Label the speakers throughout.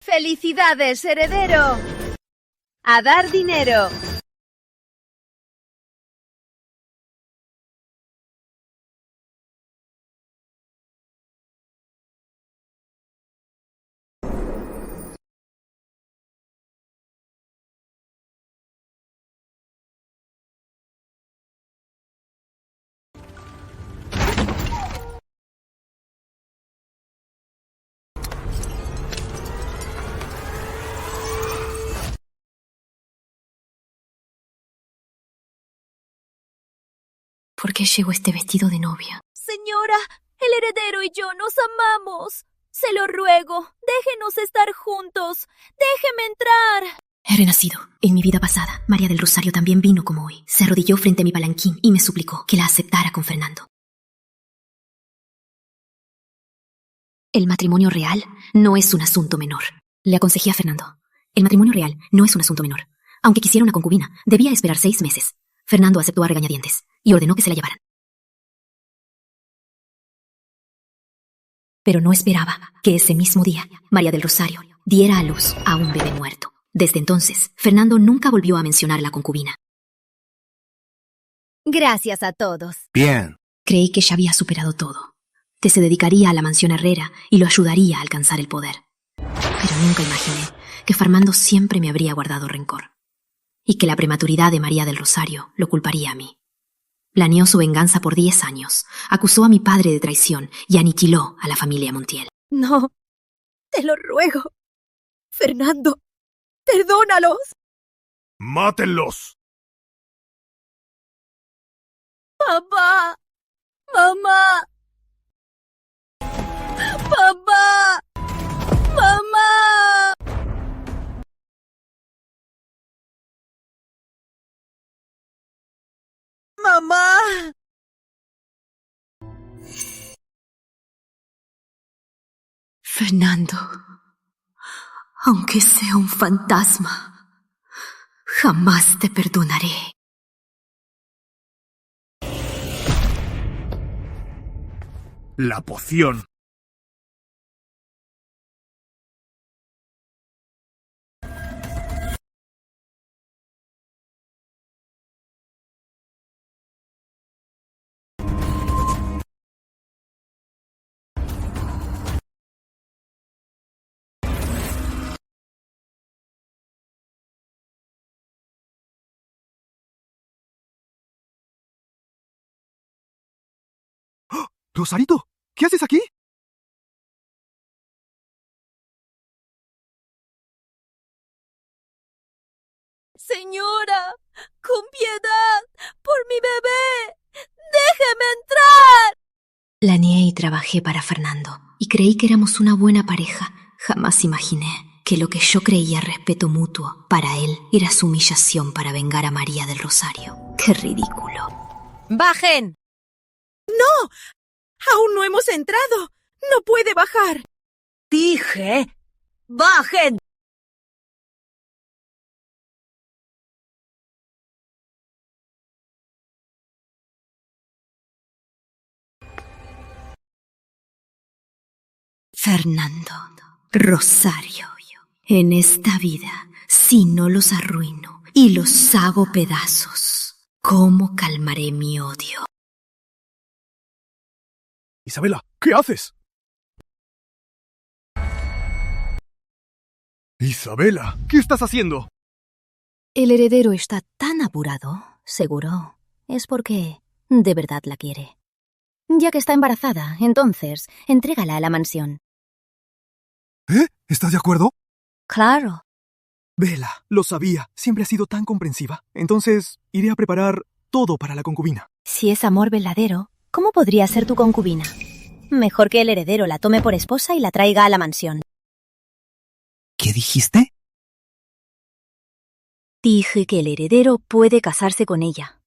Speaker 1: ¡Felicidades, heredero! ¡A dar dinero!
Speaker 2: ¿Por qué llevo este vestido de novia?
Speaker 3: Señora, el heredero y yo nos amamos. Se lo ruego, déjenos estar juntos. Déjeme entrar.
Speaker 2: He renacido. En mi vida pasada, María del Rosario también vino como hoy. Se arrodilló frente a mi palanquín y me suplicó que la aceptara con Fernando. El matrimonio real no es un asunto menor. Le aconsejé a Fernando. El matrimonio real no es un asunto menor. Aunque quisiera una concubina, debía esperar 6 meses. Fernando aceptó a regañadientes y ordenó que se la llevaran. Pero no esperaba que ese mismo día María del Rosario diera a luz a un bebé muerto. Desde entonces, Fernando nunca volvió a mencionar la concubina.
Speaker 1: Gracias a todos.
Speaker 4: Bien.
Speaker 2: Creí que ya había superado todo, que se dedicaría a la mansión herrera y lo ayudaría a alcanzar el poder. Pero nunca imaginé que Fernando siempre me habría guardado rencor y que la prematuridad de María del Rosario lo culparía a mí. Planeó su venganza por 10 años, acusó a mi padre de traición y aniquiló a la familia Montiel.
Speaker 3: No, te lo ruego. Fernando, perdónalos.
Speaker 4: ¡Mátenlos!
Speaker 3: Papá, mamá. Papá, mamá. Mamá.
Speaker 2: Fernando, aunque sea un fantasma, jamás te perdonaré.
Speaker 4: La poción. ¡Oh! ¡Rosarito! ¿Qué haces aquí?
Speaker 3: Señora, con piedad, por mi bebé. Déjeme entrar.
Speaker 2: Planeé y trabajé para Fernando, y creí que éramos una buena pareja. Jamás imaginé que lo que yo creía respeto mutuo para él era su humillación para vengar a María del Rosario. ¡Qué ridículo!
Speaker 1: ¡Bajen!
Speaker 3: ¡No! ¡Aún no hemos entrado! ¡No puede bajar!
Speaker 1: Dije, ¡bajen!
Speaker 2: Fernando, Rosario, en esta vida, si no los arruino y los hago pedazos, ¿cómo calmaré mi odio?
Speaker 4: Isabela, ¿qué haces? Isabela, ¿qué estás haciendo?
Speaker 2: El heredero está tan apurado, seguro, es porque de verdad la quiere. Ya que está embarazada, entonces, entrégala a la mansión.
Speaker 4: ¿Eh? ¿Estás de acuerdo?
Speaker 2: Claro.
Speaker 4: Vela, lo sabía. Siempre has sido tan comprensiva. Entonces, iré a preparar todo para la concubina.
Speaker 3: Si es amor verdadero, ¿cómo podría ser tu concubina? Mejor que el heredero la tome por esposa y la traiga a la mansión.
Speaker 4: ¿Qué dijiste?
Speaker 3: Dije que el heredero puede casarse con ella.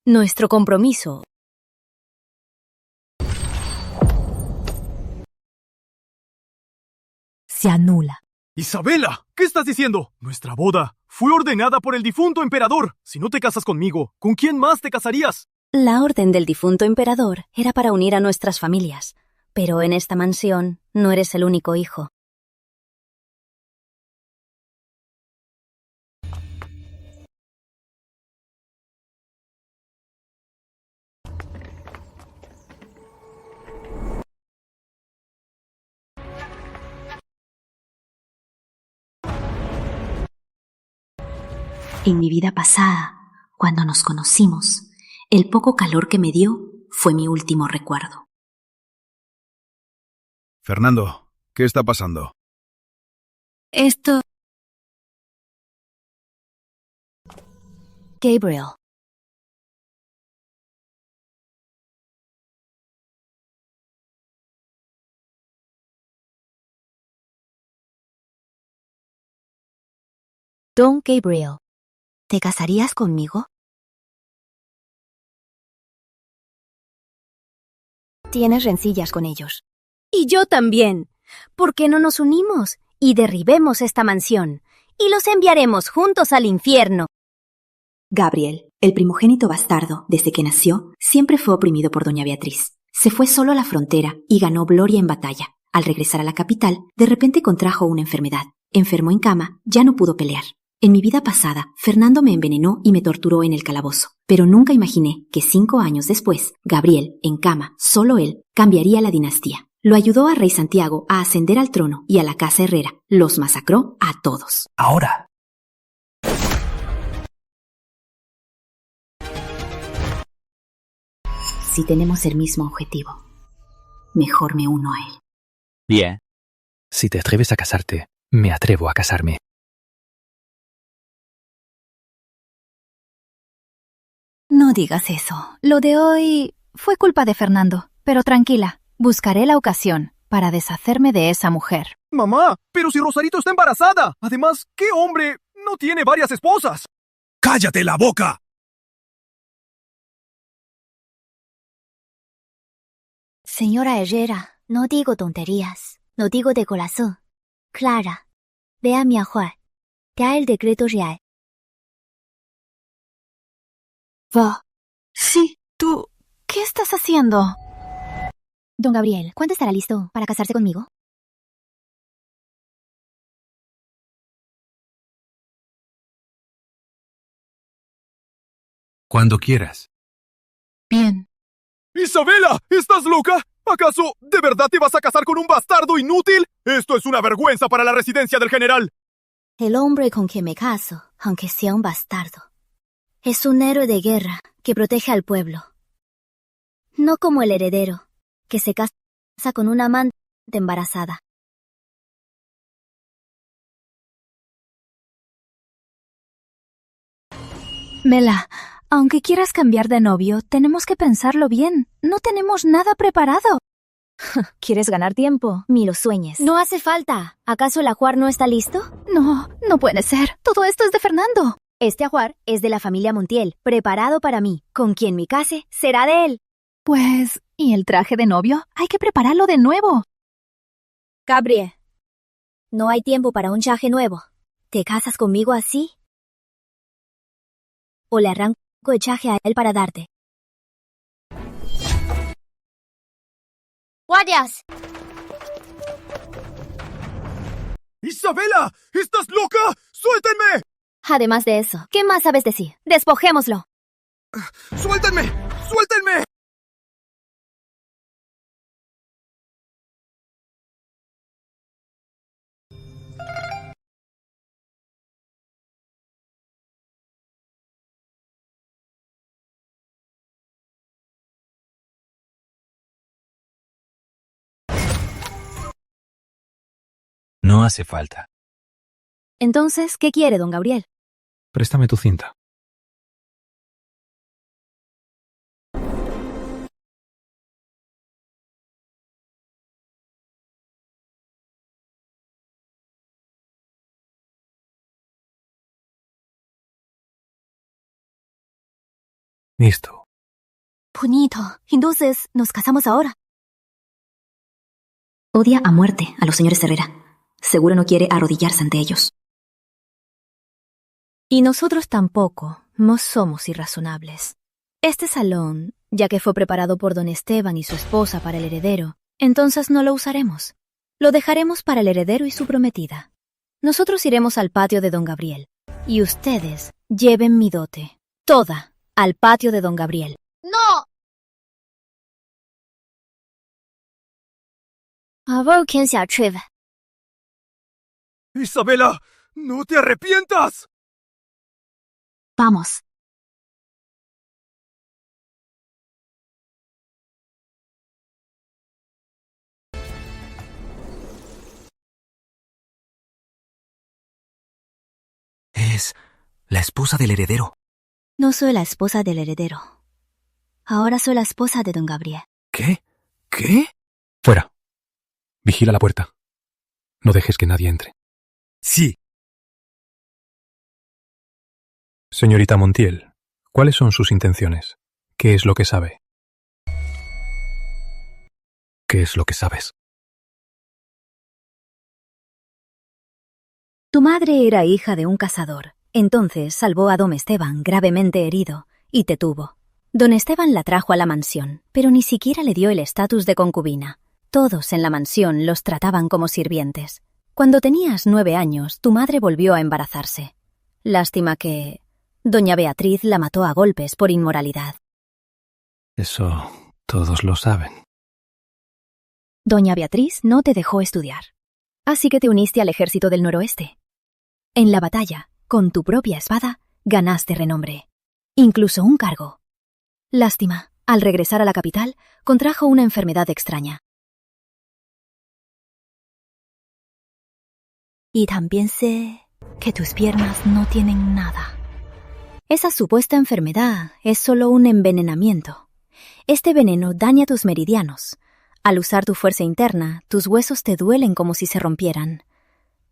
Speaker 3: Nuestro compromiso se anula.
Speaker 4: ¡Isabela! ¿Qué estás diciendo? Nuestra boda fue ordenada por el difunto emperador. Si no te casas conmigo, ¿con quién más te casarías?
Speaker 3: La orden del difunto emperador era para unir a nuestras familias, pero en esta mansión no eres el único hijo.
Speaker 2: En mi vida pasada, cuando nos conocimos, el poco calor que me dio fue mi último recuerdo.
Speaker 5: Fernando, ¿qué está pasando?
Speaker 1: Esto... Gabriel. Don Gabriel, ¿te casarías conmigo? Tienes rencillas con ellos. Y yo también. ¿Por qué no nos unimos y derribemos esta mansión y los enviaremos juntos al infierno?
Speaker 2: Gabriel, el primogénito bastardo, desde que nació, siempre fue oprimido por doña Beatriz. Se fue solo a la frontera y ganó gloria en batalla. Al regresar a la capital, de repente contrajo una enfermedad. Enfermo en cama, ya no pudo pelear. En mi vida pasada, Fernando me envenenó y me torturó en el calabozo. Pero nunca imaginé que 5 años después, Gabriel, en cama, solo él, cambiaría la dinastía. Lo ayudó a Rey Santiago a ascender al trono y a la casa Herrera. Los masacró a todos.
Speaker 6: Ahora.
Speaker 2: Si tenemos el mismo objetivo, mejor me uno a él.
Speaker 6: Bien. Si te atreves a casarte, me atrevo a casarme.
Speaker 3: No digas eso. Lo de hoy fue culpa de Fernando. Pero tranquila, buscaré la ocasión para deshacerme de esa mujer.
Speaker 4: Mamá, pero si Rosarito está embarazada. Además, ¿qué hombre no tiene varias esposas?
Speaker 5: ¡Cállate la boca!
Speaker 3: Señora Herrera, no digo tonterías. No digo de corazón. Clara, ve a mi ajuar. Ya el decreto real. Va. Sí, tú... ¿Qué estás haciendo? Don Gabriel, ¿cuándo estará listo para casarse conmigo?
Speaker 5: Cuando quieras.
Speaker 3: Bien.
Speaker 4: ¡Isabela! ¿Estás loca? ¿Acaso de verdad te vas a casar con un bastardo inútil? Esto es una vergüenza para la residencia del general.
Speaker 3: El hombre con quien me caso, aunque sea un bastardo, es un héroe de guerra que protege al pueblo. No como el heredero, que se casa con una amante embarazada. Mela, aunque quieras cambiar de novio, tenemos que pensarlo bien. No tenemos nada preparado. ¿Quieres ganar tiempo? Ni lo sueñes. No hace falta. ¿Acaso el ajuar no está listo? No, no puede ser. Todo esto es de Fernando. Este ajuar es de la familia Montiel, preparado para mí. Con quien me case, será de él. Pues, ¿y el traje de novio? Hay que prepararlo de nuevo. Gabriel, no hay tiempo para un traje nuevo. ¿Te casas conmigo así? ¿O le arranco el traje a él para darte? ¡Guardias!
Speaker 4: ¡Isabela! ¿Estás loca? ¡Suéltenme!
Speaker 3: Además de eso, ¿qué más sabes decir? ¡Despojémoslo!
Speaker 4: ¡Suéltenme! ¡Suéltenme!
Speaker 6: No hace falta.
Speaker 3: Entonces, ¿qué quiere, don Gabriel?
Speaker 6: Préstame tu cinta. Listo.
Speaker 3: Bonito. Entonces, ¿nos casamos ahora?
Speaker 2: Odia a muerte a los señores Herrera. Seguro no quiere arrodillarse ante ellos.
Speaker 3: Y nosotros tampoco. No somos irrazonables. Este salón, ya que fue preparado por don Esteban y su esposa para el heredero, entonces no lo usaremos. Lo dejaremos para el heredero y su prometida. Nosotros iremos al patio de don Gabriel. Y ustedes lleven mi dote. Toda al patio de don Gabriel. ¡No! A ver quién se atreve.
Speaker 4: ¡Isabela! ¡No te arrepientas!
Speaker 2: Vamos.
Speaker 7: Es la esposa del heredero.
Speaker 3: No soy la esposa del heredero. Ahora soy la esposa de don Gabriel.
Speaker 7: ¿Qué? ¿Qué?
Speaker 6: Fuera. Vigila la puerta. No dejes que nadie entre.
Speaker 7: Sí.
Speaker 6: Señorita Montiel, ¿cuáles son sus intenciones? ¿Qué es lo que sabe? ¿Qué es lo que sabes?
Speaker 1: Tu madre era hija de un cazador. Entonces salvó a don Esteban, gravemente herido, y te tuvo. Don Esteban la trajo a la mansión, pero ni siquiera le dio el estatus de concubina. Todos en la mansión los trataban como sirvientes. Cuando tenías 9 años, tu madre volvió a embarazarse. Lástima que doña Beatriz la mató a golpes por inmoralidad.
Speaker 6: Eso todos lo saben.
Speaker 1: Doña Beatriz no te dejó estudiar. Así que te uniste al ejército del noroeste. En la batalla, con tu propia espada, ganaste renombre. Incluso un cargo. Lástima, al regresar a la capital, contrajo una enfermedad extraña. Y también sé que tus piernas no tienen nada. Esa supuesta enfermedad es solo un envenenamiento. Este veneno daña tus meridianos. Al usar tu fuerza interna, tus huesos te duelen como si se rompieran.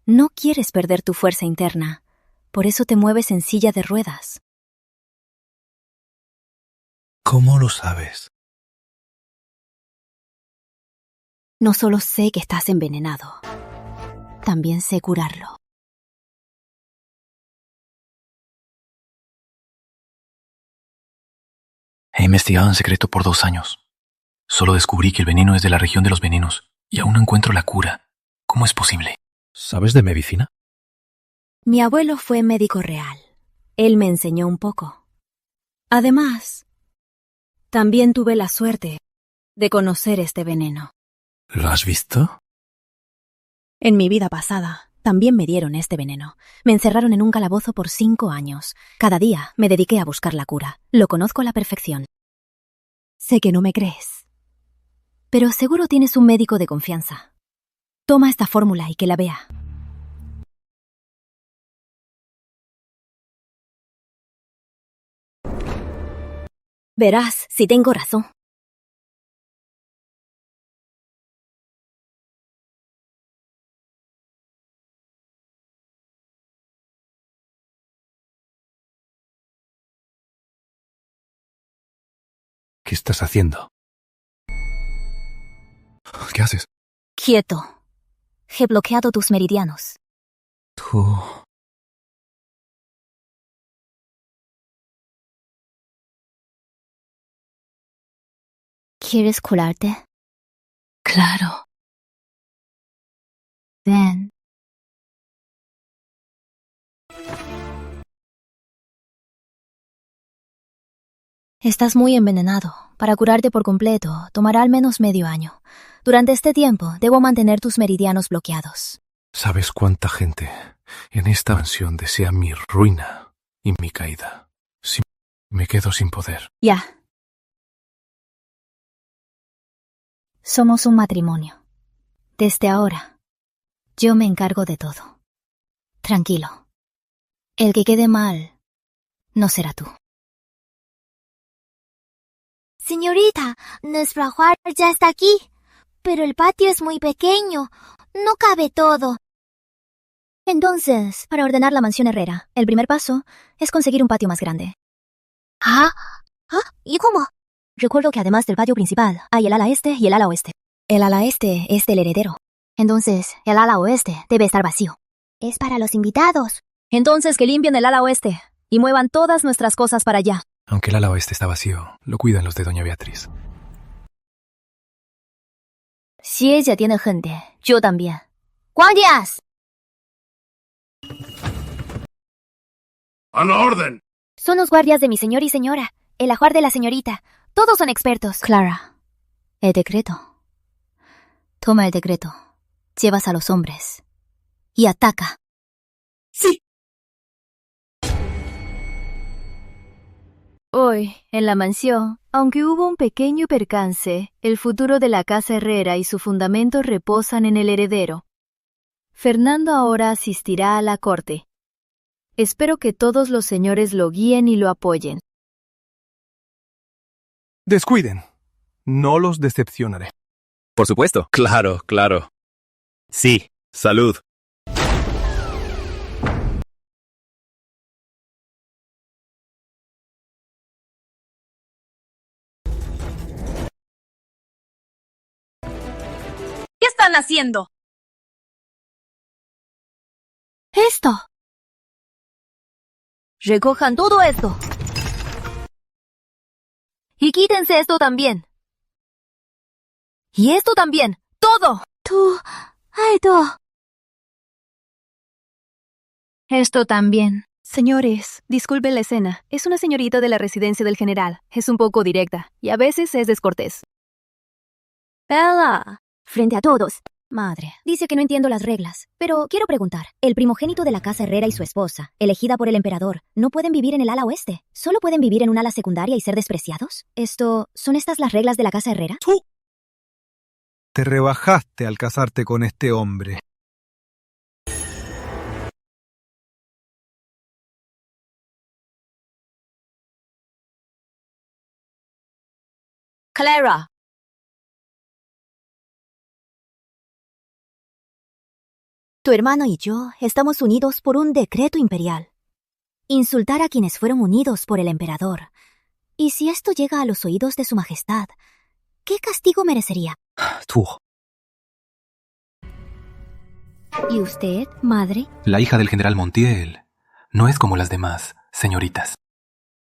Speaker 1: No quieres perder tu fuerza interna, por eso te mueves en silla de ruedas.
Speaker 7: ¿Cómo lo sabes?
Speaker 1: No solo sé que estás envenenado, también sé curarlo.
Speaker 7: He investigado en secreto por 2 años. Solo descubrí que el veneno es de la región de los venenos y aún no encuentro la cura. ¿Cómo es posible?
Speaker 6: ¿Sabes de medicina?
Speaker 1: Mi abuelo fue médico real. Él me enseñó un poco. Además, también tuve la suerte de conocer este veneno.
Speaker 7: ¿Lo has visto?
Speaker 1: En mi vida pasada, también me dieron este veneno. Me encerraron en un calabozo por 5 años. Cada día me dediqué a buscar la cura. Lo conozco a la perfección. Sé que no me crees, pero seguro tienes un médico de confianza. Toma esta fórmula y que la vea. Verás si tengo razón.
Speaker 6: ¿Qué estás haciendo? ¿Qué haces?
Speaker 3: Quieto. He bloqueado tus meridianos.
Speaker 7: Tú...
Speaker 3: ¿Quieres curarte?
Speaker 2: Claro.
Speaker 3: Ven. Estás muy envenenado. Para curarte por completo, tomará al menos medio año. Durante este tiempo, debo mantener tus meridianos bloqueados.
Speaker 6: ¿Sabes cuánta gente en esta mansión desea mi ruina y mi caída? Si me quedo sin poder.
Speaker 3: Ya. Somos un matrimonio. Desde ahora, yo me encargo de todo. Tranquilo. El que quede mal no será tú.
Speaker 8: Señorita, nuestro ajuar ya está aquí, pero el patio es muy pequeño, no cabe todo.
Speaker 3: Entonces, para ordenar la mansión Herrera, el primer paso es conseguir un patio más grande.
Speaker 8: ¿Ah? ¿Y cómo?
Speaker 3: Recuerdo que además del patio principal, hay el ala este y el ala oeste. El ala este es del heredero. Entonces, el ala oeste debe estar vacío.
Speaker 8: Es para los invitados.
Speaker 1: Entonces que limpien el ala oeste y muevan todas nuestras cosas para allá.
Speaker 6: Aunque el ala oeste está vacío, lo cuidan los de doña Beatriz.
Speaker 3: Si ella tiene gente, yo también.
Speaker 8: ¡Guardias!
Speaker 5: ¡A la orden!
Speaker 8: Son los guardias de mi señor y señora, el ajuar de la señorita. Todos son expertos.
Speaker 3: Clara, el decreto. Toma el decreto. Llevas a los hombres. Y ataca.
Speaker 7: Sí.
Speaker 3: Hoy, en la mansión, aunque hubo un pequeño percance, el futuro de la casa Herrera y su fundamento reposan en el heredero. Fernando ahora asistirá a la corte. Espero que todos los señores lo guíen y lo apoyen.
Speaker 4: Descuiden. No los decepcionaré.
Speaker 9: Por supuesto.
Speaker 5: Claro, claro.
Speaker 9: Sí, salud.
Speaker 2: ¿Qué están haciendo?
Speaker 3: ¡Esto! Recojan todo esto. Y quítense esto también. Y esto también. ¡Todo!
Speaker 8: Tú, Aldo.
Speaker 3: Esto también. Señores, disculpen la escena. Es una señorita de la residencia del general. Es un poco directa y a veces es descortés.
Speaker 1: Bella, frente a todos. Madre, dice que no entiendo las reglas, pero quiero preguntar. El primogénito de la casa Herrera y su esposa, elegida por el emperador, ¿no pueden vivir en el ala oeste? ¿Solo pueden vivir en un ala secundaria y ser despreciados? ¿Son estas las reglas de la casa Herrera?
Speaker 4: ¡Tú! Te rebajaste al casarte con este hombre.
Speaker 3: Clara.
Speaker 1: Tu hermano y yo estamos unidos por un decreto imperial. Insultar a quienes fueron unidos por el emperador. Y si esto llega a los oídos de su majestad, ¿qué castigo merecería?
Speaker 7: Tú,
Speaker 1: ¿Y usted, madre?
Speaker 7: la hija del general Montiel, no es como las demás, señoritas.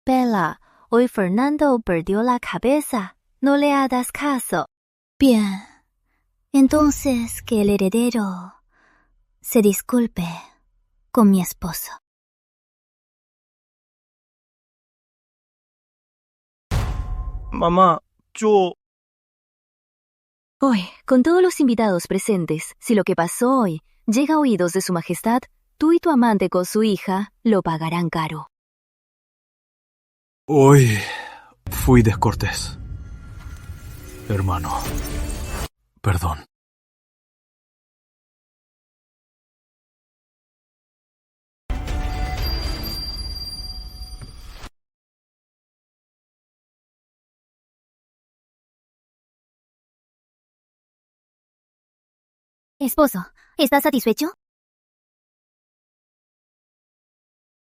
Speaker 8: Bella, hoy Fernando perdió la cabeza. No le hagas caso.
Speaker 1: Bien. Entonces, que el heredero se disculpe con mi esposo.
Speaker 4: Mamá, yo...
Speaker 3: Hoy, con todos los invitados presentes, si lo que pasó hoy llega a oídos de su majestad, tú y tu amante con su hija lo pagarán caro.
Speaker 4: Hoy fui descortés. Hermano.
Speaker 7: Perdón.
Speaker 1: Esposo, ¿estás satisfecho?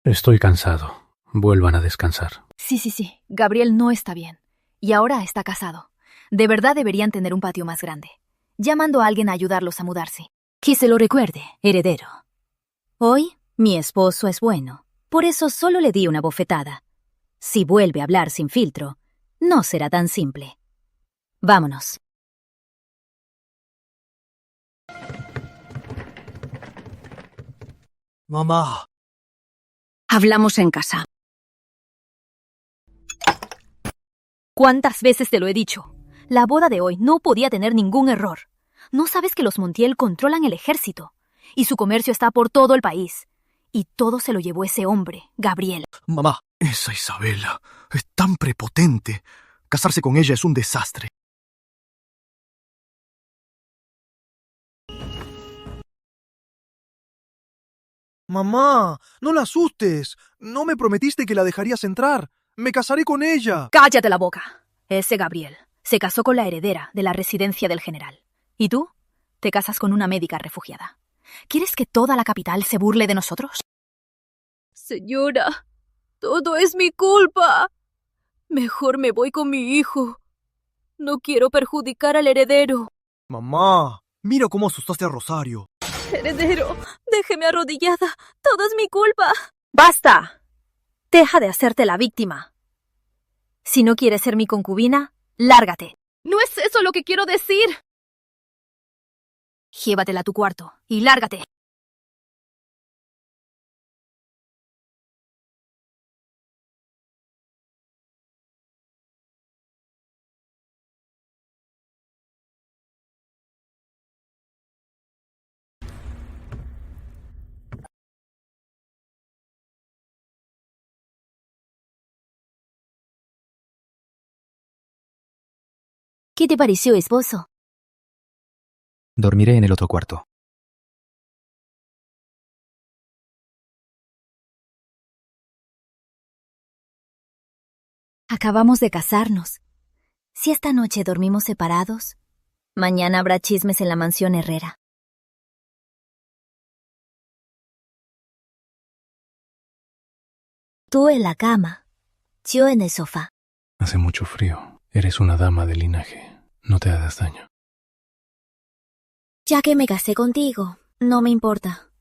Speaker 6: Estoy cansado. Vuelvan a descansar.
Speaker 3: Sí. Gabriel no está bien. Y ahora está casado. De verdad deberían tener un patio más grande. Ya mando a alguien a ayudarlos a mudarse.
Speaker 1: Que se lo recuerde, heredero. Hoy, mi esposo es bueno. Por eso solo le di una bofetada. Si vuelve a hablar sin filtro, no será tan simple. Vámonos.
Speaker 4: Mamá.
Speaker 3: Hablamos en casa. ¿Cuántas veces te lo he dicho? La boda de hoy no podía tener ningún error. ¿No sabes que los Montiel controlan el ejército? Y su comercio está por todo el país. Y todo se lo llevó ese hombre, Gabriel.
Speaker 4: Mamá, esa Isabela es tan prepotente. Casarse con ella es un desastre. Mamá, no la asustes. No me prometiste que la dejarías entrar. Me casaré con ella.
Speaker 3: ¡Cállate la boca! Ese Gabriel se casó con la heredera de la residencia del general. ¿Y tú? Te casas con una médica refugiada. ¿Quieres que toda la capital se burle de nosotros? Señora, todo es mi culpa. Mejor me voy con mi hijo. No quiero perjudicar al heredero.
Speaker 4: Mamá, mira cómo asustaste a Rosario.
Speaker 3: Heredero, déjeme arrodillada. Todo es mi culpa. ¡Basta! Deja de hacerte la víctima. Si no quieres ser mi concubina, lárgate. No es eso lo que quiero decir. Llévatela a tu cuarto y lárgate. ¿Qué te pareció, esposo?
Speaker 10: Dormiré en el otro cuarto.
Speaker 3: Acabamos de casarnos. Si esta noche dormimos separados, mañana habrá chismes en la mansión Herrera. Tú en la cama, yo en el sofá.
Speaker 6: Hace mucho frío. Eres una dama de linaje. No te hagas daño.
Speaker 3: Ya que me casé contigo, no me importa.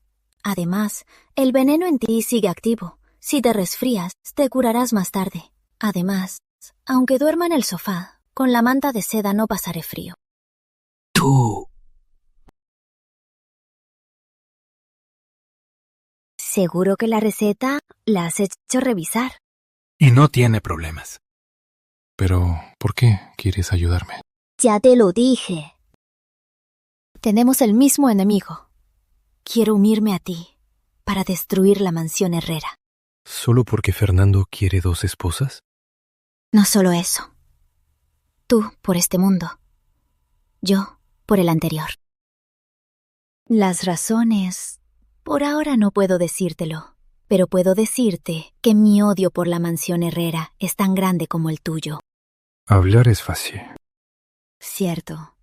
Speaker 3: Además, el veneno en ti sigue activo. Si te resfrías, te curarás más tarde. Además, aunque duerma en el sofá, con la manta de seda no pasaré frío.
Speaker 10: Tú.
Speaker 3: Seguro que la receta la has hecho revisar.
Speaker 6: Y no tiene problemas. Pero, ¿por qué quieres ayudarme?
Speaker 3: Ya te lo dije. Tenemos el mismo enemigo. Quiero unirme a ti para destruir la mansión Herrera.
Speaker 6: ¿Solo porque Fernando quiere 2 esposas?
Speaker 3: No solo eso. Tú por este mundo. Yo por el anterior. Las razones, por ahora no puedo decírtelo, pero puedo decirte que mi odio por la mansión Herrera es tan grande como el tuyo.
Speaker 6: Hablar es fácil.
Speaker 3: Cierto.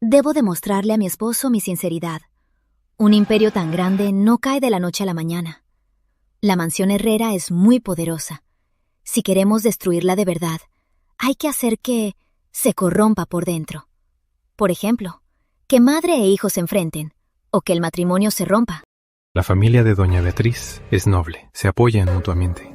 Speaker 3: Debo demostrarle a mi esposo mi sinceridad. Un imperio tan grande no cae de la noche a la mañana. La mansión Herrera es muy poderosa. Si queremos destruirla de verdad, hay que hacer que se corrompa por dentro. Por ejemplo, que madre e hijo se enfrenten, o que el matrimonio se rompa.
Speaker 6: La familia de doña Beatriz es noble. Se apoyan mutuamente.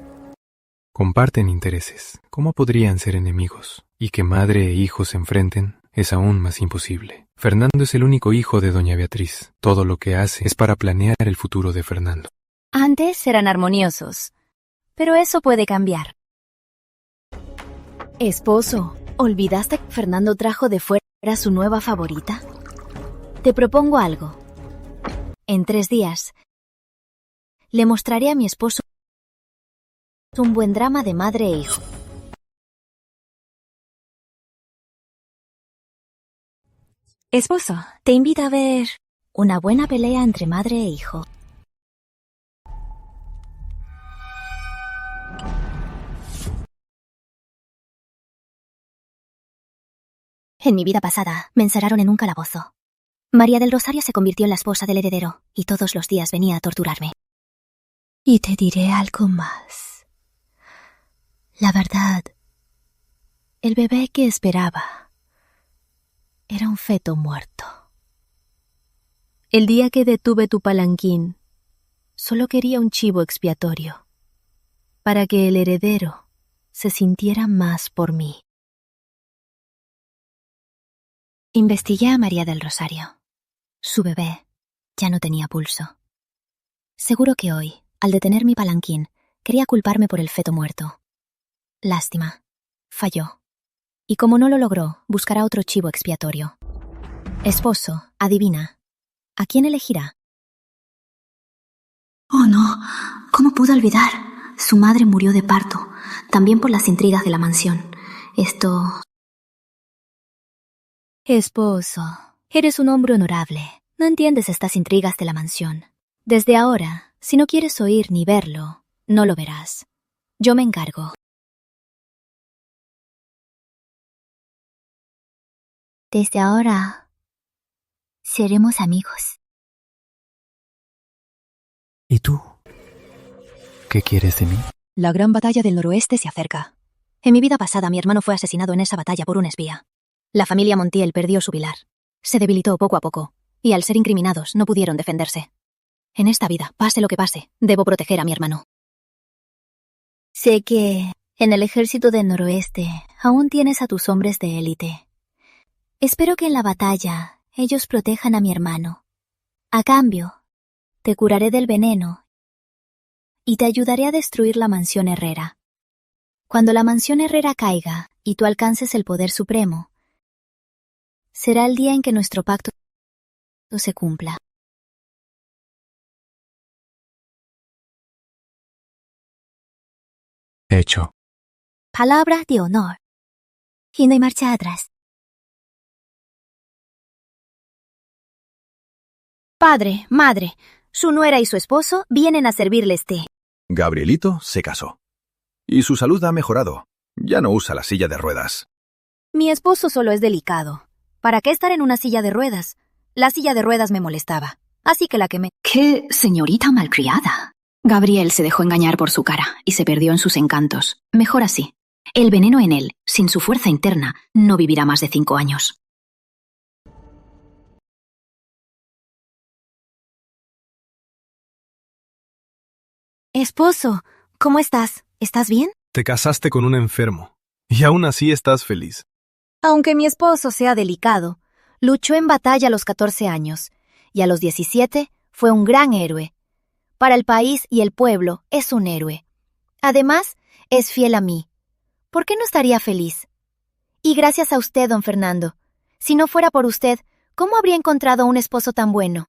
Speaker 6: Comparten intereses. ¿Cómo podrían ser enemigos? Y que madre e hijo se enfrenten es aún más imposible. Fernando es el único hijo de doña Beatriz. Todo lo que hace es para planear el futuro de Fernando.
Speaker 3: Antes eran armoniosos, pero eso puede cambiar. Esposo, ¿olvidaste que Fernando trajo de fuera su nueva favorita? Te propongo algo. En 3 días, le mostraré a mi esposo un buen drama de madre e hijo. Esposo, te invito a ver una buena pelea entre madre e hijo. En mi vida pasada, me encerraron en un calabozo. María del Rosario se convirtió en la esposa del heredero y todos los días venía a torturarme. Y te diré algo más. La verdad, el bebé que esperaba era un feto muerto. El día que detuve tu palanquín, solo quería un chivo expiatorio, para que el heredero se sintiera más por mí. Investigué a María del Rosario. Su bebé ya no tenía pulso. Seguro que hoy, al detener mi palanquín, quería culparme por el feto muerto. Lástima. Falló. Y como no lo logró, buscará otro chivo expiatorio. Esposo, adivina. ¿A quién elegirá?
Speaker 2: Oh, no. ¿Cómo pudo olvidar? Su madre murió de parto, también por las intrigas de la mansión. Esto...
Speaker 3: Esposo, eres un hombre honorable. No entiendes estas intrigas de la mansión. Desde ahora, si no quieres oír ni verlo, no lo verás. Yo me encargo. Desde ahora, seremos amigos.
Speaker 10: ¿Y tú? ¿Qué quieres de mí?
Speaker 3: La gran batalla del noroeste se acerca. En mi vida pasada, mi hermano fue asesinado en esa batalla por un espía. La familia Montiel perdió su pilar. Se debilitó poco a poco, y al ser incriminados no pudieron defenderse. En esta vida, pase lo que pase, debo proteger a mi hermano. Sé que en el ejército del noroeste aún tienes a tus hombres de élite. Espero que en la batalla ellos protejan a mi hermano. A cambio, te curaré del veneno y te ayudaré a destruir la mansión Herrera. Cuando la mansión Herrera caiga y tú alcances el poder supremo, será el día en que nuestro pacto se cumpla.
Speaker 6: Hecho.
Speaker 3: Palabra de honor. Y no hay marcha atrás. Padre, madre, su nuera y su esposo vienen a servirles té.
Speaker 9: Gabrielito se casó. Y su salud ha mejorado. Ya no usa la silla de ruedas.
Speaker 1: Mi esposo solo es delicado. ¿Para qué estar en una silla de ruedas? La silla de ruedas me molestaba, así que la quemé.
Speaker 2: ¡Qué señorita malcriada! Gabriel se dejó engañar por su cara y se perdió en sus encantos. Mejor así. El veneno en él, sin su fuerza interna, no vivirá más de 5 años.
Speaker 1: Esposo, ¿cómo estás? ¿Estás bien?
Speaker 4: Te casaste con un enfermo. Y aún así estás feliz.
Speaker 1: Aunque mi esposo sea delicado, luchó en batalla a los 14 años, y a los 17 fue un gran héroe. Para el país y el pueblo es un héroe. Además, es fiel a mí. ¿Por qué no estaría feliz? Y gracias a usted, don Fernando. Si no fuera por usted, ¿cómo habría encontrado un esposo tan bueno?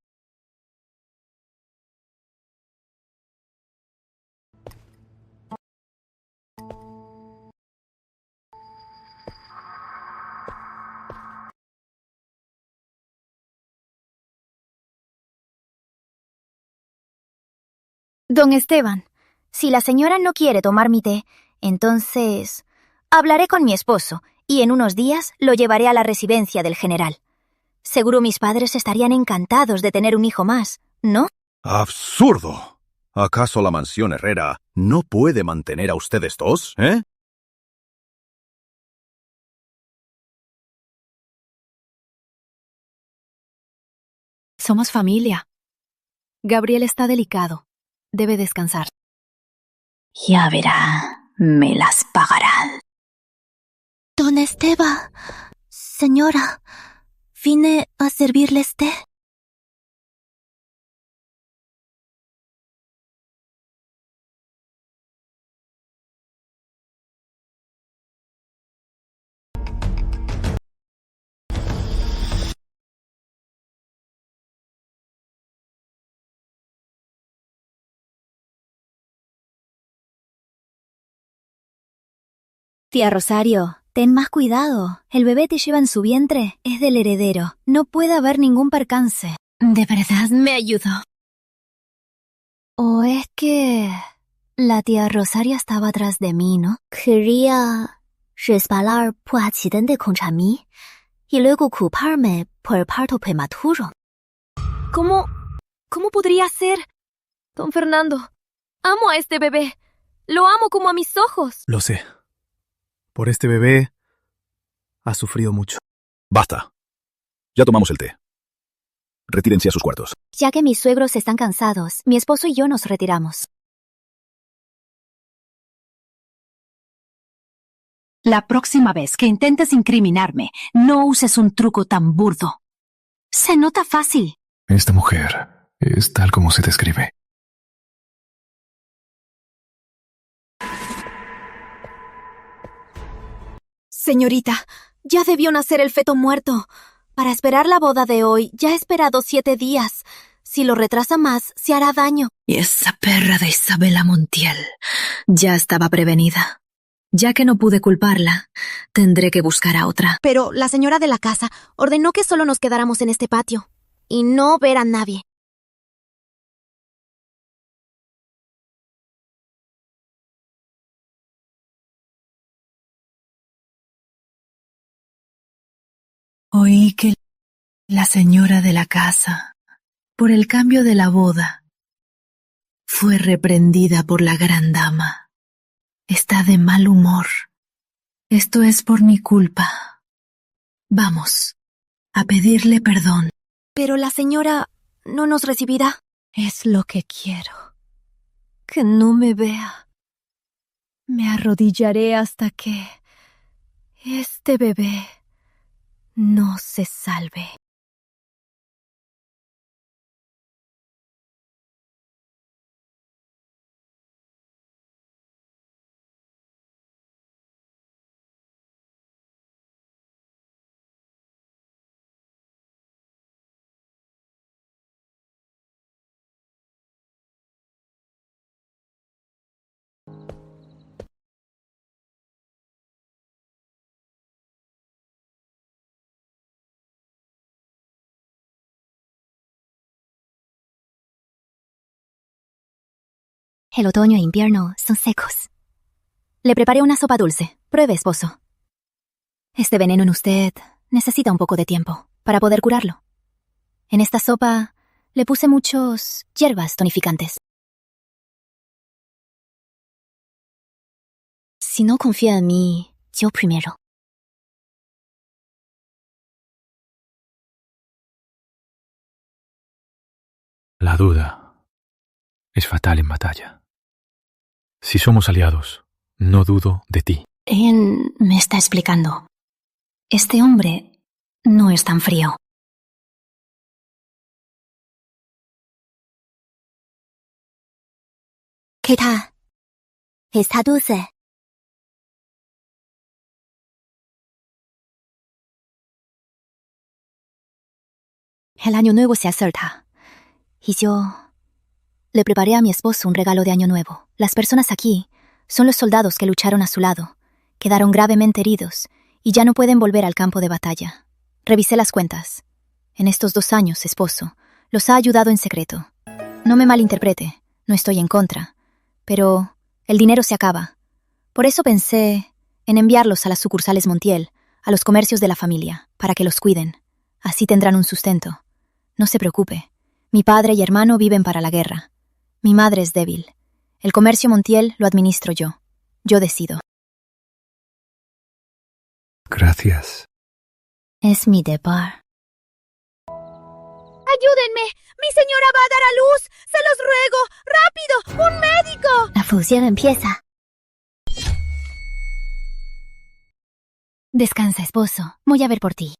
Speaker 1: Don Esteban, si la señora no quiere tomar mi té, entonces hablaré con mi esposo y en unos días lo llevaré a la residencia del general. Seguro mis padres estarían encantados de tener un hijo más, ¿no?
Speaker 9: ¡Absurdo! ¿Acaso la mansión Herrera no puede mantener a ustedes dos, eh?
Speaker 1: Somos familia. Gabriel está delicado. Debe descansar.
Speaker 2: Ya verá, me las pagarán.
Speaker 8: Don Esteban, señora, vine a servirles té.
Speaker 1: Tía Rosario, ten más cuidado. El bebé te lleva en su vientre. Es del heredero. No puede haber ningún percance.
Speaker 2: De verdad me ayudó.
Speaker 1: ¿O es que la tía Rosario estaba atrás de mí, no?
Speaker 8: Quería resbalar por accidente contra mí y luego culparme por el parto prematuro.
Speaker 3: ¿Cómo podría ser? Don Fernando, amo a este bebé. Lo amo como a mis ojos.
Speaker 4: Lo sé. Por este bebé ha sufrido mucho.
Speaker 9: Basta. Ya tomamos el té. Retírense a sus cuartos.
Speaker 1: Ya que mis suegros están cansados, mi esposo y yo nos retiramos.
Speaker 11: La próxima vez que intentes incriminarme, no uses un truco tan burdo. Se nota fácil.
Speaker 7: Esta mujer es tal como se describe.
Speaker 3: Señorita, ya debió nacer el feto muerto. Para esperar la boda de hoy, ya he esperado 7 días. Si lo retrasa más, se hará daño.
Speaker 2: Y esa perra de Isabela Montiel ya estaba prevenida. Ya que no pude culparla, tendré que buscar a otra.
Speaker 3: Pero la señora de la casa ordenó que solo nos quedáramos en este patio y no ver a nadie.
Speaker 11: Oí que la señora de la casa, por el cambio de la boda, fue reprendida por la gran dama. Está de mal humor. Esto es por mi culpa. Vamos, a pedirle perdón.
Speaker 3: Pero la señora no nos recibirá.
Speaker 11: Es lo que quiero.
Speaker 3: Que no me vea. Me arrodillaré hasta que este bebé no se salve.
Speaker 1: El otoño e invierno son secos. Le preparé una sopa dulce. Pruebe, esposo. Este veneno en usted necesita un poco de tiempo para poder curarlo. En esta sopa le puse muchos hierbas tonificantes. Si no confía en mí, yo primero.
Speaker 6: La duda es fatal en batalla. Si somos aliados, no dudo de ti.
Speaker 2: Él me está explicando. Este hombre no es tan frío.
Speaker 8: ¿Qué tal? Está dulce.
Speaker 1: El año nuevo se acerca. Y yo le preparé a mi esposo un regalo de año nuevo. Las personas aquí son los soldados que lucharon a su lado. Quedaron gravemente heridos y ya no pueden volver al campo de batalla. Revisé las cuentas. En estos 2 años, esposo, los ha ayudado en secreto. No me malinterprete, no estoy en contra. Pero el dinero se acaba. Por eso pensé en enviarlos a las sucursales Montiel, a los comercios de la familia, para que los cuiden. Así tendrán un sustento. No se preocupe. Mi padre y hermano viven para la guerra. Mi madre es débil. El comercio Montiel lo administro yo. Yo decido.
Speaker 10: Gracias.
Speaker 1: Es mi deber.
Speaker 8: ¡Ayúdenme! ¡Mi señora va a dar a luz! ¡Se los ruego! ¡Rápido! ¡Un médico!
Speaker 1: La función empieza. Descansa, esposo. Voy a ver por ti.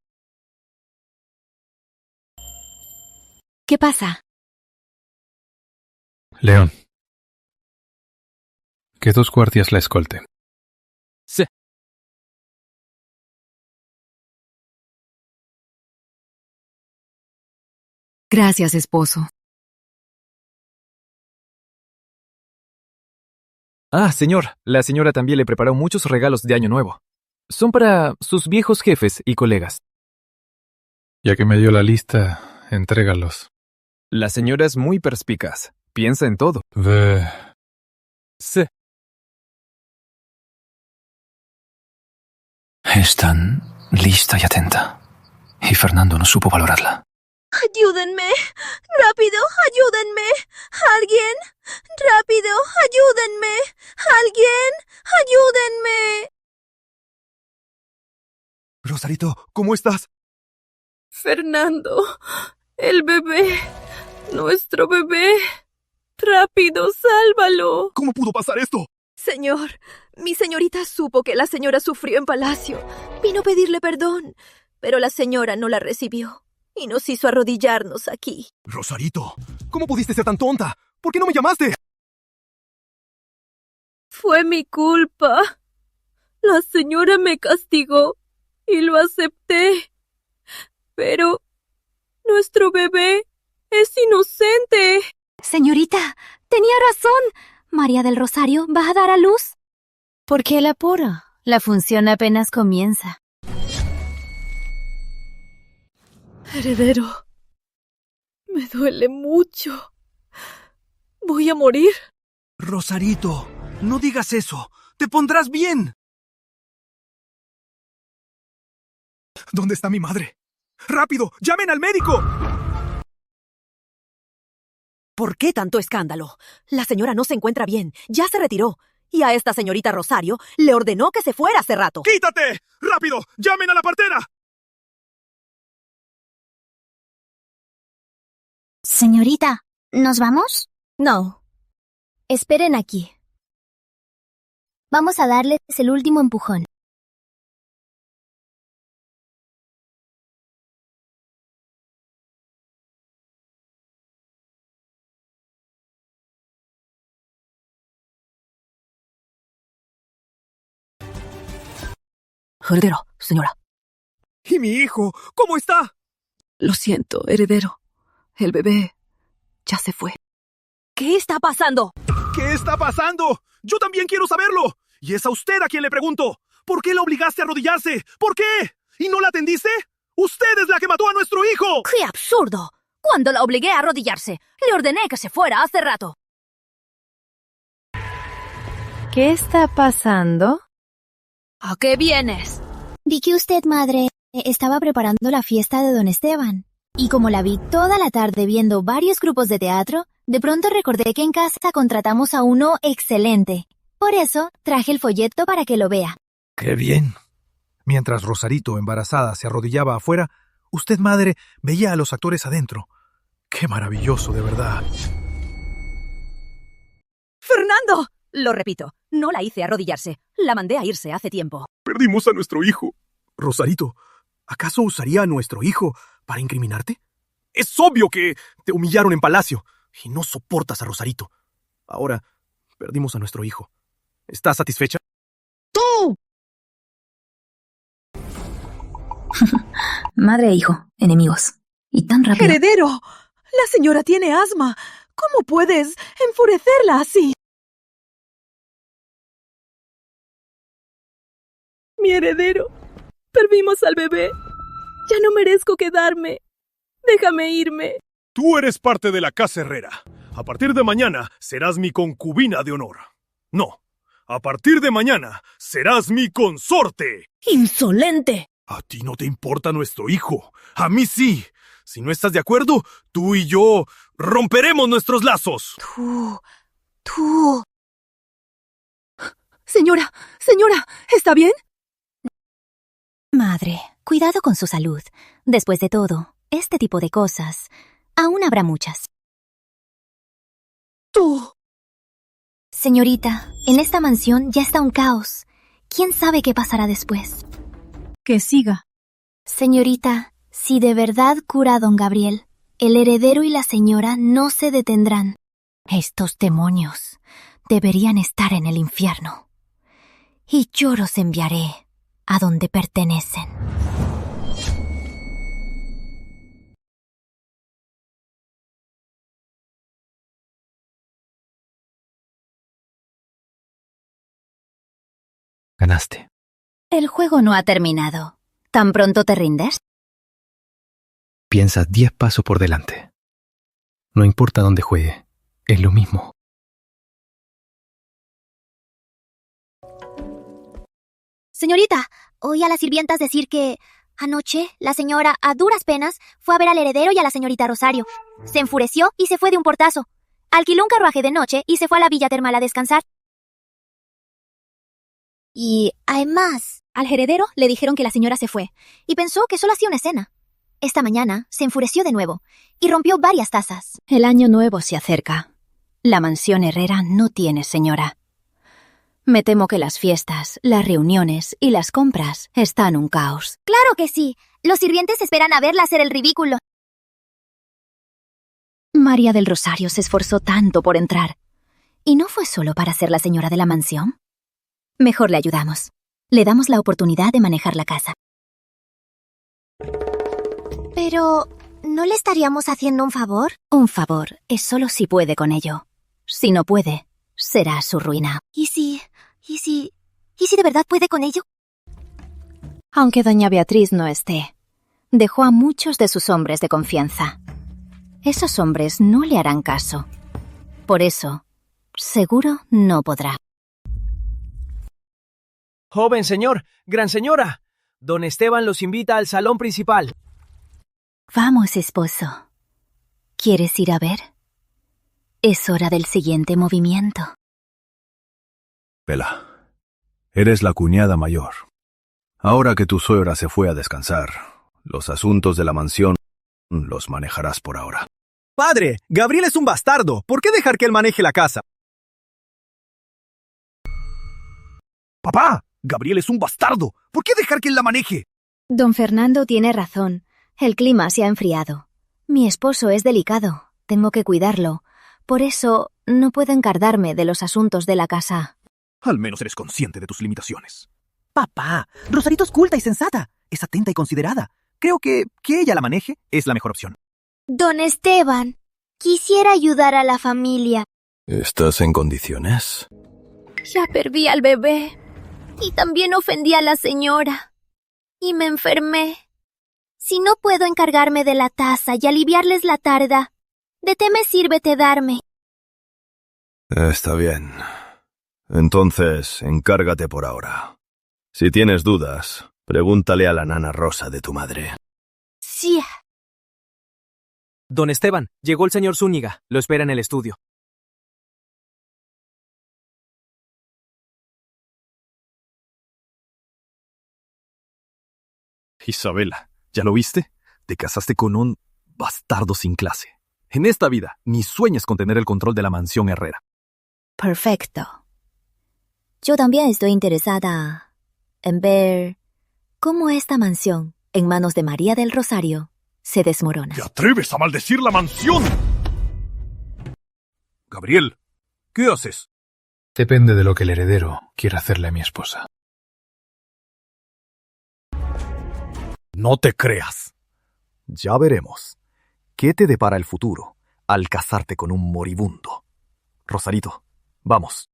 Speaker 1: ¿Qué pasa?
Speaker 6: León. Que 2 guardias la escolten.
Speaker 4: Sí.
Speaker 12: Gracias, esposo.
Speaker 4: Ah, señor, la señora también le preparó muchos regalos de Año Nuevo. Son para sus viejos jefes y colegas.
Speaker 6: Ya que me dio la lista, entrégalos.
Speaker 4: La señora es muy perspicaz. Piensa en todo.
Speaker 6: Ve.
Speaker 4: Sí.
Speaker 7: Es tan lista y atenta. Y Fernando no supo valorarla.
Speaker 8: ¡Ayúdenme! ¡Rápido! ¡Ayúdenme! ¡Alguien! ¡Rápido! ¡Ayúdenme! ¡Alguien! ¡Ayúdenme!
Speaker 4: Rosarito, ¿cómo estás?
Speaker 13: Fernando, el bebé, nuestro bebé. Rápido, sálvalo.
Speaker 4: ¿Cómo pudo pasar esto?
Speaker 13: Señor, mi señorita supo que la señora sufrió en palacio. Vino a pedirle perdón, pero la señora no la recibió y nos hizo arrodillarnos aquí.
Speaker 4: Rosarito, ¿cómo pudiste ser tan tonta? ¿Por qué no me llamaste?
Speaker 13: Fue mi culpa. La señora me castigó y lo acepté. Pero nuestro bebé es inocente.
Speaker 1: Señorita, tenía razón. María del Rosario va a dar a luz. ¿Por qué el apuro? La función apenas comienza.
Speaker 13: Heredero, me duele mucho. ¿Voy a morir?
Speaker 4: Rosarito, no digas eso. Te pondrás bien. ¿Dónde está mi madre? ¡Rápido! ¡Llamen al médico!
Speaker 14: ¿Por qué tanto escándalo? La señora no se encuentra bien. Ya se retiró. Y a esta señorita Rosario le ordenó que se fuera hace rato.
Speaker 4: ¡Quítate! ¡Rápido! ¡Llamen a la partera!
Speaker 8: Señorita, ¿nos vamos?
Speaker 1: No. Esperen aquí.
Speaker 8: Vamos a darles el último empujón.
Speaker 14: Heredero, señora.
Speaker 4: ¿Y mi hijo? ¿Cómo está?
Speaker 13: Lo siento, heredero. El bebé ya se fue.
Speaker 14: ¿Qué está pasando?
Speaker 4: ¿Qué está pasando? Yo también quiero saberlo. Y es a usted a quien le pregunto. ¿Por qué la obligaste a arrodillarse? ¿Por qué? ¿Y no la atendiste? ¡Usted es la que mató a nuestro hijo!
Speaker 14: ¡Qué absurdo! ¿Cuándo la obligué a arrodillarse? Le ordené que se fuera hace rato.
Speaker 3: ¿Qué está pasando?
Speaker 13: ¿A qué vienes?
Speaker 8: Vi que usted, madre, estaba preparando la fiesta de don Esteban. Y como la vi toda la tarde viendo varios grupos de teatro, de pronto recordé que en casa contratamos a uno excelente. Por eso traje el folleto para que lo vea.
Speaker 4: ¡Qué bien! Mientras Rosarito, embarazada, se arrodillaba afuera, usted, madre, veía a los actores adentro. ¡Qué maravilloso, de verdad!
Speaker 14: ¡Fernando! Lo repito, no la hice arrodillarse. La mandé a irse hace tiempo.
Speaker 4: Perdimos a nuestro hijo. Rosarito, ¿acaso usaría a nuestro hijo para incriminarte? Es obvio que te humillaron en palacio y no soportas a Rosarito. Ahora perdimos a nuestro hijo. ¿Estás satisfecha?
Speaker 2: ¡Tú! Madre e hijo, enemigos. Y tan rápido.
Speaker 14: ¡Heredero! La señora tiene asma. ¿Cómo puedes enfurecerla así?
Speaker 13: Mi heredero. Perdimos al bebé. Ya no merezco quedarme. Déjame irme.
Speaker 4: Tú eres parte de la casa Herrera. A partir de mañana serás mi concubina de honor. No, a partir de mañana serás mi consorte.
Speaker 13: ¡Insolente!
Speaker 4: A ti no te importa nuestro hijo. A mí sí. Si no estás de acuerdo, tú y yo romperemos nuestros lazos.
Speaker 13: Tú. Señora, ¿está bien?
Speaker 1: Madre, cuidado con su salud. Después de todo, este tipo de cosas, aún habrá muchas.
Speaker 13: Tú.
Speaker 1: Señorita, en esta mansión ya está un caos. ¿Quién sabe qué pasará después?
Speaker 3: Que siga.
Speaker 8: Señorita, si de verdad cura a don Gabriel, el heredero y la señora no se detendrán.
Speaker 1: Estos demonios deberían estar en el infierno. Y yo los enviaré a donde pertenecen.
Speaker 10: Ganaste.
Speaker 1: El juego no ha terminado. ¿Tan pronto te rindes?
Speaker 10: Piensa 10 pasos por delante. No importa dónde juegue, es lo mismo.
Speaker 8: Señorita, oí a las sirvientas decir que anoche la señora, a duras penas, fue a ver al heredero y a la señorita Rosario. Se enfureció y se fue de un portazo. Alquiló un carruaje de noche y se fue a la villa termal a descansar. Y, además, al heredero le dijeron que la señora se fue, y pensó que solo hacía una escena. Esta mañana se enfureció de nuevo, y rompió varias tazas.
Speaker 1: El año nuevo se acerca. La mansión Herrera no tiene señora. Me temo que las fiestas, las reuniones y las compras están un caos.
Speaker 8: ¡Claro que sí! Los sirvientes esperan a verla hacer el ridículo.
Speaker 1: María del Rosario se esforzó tanto por entrar. ¿Y no fue solo para ser la señora de la mansión? Mejor le ayudamos. Le damos la oportunidad de manejar la casa.
Speaker 8: Pero, ¿no le estaríamos haciendo un favor?
Speaker 1: Un favor es solo si puede con ello. Si no puede, será su ruina.
Speaker 8: ¿Y si de verdad puede con ello?
Speaker 1: Aunque doña Beatriz no esté, dejó a muchos de sus hombres de confianza. Esos hombres no le harán caso. Por eso, seguro no podrá.
Speaker 15: Joven señor, gran señora, don Esteban los invita al salón principal.
Speaker 1: Vamos, esposo. ¿Quieres ir a ver? Es hora del siguiente movimiento.
Speaker 9: Bella, eres la cuñada mayor. Ahora que tu suegra se fue a descansar, los asuntos de la mansión los manejarás por ahora.
Speaker 4: Padre, Gabriel es un bastardo. ¿Por qué dejar que él maneje la casa? Papá, Gabriel es un bastardo. ¿Por qué dejar que él la maneje?
Speaker 1: Don Fernando tiene razón. El clima se ha enfriado. Mi esposo es delicado. Tengo que cuidarlo. Por eso no puedo encargarme de los asuntos de la casa.
Speaker 4: Al menos eres consciente de tus limitaciones.
Speaker 16: Papá, Rosarito es culta y sensata. Es atenta y considerada. Creo que ella la maneje es la mejor opción.
Speaker 8: Don Esteban, quisiera ayudar a la familia.
Speaker 9: ¿Estás en condiciones?
Speaker 8: Ya perdí al bebé. Y también ofendí a la señora. Y me enfermé. Si no puedo encargarme de la taza y aliviarles la tarda, ¿de qué me sirve te darme?
Speaker 9: Está bien. Entonces, encárgate por ahora. Si tienes dudas, pregúntale a la nana Rosa de tu madre.
Speaker 8: Sí.
Speaker 15: Don Esteban, llegó el señor Zúñiga. Lo espera en el estudio.
Speaker 4: Isabela, ¿ya lo viste? Te casaste con un bastardo sin clase. En esta vida, ni sueñes con tener el control de la mansión Herrera.
Speaker 1: Perfecto. Yo también estoy interesada en ver cómo esta mansión, en manos de María del Rosario, se desmorona.
Speaker 5: ¿Te atreves a maldecir la mansión?
Speaker 4: Gabriel, ¿qué haces?
Speaker 6: Depende de lo que el heredero quiera hacerle a mi esposa.
Speaker 4: No te creas. Ya veremos. ¿Qué te depara el futuro al casarte con un moribundo? Rosarito, vamos.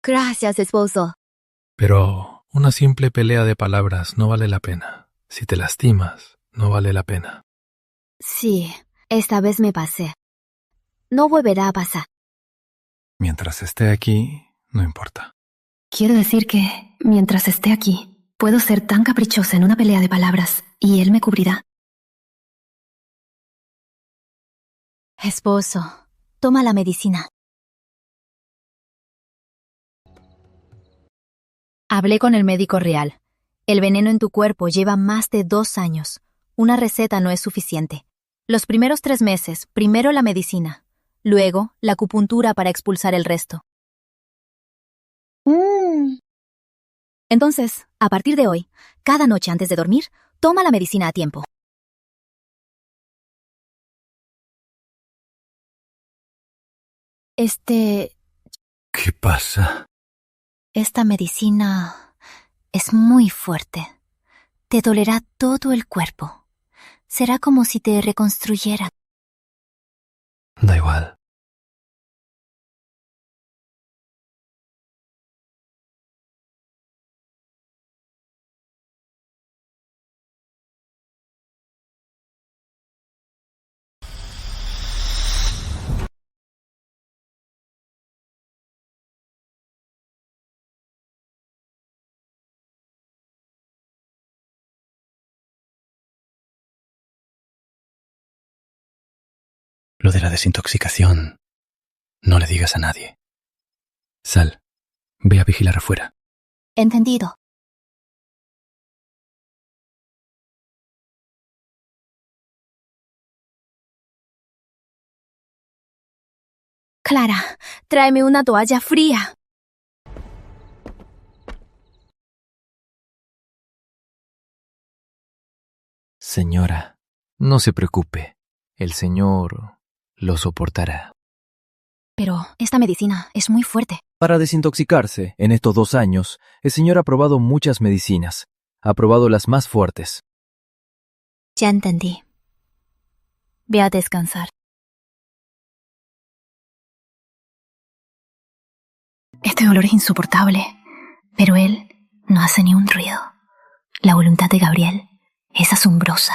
Speaker 1: Gracias, esposo.
Speaker 6: Pero una simple pelea de palabras no vale la pena. Si te lastimas, no vale la pena.
Speaker 1: Sí, esta vez me pasé. No volverá a pasar.
Speaker 6: Mientras esté aquí, no importa.
Speaker 2: Quiero decir que, mientras esté aquí, puedo ser tan caprichosa en una pelea de palabras y él me cubrirá.
Speaker 1: Esposo, toma la medicina. Hablé con el médico real. El veneno en tu cuerpo lleva más de 2 años. Una receta no es suficiente. Los primeros 3 meses, primero la medicina, luego la acupuntura para expulsar el resto. Entonces, a partir de hoy, cada noche antes de dormir, toma la medicina a tiempo.
Speaker 9: ¿Qué pasa?
Speaker 1: Esta medicina es muy fuerte. Te dolerá todo el cuerpo. Será como si te reconstruyera.
Speaker 6: Da igual.
Speaker 10: Lo de la desintoxicación, no le digas a nadie. Sal, ve a vigilar afuera.
Speaker 1: Entendido. Clara, tráeme una toalla fría.
Speaker 15: Señora, no se preocupe. El señor lo soportará.
Speaker 1: Pero esta medicina es muy fuerte.
Speaker 15: Para desintoxicarse, en estos 2 años, el señor ha probado muchas medicinas. Ha probado las más fuertes.
Speaker 1: Ya entendí. Ve a descansar.
Speaker 2: Este dolor es insoportable, pero él no hace ni un ruido. La voluntad de Gabriel es asombrosa.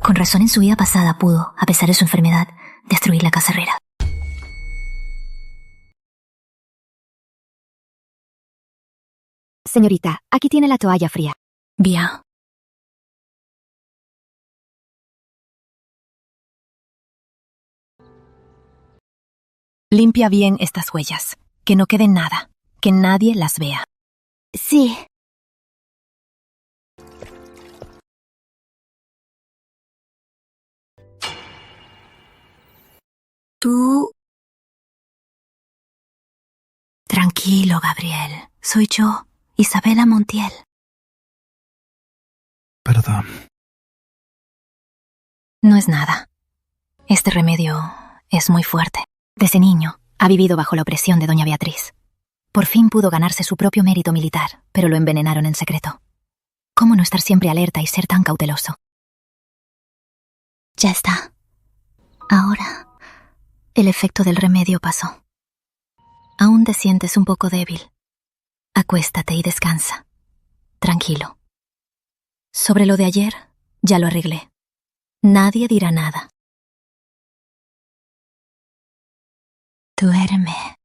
Speaker 2: Con razón en su vida pasada pudo, a pesar de su enfermedad, destruir la casa Herrera.
Speaker 1: Señorita, aquí tiene la toalla fría.
Speaker 2: Bien.
Speaker 3: Limpia bien estas huellas. Que no quede nada. Que nadie las vea.
Speaker 1: Sí.
Speaker 2: Tú... Tranquilo, Gabriel. Soy yo, Isabela Montiel.
Speaker 6: Perdón.
Speaker 2: No es nada. Este remedio es muy fuerte. Desde niño ha vivido bajo la opresión de doña Beatriz. Por fin pudo ganarse su propio mérito militar, pero lo envenenaron en secreto. ¿Cómo no estar siempre alerta y ser tan cauteloso? Ya está. Ahora, el efecto del remedio pasó. Aún te sientes un poco débil. Acuéstate y descansa. Tranquilo. Sobre lo de ayer, ya lo arreglé. Nadie dirá nada.
Speaker 3: Duerme.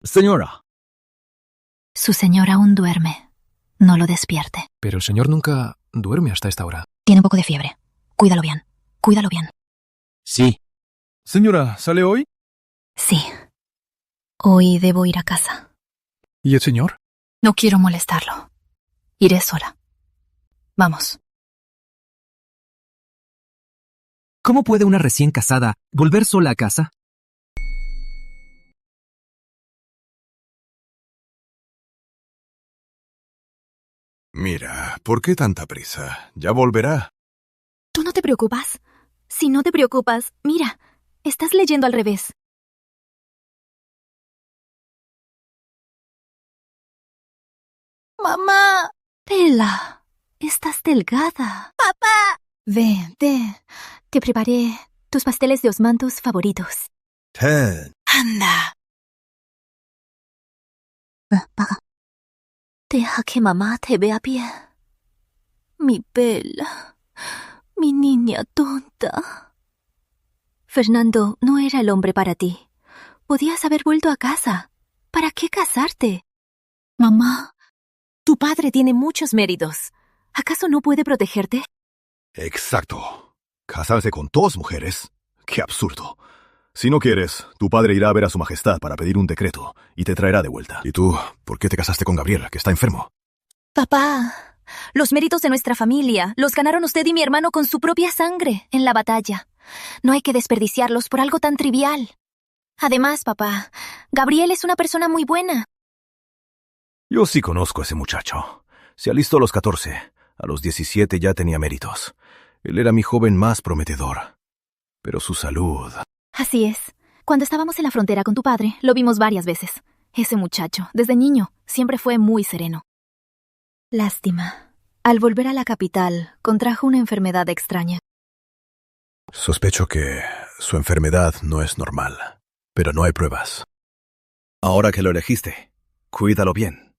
Speaker 9: Señora.
Speaker 2: Su señor aún duerme. No lo despierte.
Speaker 6: Pero el señor nunca duerme hasta esta hora.
Speaker 2: Tiene un poco de fiebre. Cuídalo bien. Cuídalo bien.
Speaker 9: Sí. Señora, ¿sale hoy?
Speaker 2: Sí. Hoy debo ir a casa.
Speaker 6: ¿Y el señor?
Speaker 2: No quiero molestarlo. Iré sola. Vamos.
Speaker 16: ¿Cómo puede una recién casada volver sola a casa?
Speaker 9: Mira, ¿por qué tanta prisa? Ya volverá.
Speaker 3: ¿Tú no te preocupas? Si no te preocupas, mira, estás leyendo al revés.
Speaker 13: Mamá.
Speaker 3: Bella, estás delgada.
Speaker 13: Papá.
Speaker 3: Ve. Te preparé tus pasteles de osmanthus favoritos.
Speaker 13: Anda.
Speaker 3: Paga.
Speaker 13: Deja que mamá te vea bien. Mi Bella. Mi niña tonta.
Speaker 3: Fernando no era el hombre para ti. Podías haber vuelto a casa. ¿Para qué casarte?
Speaker 14: Mamá, tu padre tiene muchos méritos.
Speaker 3: ¿Acaso no puede protegerte?
Speaker 9: Exacto. ¿Casarse con 2 mujeres? ¡Qué absurdo! Si no quieres, tu padre irá a ver a su majestad para pedir un decreto y te traerá de vuelta. ¿Y tú, por qué te casaste con Gabriel, que está enfermo?
Speaker 3: Papá, los méritos de nuestra familia los ganaron usted y mi hermano con su propia sangre en la batalla. No hay que desperdiciarlos por algo tan trivial. Además, papá, Gabriel es una persona muy buena.
Speaker 9: Yo sí conozco a ese muchacho. Se alistó a los 14. A los 17 ya tenía méritos. Él era mi joven más prometedor. Pero su salud...
Speaker 3: Así es. Cuando estábamos en la frontera con tu padre, lo vimos varias veces. Ese muchacho, desde niño, siempre fue muy sereno. Lástima. Al volver a la capital, contrajo una enfermedad extraña.
Speaker 9: Sospecho que su enfermedad no es normal, pero no hay pruebas. Ahora que lo elegiste, cuídalo bien.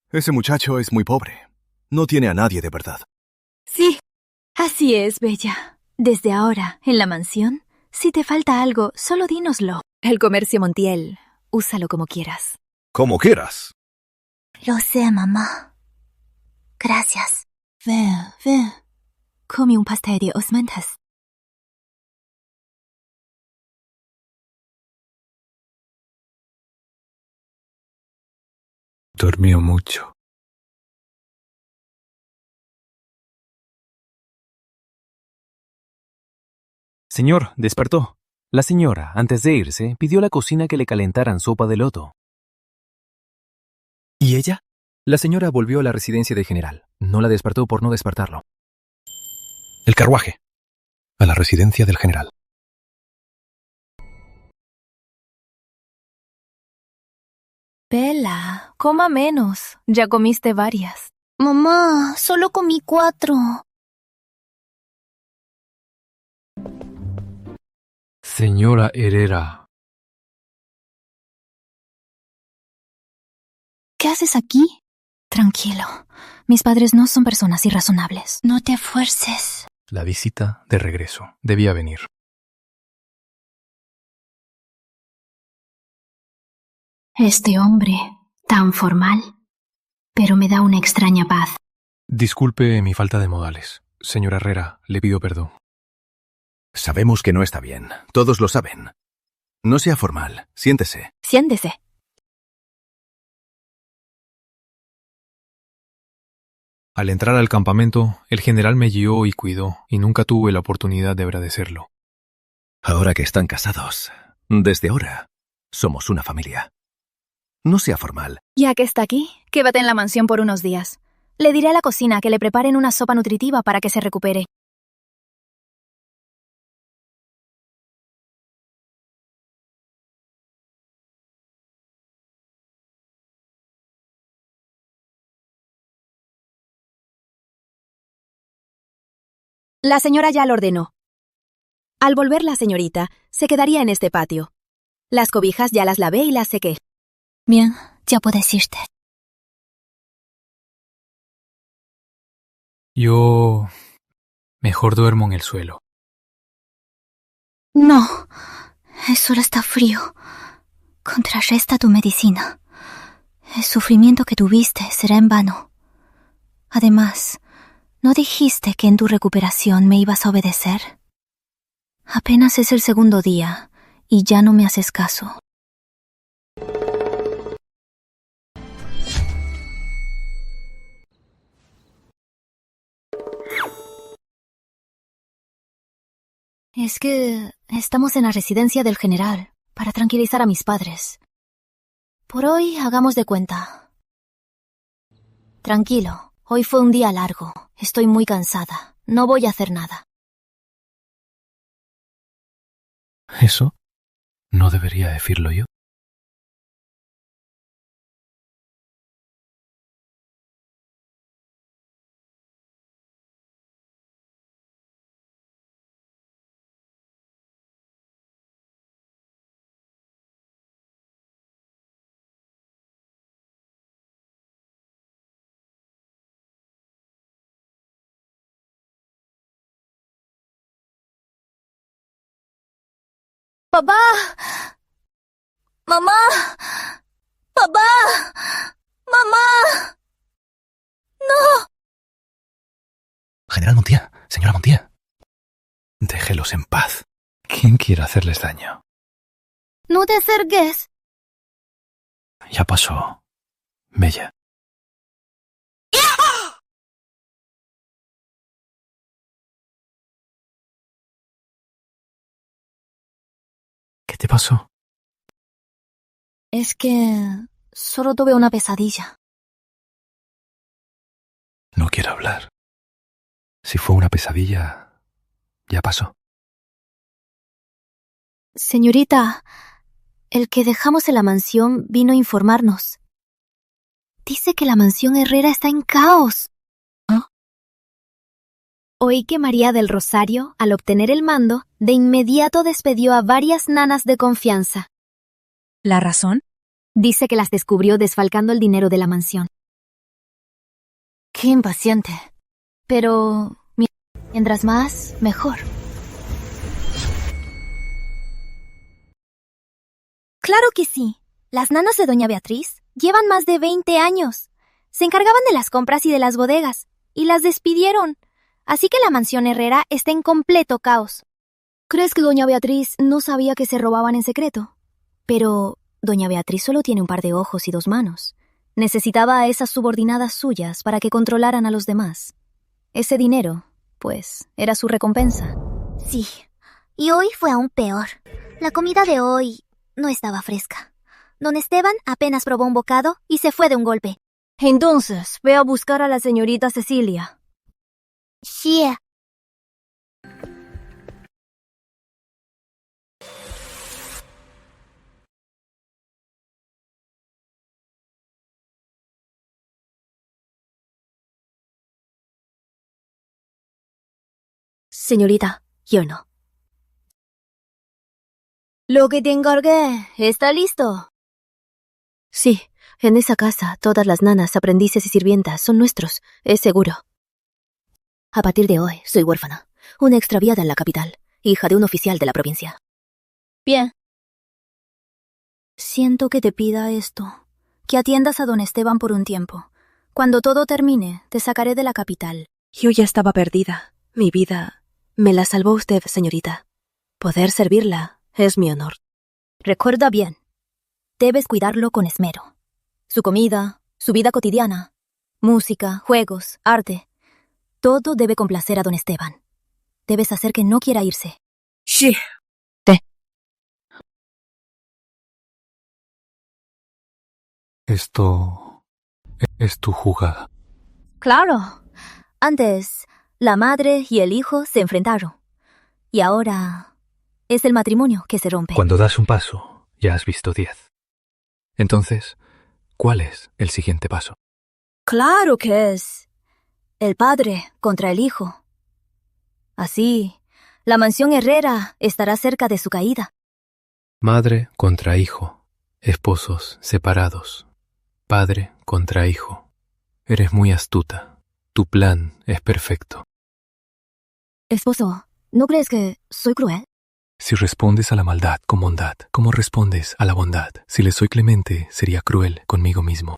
Speaker 9: Ese muchacho es muy pobre. No tiene a nadie de verdad.
Speaker 3: Sí, así es, Bella. Desde ahora, en la mansión, si te falta algo, solo dínoslo. El comercio Montiel, úsalo como quieras.
Speaker 9: Como quieras.
Speaker 3: Lo sé, mamá. Gracias. Ve. Come un pastel de osmanthus.
Speaker 6: Dormió mucho.
Speaker 10: Señor, despertó. La señora, antes de irse, pidió a la cocina que le calentaran sopa de loto.
Speaker 16: ¿Y ella?
Speaker 10: La señora volvió a la residencia del general. No la despertó por no despertarlo.
Speaker 6: El carruaje. A la residencia del general.
Speaker 3: Bella, coma menos. Ya comiste varias.
Speaker 13: Mamá, solo comí 4.
Speaker 6: Señora Herrera.
Speaker 3: ¿Qué haces aquí? Tranquilo. Mis padres no son personas irrazonables.
Speaker 13: No te esfuerces.
Speaker 6: La visita de regreso. Debía venir.
Speaker 2: Este hombre, tan formal, pero me da una extraña paz.
Speaker 6: Disculpe mi falta de modales. Señora Herrera, le pido perdón.
Speaker 9: Sabemos que no está bien. Todos lo saben. No sea formal. Siéntese.
Speaker 3: Siéntese.
Speaker 6: Al entrar al campamento, el general me guió y cuidó, y nunca tuve la oportunidad de agradecerlo.
Speaker 9: Ahora que están casados, desde ahora, somos una familia. No sea formal.
Speaker 3: Ya que está aquí, quédate en la mansión por unos días. Le diré a la cocina que le preparen una sopa nutritiva para que se recupere. La señora ya lo ordenó. Al volver la señorita, se quedaría en este patio. Las cobijas ya las lavé y las sequé.
Speaker 2: Bien, ya puedes irte.
Speaker 6: Yo mejor duermo en el suelo.
Speaker 3: No, el suelo está frío. Contrarresta tu medicina. El sufrimiento que tuviste será en vano. Además, ¿no dijiste que en tu recuperación me ibas a obedecer? Apenas es el segundo día y ya no me haces caso. Es que estamos en la residencia del general para tranquilizar a mis padres. Por hoy hagamos de cuenta. Tranquilo, hoy fue un día largo. Estoy muy cansada. No voy a hacer nada.
Speaker 10: ¿Eso? ¿No debería decirlo yo?
Speaker 3: ¡Papá! ¡Mamá! ¡Papá! ¡Mamá! ¡No!
Speaker 10: General Montier, señora Montier. Déjelos en paz. ¿Quién quiere hacerles daño?
Speaker 3: ¡No te acerques!
Speaker 10: Ya pasó. Bella. ¿Qué te pasó?
Speaker 3: Es que solo tuve una pesadilla.
Speaker 10: No quiero hablar. Si fue una pesadilla, ya pasó.
Speaker 3: Señorita, el que dejamos en la mansión vino a informarnos. Dice que la mansión Herrera está en caos.
Speaker 1: ¿Ah? Oí que María del Rosario, al obtener el mando, de inmediato despedió a varias nanas de confianza.
Speaker 12: ¿La razón?
Speaker 1: Dice que las descubrió desfalcando el dinero de la mansión.
Speaker 3: Qué impaciente.
Speaker 1: Pero mientras más, mejor. Claro que sí. Las nanas de doña Beatriz llevan más de 20 años. Se encargaban de las compras y de las bodegas, y las despidieron. Así que la mansión Herrera está en completo caos. ¿Crees que doña Beatriz no sabía que se robaban en secreto? Pero doña Beatriz solo tiene un par de ojos y 2 manos. Necesitaba a esas subordinadas suyas para que controlaran a los demás. Ese dinero, pues, era su recompensa.
Speaker 8: Sí, y hoy fue aún peor. La comida de hoy no estaba fresca. Don Esteban apenas probó un bocado y se fue de un golpe.
Speaker 3: Entonces, ve a buscar a la señorita Cecilia.
Speaker 8: Sí.
Speaker 3: Señorita, yo no. Lo que te encargué, ¿está listo? Sí, en esa casa todas las nanas, aprendices y sirvientas son nuestros, es seguro. A partir de hoy soy huérfana, una extraviada en la capital, hija de un oficial de la provincia. Bien. Siento que te pida esto, que atiendas a don Esteban por un tiempo. Cuando todo termine, te sacaré de la capital. Yo ya estaba perdida. Mi vida me la salvó usted, señorita. Poder servirla es mi honor. Recuerda bien, debes cuidarlo con esmero. Su comida, su vida cotidiana, música, juegos, arte, todo debe complacer a don Esteban. Debes hacer que no quiera irse. Sí.
Speaker 6: Esto es tu jugada.
Speaker 3: Claro. Antes, la madre y el hijo se enfrentaron. Y ahora es el matrimonio que se rompe.
Speaker 6: Cuando das un paso, ya has visto 10. Entonces, ¿cuál es el siguiente paso?
Speaker 3: Claro que es el padre contra el hijo. Así, la mansión Herrera estará cerca de su caída.
Speaker 6: Madre contra hijo, esposos separados, padre contra hijo. Eres muy astuta. Tu plan es perfecto.
Speaker 3: Esposo, ¿no crees que soy cruel?
Speaker 6: Si respondes a la maldad con bondad, ¿cómo respondes a la bondad? Si le soy clemente, sería cruel conmigo mismo.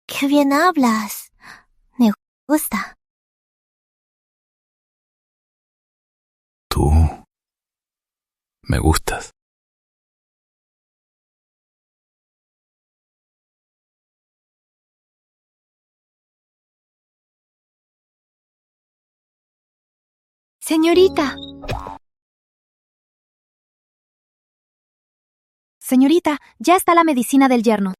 Speaker 8: ¡Qué bien hablas! Me gusta.
Speaker 9: Tú me gustas.
Speaker 3: Señorita. Señorita, ya está la medicina del yerno.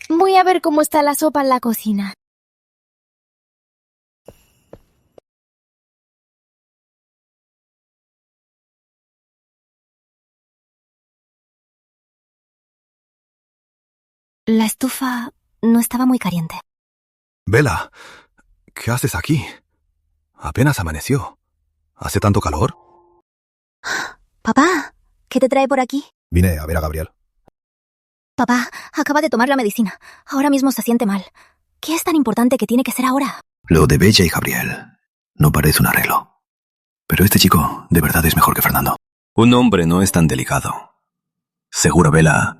Speaker 8: Voy a ver cómo está la sopa en la cocina.
Speaker 3: La estufa no estaba muy caliente.
Speaker 9: Bella, ¿qué haces aquí? Apenas amaneció. ¿Hace tanto calor?
Speaker 3: Papá, ¿qué te trae por aquí?
Speaker 9: Vine a ver a Gabriel.
Speaker 3: Papá, acaba de tomar la medicina. Ahora mismo se siente mal. ¿Qué es tan importante que tiene que ser ahora?
Speaker 9: Lo de Bella y Gabriel no parece un arreglo. Pero este chico de verdad es mejor que Fernando. Un hombre no es tan delicado. Seguro Bella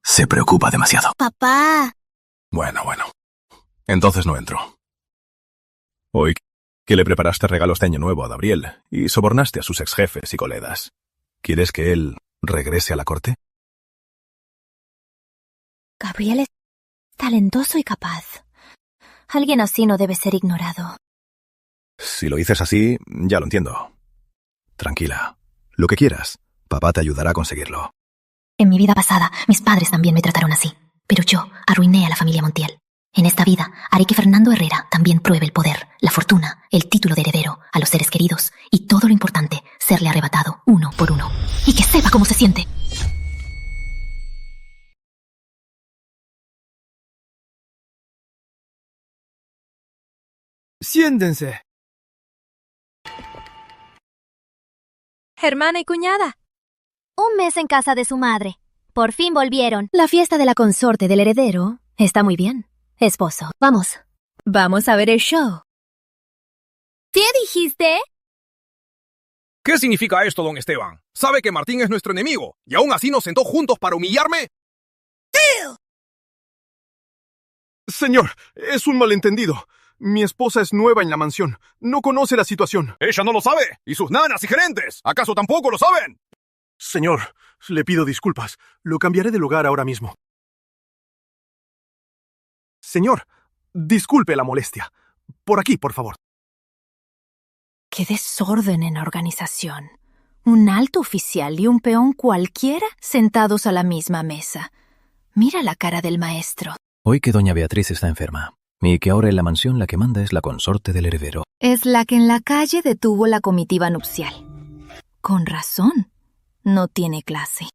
Speaker 9: se preocupa demasiado.
Speaker 8: Papá.
Speaker 9: Bueno. Entonces no entro. Hoy que le preparaste regalos de Año Nuevo a Gabriel y sobornaste a sus exjefes y colegas. ¿Quieres que él regrese a la corte?
Speaker 3: Gabriel es talentoso y capaz. Alguien así no debe ser ignorado.
Speaker 9: Si lo dices así, ya lo entiendo. Tranquila. Lo que quieras. Papá te ayudará a conseguirlo.
Speaker 2: En mi vida pasada, mis padres también me trataron así. Pero yo arruiné a la familia Montiel. En esta vida, haré que Fernando Herrera también pruebe el poder, la fortuna, el título de heredero, a los seres queridos y todo lo importante, serle arrebatado uno por uno. Y que sepa cómo se siente.
Speaker 4: Siéntense.
Speaker 3: Hermana y cuñada.
Speaker 8: Un mes en casa de su madre. Por fin volvieron.
Speaker 1: La fiesta de la consorte del heredero está muy bien. Esposo, vamos.
Speaker 3: Vamos a ver el show.
Speaker 8: ¿Qué dijiste?
Speaker 5: ¿Qué significa esto, don Esteban? ¿Sabe que Martín es nuestro enemigo y aún así nos sentó juntos para humillarme?
Speaker 4: Señor, es un malentendido. Mi esposa es nueva en la mansión. No conoce la situación.
Speaker 5: Ella no lo sabe. ¿Y sus nanas y gerentes? ¿Acaso tampoco lo saben?
Speaker 4: Señor, le pido disculpas. Lo cambiaré de lugar ahora mismo. Señor, disculpe la molestia. Por aquí, por favor.
Speaker 3: ¡Qué desorden en la organización! Un alto oficial y un peón cualquiera sentados a la misma mesa. Mira la cara del maestro.
Speaker 15: Hoy que doña Beatriz está enferma, y que ahora en la mansión la que manda es la consorte del heredero.
Speaker 3: Es la que en la calle detuvo la comitiva nupcial. Con razón. No tiene clase.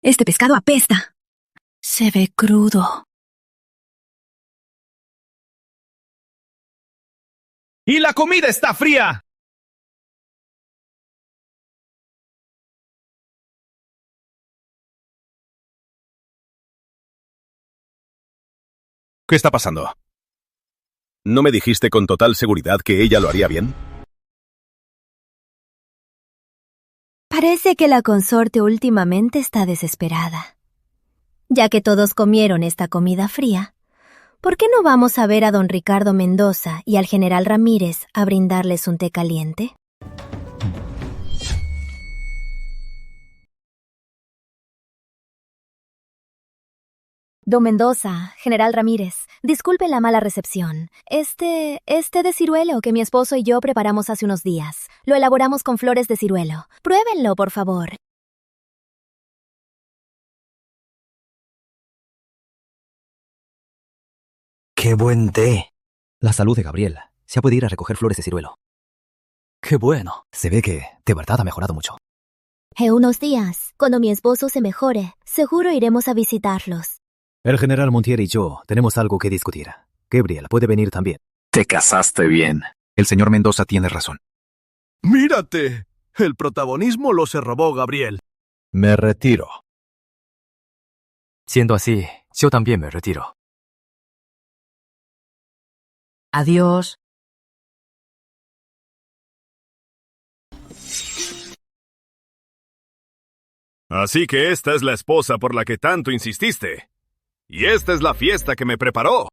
Speaker 2: Este pescado apesta.
Speaker 3: Se ve crudo.
Speaker 5: ¡Y la comida está fría!
Speaker 9: ¿Qué está pasando? ¿No me dijiste con total seguridad que ella lo haría bien?
Speaker 1: Parece que la consorte últimamente está desesperada. Ya que todos comieron esta comida fría, ¿por qué no vamos a ver a don Ricardo Mendoza y al general Ramírez a brindarles un té caliente? Don Mendoza, general Ramírez, disculpe la mala recepción. Este de ciruelo que mi esposo y yo preparamos hace unos días. Lo elaboramos con flores de ciruelo. Pruébenlo, por favor.
Speaker 17: ¡Qué buen té! La salud de Gabriel. Se puede ir a recoger flores de ciruelo. ¡Qué bueno! Se ve que de verdad ha mejorado mucho.
Speaker 8: En unos días, cuando mi esposo se mejore, seguro iremos a visitarlos.
Speaker 17: El general Montier y yo tenemos algo que discutir. Gabriel puede venir también.
Speaker 7: Te casaste bien. El señor Mendoza tiene razón.
Speaker 4: ¡Mírate! El protagonismo lo se robó Gabriel.
Speaker 17: Me retiro. Siendo así, yo también me retiro.
Speaker 14: Adiós.
Speaker 18: Así que esta es la esposa por la que tanto insististe. Y esta es la fiesta que me preparó.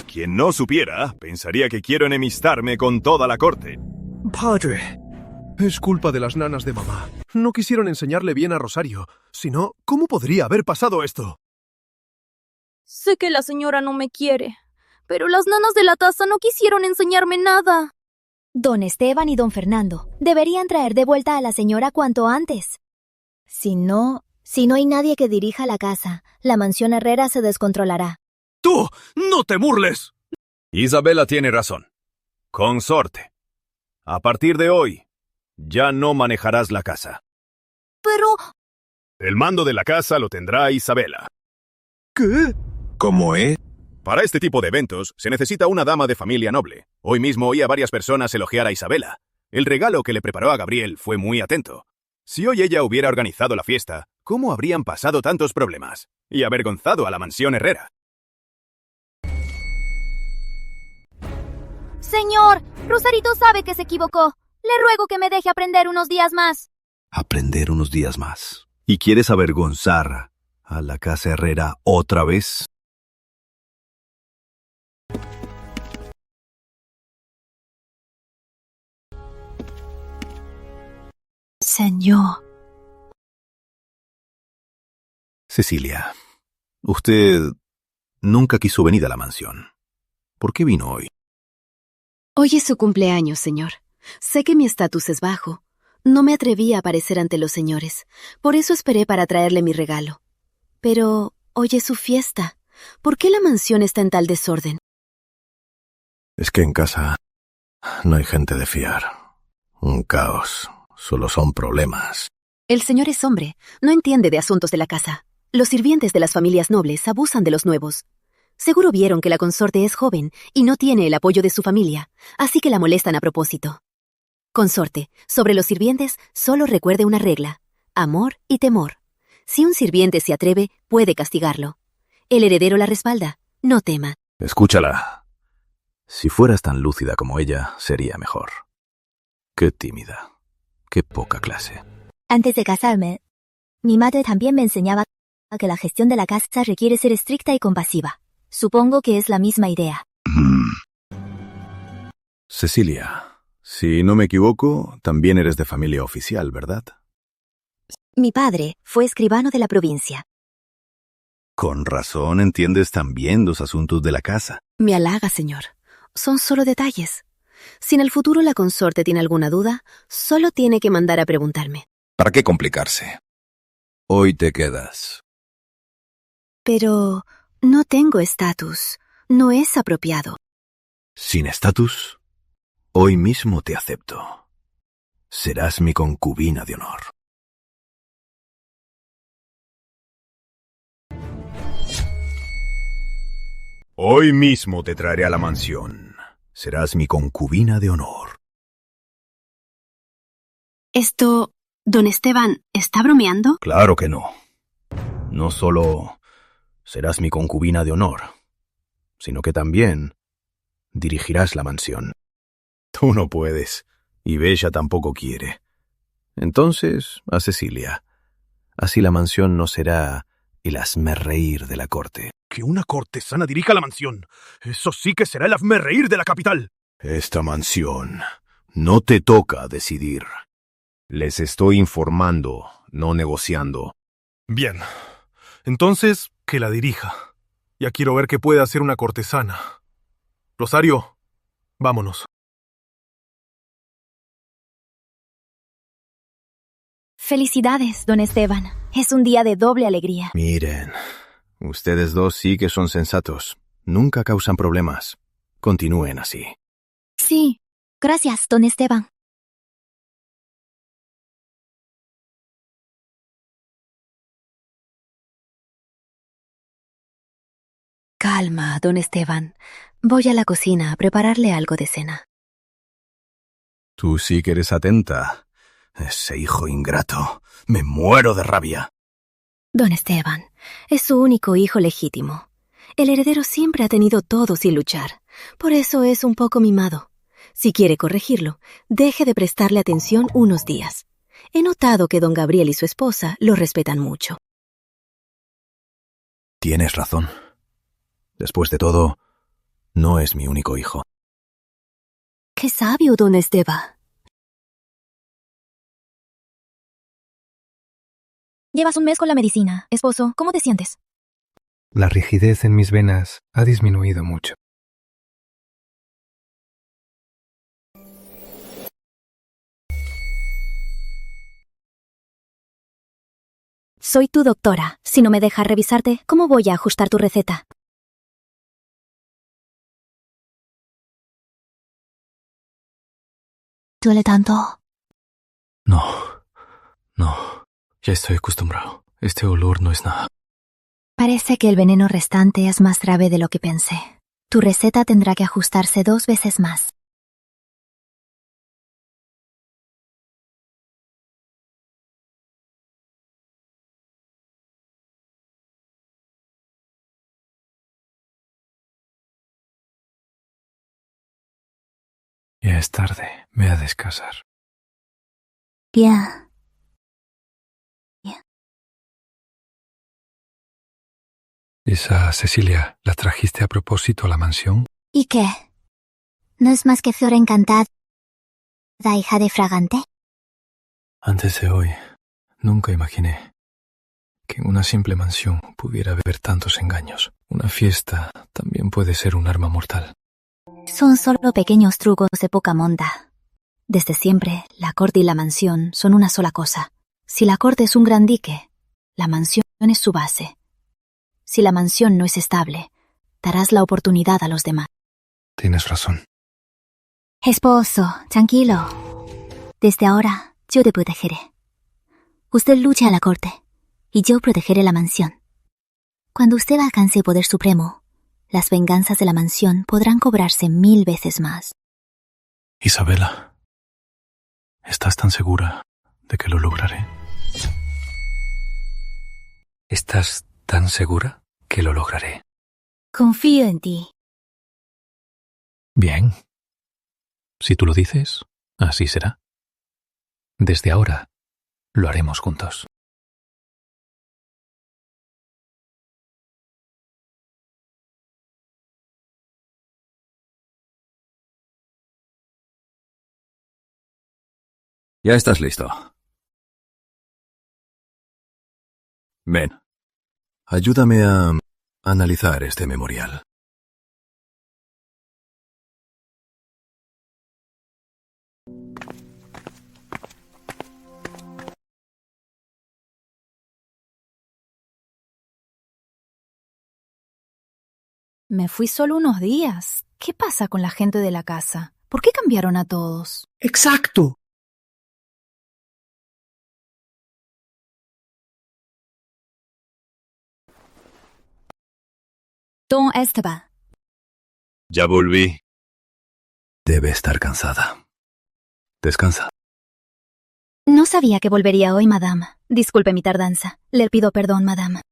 Speaker 18: Quien no supiera, pensaría que quiero enemistarme con toda la corte.
Speaker 4: Padre, es culpa de las nanas de mamá. No quisieron enseñarle bien a Rosario. Si no, ¿cómo podría haber pasado esto?
Speaker 3: Sé que la señora no me quiere, pero las nanas de la taza no quisieron enseñarme nada.
Speaker 8: Don Esteban y don Fernando deberían traer de vuelta a la señora cuanto antes. Si no hay nadie que dirija la casa, la mansión Herrera se descontrolará.
Speaker 18: ¡Tú! ¡No te burles! Isabela tiene razón. Consorte. A partir de hoy, ya no manejarás la casa.
Speaker 3: Pero...
Speaker 18: El mando de la casa lo tendrá Isabela.
Speaker 4: ¿Qué?
Speaker 18: ¿Cómo es? Para este tipo de eventos se necesita una dama de familia noble. Hoy mismo oí a varias personas elogiar a Isabela. El regalo que le preparó a Gabriel fue muy atento. Si hoy ella hubiera organizado la fiesta, ¿cómo habrían pasado tantos problemas? Y avergonzado a la mansión Herrera.
Speaker 3: Señor, Rosarito sabe que se equivocó. Le ruego que me deje aprender unos días más.
Speaker 9: Aprender unos días más. ¿Y quieres avergonzar a la casa Herrera otra vez?
Speaker 11: Señor.
Speaker 9: Cecilia, usted nunca quiso venir a la mansión. ¿Por qué vino hoy?
Speaker 2: Hoy es su cumpleaños, señor. Sé que mi estatus es bajo. No me atreví a aparecer ante los señores. Por eso esperé para traerle mi regalo. Pero hoy es su fiesta. ¿Por qué la mansión está en tal desorden?
Speaker 9: Es que en casa no hay gente de fiar. Un caos. Solo son problemas.
Speaker 2: El señor es hombre. No entiende de asuntos de la casa. Los sirvientes de las familias nobles abusan de los nuevos. Seguro vieron que la consorte es joven y no tiene el apoyo de su familia, así que la molestan a propósito. Consorte, sobre los sirvientes solo recuerde una regla: amor y temor. Si un sirviente se atreve, puede castigarlo. El heredero la respalda, no tema.
Speaker 9: Escúchala. Si fueras tan lúcida como ella, sería mejor. Qué tímida. Qué poca clase.
Speaker 8: Antes de casarme, mi madre también me enseñaba que la gestión de la casa requiere ser estricta y compasiva. Supongo que es la misma idea.
Speaker 9: Cecilia, si no me equivoco, también eres de familia oficial, ¿verdad?
Speaker 8: Mi padre fue escribano de la provincia.
Speaker 9: Con razón entiendes también los asuntos de la casa.
Speaker 2: Me halaga, señor. Son solo detalles. Si en el futuro la consorte tiene alguna duda, solo tiene que mandar a preguntarme.
Speaker 9: ¿Para qué complicarse? Hoy te quedas.
Speaker 2: Pero no tengo estatus. No es apropiado.
Speaker 9: ¿Sin estatus? Hoy mismo te acepto. Serás mi concubina de honor.
Speaker 18: Hoy mismo te traeré a la mansión. Serás mi concubina de honor.
Speaker 2: Esto, don Esteban, ¿está bromeando?
Speaker 9: Claro que no. No solo serás mi concubina de honor, sino que también dirigirás la mansión. Tú no puedes, y Bella tampoco quiere. Entonces, a Cecilia. Así la mansión no será el hazmerreír de la corte.
Speaker 4: Que una cortesana dirija la mansión. Eso sí que será el hazmerreír de la capital.
Speaker 9: Esta mansión no te toca decidir. Les estoy informando, no negociando.
Speaker 4: Bien. Entonces, que la dirija. Ya quiero ver qué puede hacer una cortesana. Rosario, vámonos.
Speaker 8: Felicidades, don Esteban. Es un día de doble alegría.
Speaker 9: Miren, ustedes dos sí que son sensatos. Nunca causan problemas. Continúen así.
Speaker 8: Sí. Gracias, don Esteban.
Speaker 1: Calma, don Esteban. Voy a la cocina a prepararle algo de cena.
Speaker 9: Tú sí que eres atenta. Ese hijo ingrato. Me muero de rabia.
Speaker 1: Don Esteban, es su único hijo legítimo. El heredero siempre ha tenido todo sin luchar. Por eso es un poco mimado. Si quiere corregirlo, deje de prestarle atención unos días. He notado que don Gabriel y su esposa lo respetan mucho.
Speaker 9: Tienes razón. Después de todo, no es mi único hijo.
Speaker 1: ¡Qué sabio, don Esteban!
Speaker 3: Llevas un mes con la medicina. Esposo, ¿cómo te sientes?
Speaker 6: La rigidez en mis venas ha disminuido mucho.
Speaker 1: Soy tu doctora. Si no me dejas revisarte, ¿cómo voy a ajustar tu receta?
Speaker 3: ¿Duele tanto?
Speaker 10: No. Ya estoy acostumbrado. Este olor no es nada.
Speaker 3: Parece que el veneno restante es más grave de lo que pensé. Tu receta tendrá que ajustarse 2 veces más.
Speaker 10: Ya es tarde. Ve a descansar.
Speaker 3: Bien.
Speaker 10: ¿Esa Cecilia la trajiste a propósito a la mansión?
Speaker 3: ¿Y qué? ¿No es más que flor encantada, hija de Fragante?
Speaker 10: Antes de hoy, nunca imaginé que en una simple mansión pudiera haber tantos engaños. Una fiesta también puede ser un arma mortal.
Speaker 1: Son solo pequeños trucos de poca monta. Desde siempre, la corte y la mansión son una sola cosa. Si la corte es un gran dique, la mansión es su base. Si la mansión no es estable, darás la oportunidad a los demás.
Speaker 10: Tienes razón.
Speaker 3: Esposo, tranquilo. Desde ahora, yo te protegeré. Usted lucha a la corte, y yo protegeré la mansión. Cuando usted alcance el poder supremo, las venganzas de la mansión podrán cobrarse 1000 veces más.
Speaker 10: Isabela, ¿estás tan segura de que lo lograré? ¿Estás tan segura que lo lograré?
Speaker 3: Confío en ti.
Speaker 10: Bien. Si tú lo dices, así será. Desde ahora, lo haremos juntos.
Speaker 9: Ya estás listo. Ven. Ayúdame a analizar este memorial.
Speaker 12: Me fui solo unos días. ¿Qué pasa con la gente de la casa? ¿Por qué cambiaron a todos?
Speaker 19: Exacto.
Speaker 3: Don Esteban.
Speaker 9: Ya volví. Debe estar cansada. Descansa.
Speaker 3: No sabía que volvería hoy, madame. Disculpe mi tardanza. Le pido perdón, madame.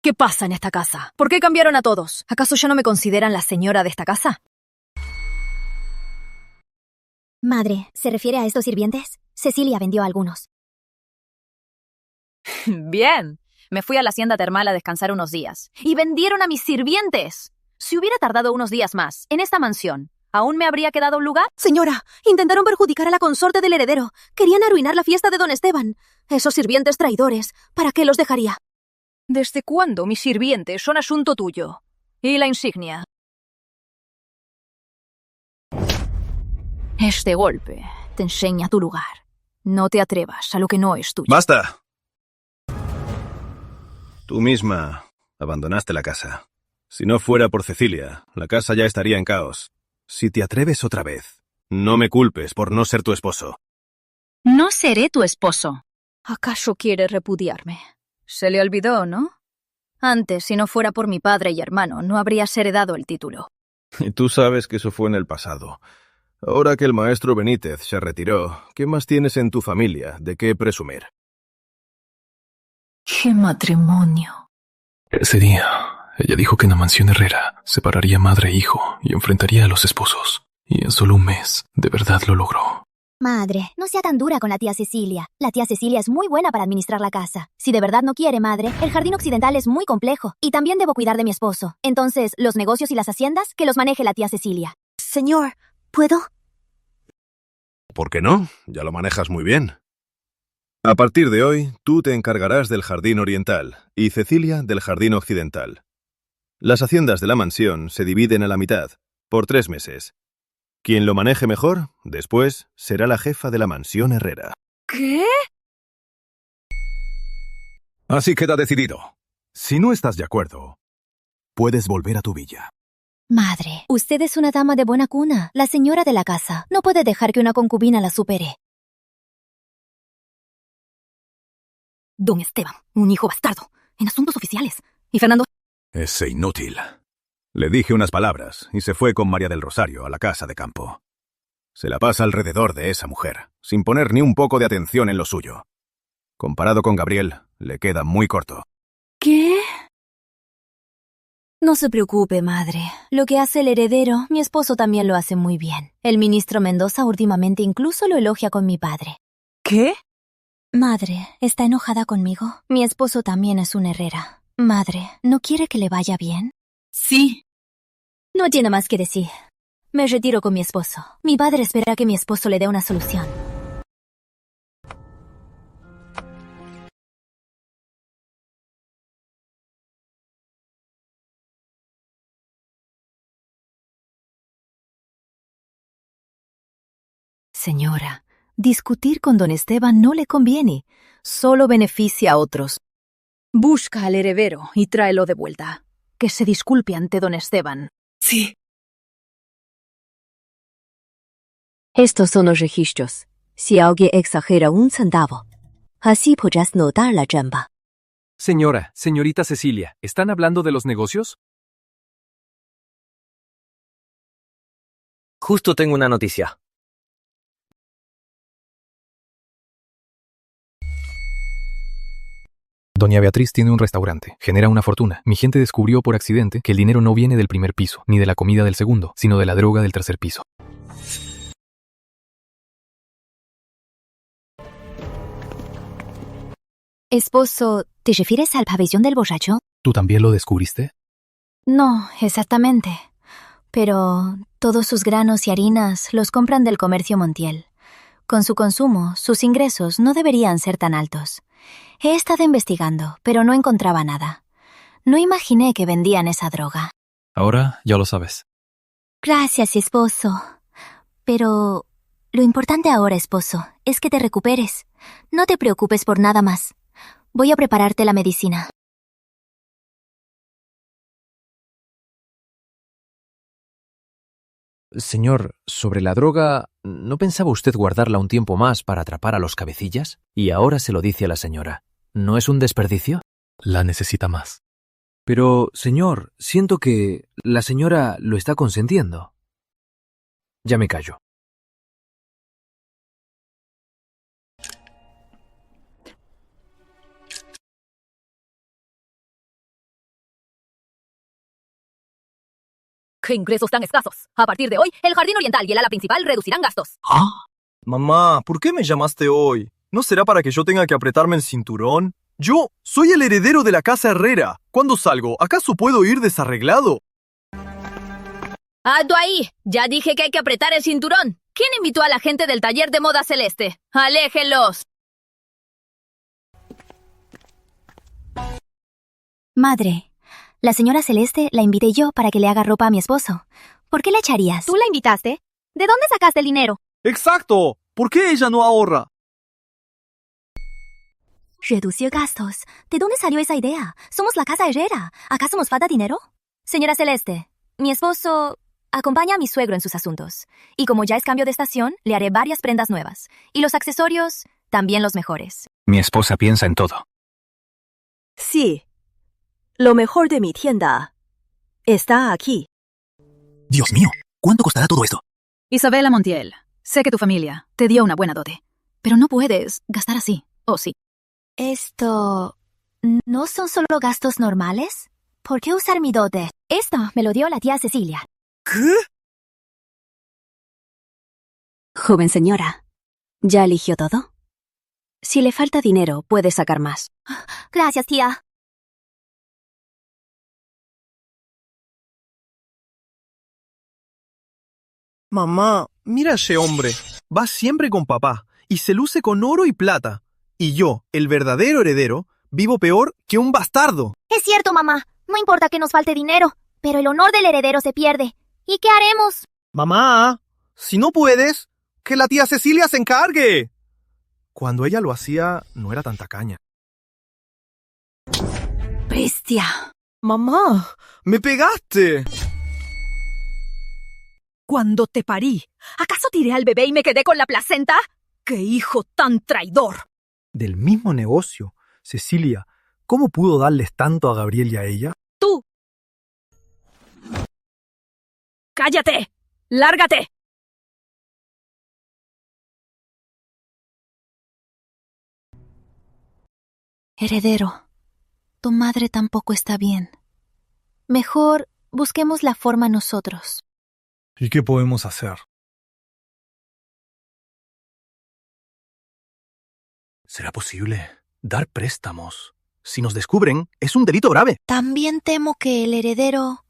Speaker 14: ¿Qué pasa en esta casa? ¿Por qué cambiaron a todos? ¿Acaso ya no me consideran la señora de esta casa?
Speaker 3: Madre, ¿se refiere a estos sirvientes? Cecilia vendió a algunos.
Speaker 14: Bien. Me fui a la hacienda termal a descansar unos días. ¡Y vendieron a mis sirvientes! Si hubiera tardado unos días más en esta mansión, ¿aún me habría quedado un lugar?
Speaker 13: Señora, intentaron perjudicar a la consorte del heredero. Querían arruinar la fiesta de don Esteban. Esos sirvientes traidores, ¿para qué los dejaría?
Speaker 14: ¿Desde cuándo mis sirvientes son asunto tuyo? ¿Y la insignia? Este golpe te enseña tu lugar. No te atrevas a lo que no es tuyo.
Speaker 9: ¡Basta! Tú misma abandonaste la casa. Si no fuera por Cecilia, la casa ya estaría en caos. Si te atreves otra vez, no me culpes por no ser tu esposo.
Speaker 14: No seré tu esposo. ¿Acaso quiere repudiarme? Se le olvidó, ¿no? Antes, si no fuera por mi padre y hermano, no habrías heredado el título.
Speaker 18: Y tú sabes que eso fue en el pasado. Ahora que el maestro Benítez se retiró, ¿qué más tienes en tu familia de qué presumir?
Speaker 11: ¡Qué matrimonio!
Speaker 10: Ese día, ella dijo que en la mansión Herrera separaría madre e hijo y enfrentaría a los esposos. Y en solo un mes, de verdad lo logró.
Speaker 8: Madre, no sea tan dura con la tía Cecilia. La tía Cecilia es muy buena para administrar la casa. Si de verdad no quiere, madre, el jardín occidental es muy complejo. Y también debo cuidar de mi esposo. Entonces, los negocios y las haciendas, que los maneje la tía Cecilia.
Speaker 13: Señor, ¿puedo?
Speaker 18: ¿Por qué no? Ya lo manejas muy bien. A partir de hoy, tú te encargarás del jardín oriental y Cecilia del jardín occidental. Las haciendas de la mansión se dividen a la mitad, por 3 meses. Quien lo maneje mejor, después, será la jefa de la mansión Herrera.
Speaker 13: ¿Qué?
Speaker 9: Así queda decidido. Si no estás de acuerdo, puedes volver a tu villa.
Speaker 8: Madre, usted es una dama de buena cuna, la señora de la casa. No puede dejar que una concubina la supere.
Speaker 14: Don Esteban, un hijo bastardo, en asuntos oficiales. Y Fernando...
Speaker 9: Ese inútil. Le dije unas palabras y se fue con María del Rosario a la casa de campo. Se la pasa alrededor de esa mujer, sin poner ni un poco de atención en lo suyo. Comparado con Gabriel, le queda muy corto.
Speaker 3: ¿Qué? No se preocupe, madre. Lo que hace el heredero, mi esposo también lo hace muy bien. El ministro Mendoza últimamente incluso lo elogia con mi padre.
Speaker 12: ¿Qué?
Speaker 3: Madre, ¿está enojada conmigo? Mi esposo también es un Herrera. Madre, ¿no quiere que le vaya bien?
Speaker 11: Sí.
Speaker 3: No tiene más que decir. Me retiro con mi esposo. Mi padre espera que mi esposo le dé una solución.
Speaker 12: Señora, discutir con don Esteban no le conviene. Solo beneficia a otros. Busca al heredero y tráelo de vuelta. Que se disculpe ante don Esteban.
Speaker 11: Sí.
Speaker 19: Estos son los registros. Si alguien exagera 1 centavo, así podrás notar la trampa.
Speaker 20: Señora, señorita Cecilia, ¿están hablando de los negocios?
Speaker 17: Justo tengo una noticia.
Speaker 6: Doña Beatriz tiene un restaurante, genera una fortuna. Mi gente descubrió por accidente que el dinero no viene del primer piso, ni de la comida del segundo, sino de la droga del tercer piso.
Speaker 8: Esposo, ¿te refieres al pabellón del borracho?
Speaker 6: ¿Tú también lo descubriste?
Speaker 3: No, exactamente. Pero todos sus granos y harinas los compran del comercio Montiel. Con su consumo, sus ingresos no deberían ser tan altos. He estado investigando, pero no encontraba nada. No imaginé que vendían esa droga.
Speaker 6: Ahora ya lo sabes.
Speaker 8: Gracias, esposo. Pero lo importante ahora, esposo, es que te recuperes. No te preocupes por nada más. Voy a prepararte la medicina.
Speaker 15: Señor, sobre la droga, ¿no pensaba usted guardarla un tiempo más para atrapar a los cabecillas? Y ahora se lo dice a la señora. ¿No es un desperdicio?
Speaker 6: La necesita más.
Speaker 15: Pero, señor, siento que la señora lo está consentiendo. Ya me callo.
Speaker 14: ¡Qué ingresos tan escasos! A partir de hoy, el jardín oriental y el ala principal reducirán gastos.
Speaker 21: ¿Ah? Mamá, ¿por qué me llamaste hoy? ¿No será para que yo tenga que apretarme el cinturón? Yo soy el heredero de la casa Herrera. ¿Cuándo salgo? ¿Acaso puedo ir desarreglado?
Speaker 14: ¡Alto ahí! Ya dije que hay que apretar el cinturón. ¿Quién invitó a la gente del taller de moda celeste? ¡Aléjenlos!
Speaker 8: Madre, la señora Celeste la invité yo para que le haga ropa a mi esposo. ¿Por qué la echarías?
Speaker 3: ¿Tú la invitaste? ¿De dónde sacaste el dinero?
Speaker 21: ¡Exacto! ¿Por qué ella no ahorra?
Speaker 8: Reducir gastos. ¿De dónde salió esa idea? Somos la casa Herrera. ¿Acaso nos falta dinero?
Speaker 3: Señora Celeste, mi esposo acompaña a mi suegro en sus asuntos. Y como ya es cambio de estación, le haré varias prendas nuevas. Y los accesorios, también los mejores.
Speaker 7: Mi esposa piensa en todo.
Speaker 12: Sí. Lo mejor de mi tienda está aquí.
Speaker 17: Dios mío, ¿cuánto costará todo esto?
Speaker 14: Isabela Montiel, sé que tu familia te dio una buena dote, pero no puedes gastar así, ¿o sí?
Speaker 8: Esto... ¿no son solo gastos normales? ¿Por qué usar mi dote? Esto me lo dio la tía Cecilia.
Speaker 21: ¿Qué?
Speaker 1: Joven señora, ¿ya eligió todo? Si le falta dinero, puede sacar más.
Speaker 8: Gracias, tía.
Speaker 4: Mamá, mira a ese hombre. Va siempre con papá y se luce con oro y plata. Y yo, el verdadero heredero, vivo peor que un bastardo.
Speaker 8: Es cierto, mamá. No importa que nos falte dinero, pero el honor del heredero se pierde. ¿Y qué haremos?
Speaker 4: Mamá, si no puedes, que la tía Cecilia se encargue. Cuando ella lo hacía, no era tan tacaña.
Speaker 12: ¡Bestia!
Speaker 4: Mamá, me pegaste.
Speaker 12: Cuando te parí, ¿acaso tiré al bebé y me quedé con la placenta? ¡Qué hijo tan traidor!
Speaker 4: Del mismo negocio. Cecilia, ¿cómo pudo darles tanto a Gabriel y a ella?
Speaker 12: ¡Tú! ¡Cállate! ¡Lárgate!
Speaker 8: Heredero, tu madre tampoco está bien. Mejor busquemos la forma nosotros.
Speaker 4: ¿Y qué podemos hacer? ¿Será posible dar préstamos? Si nos descubren, es un delito grave.
Speaker 8: También temo que el heredero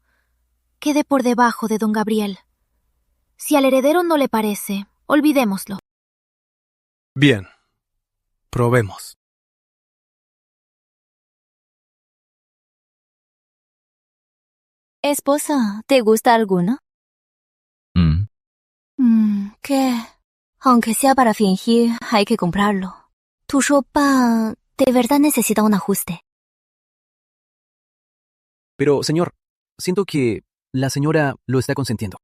Speaker 8: quede por debajo de don Gabriel. Si al heredero no le parece, olvidémoslo.
Speaker 4: Bien. Probemos.
Speaker 8: Esposa, ¿te gusta alguno? ¿Qué? Aunque sea para fingir, hay que comprarlo. Tu ropa de verdad necesita un ajuste.
Speaker 15: Pero, señor, siento que la señora lo está consentiendo.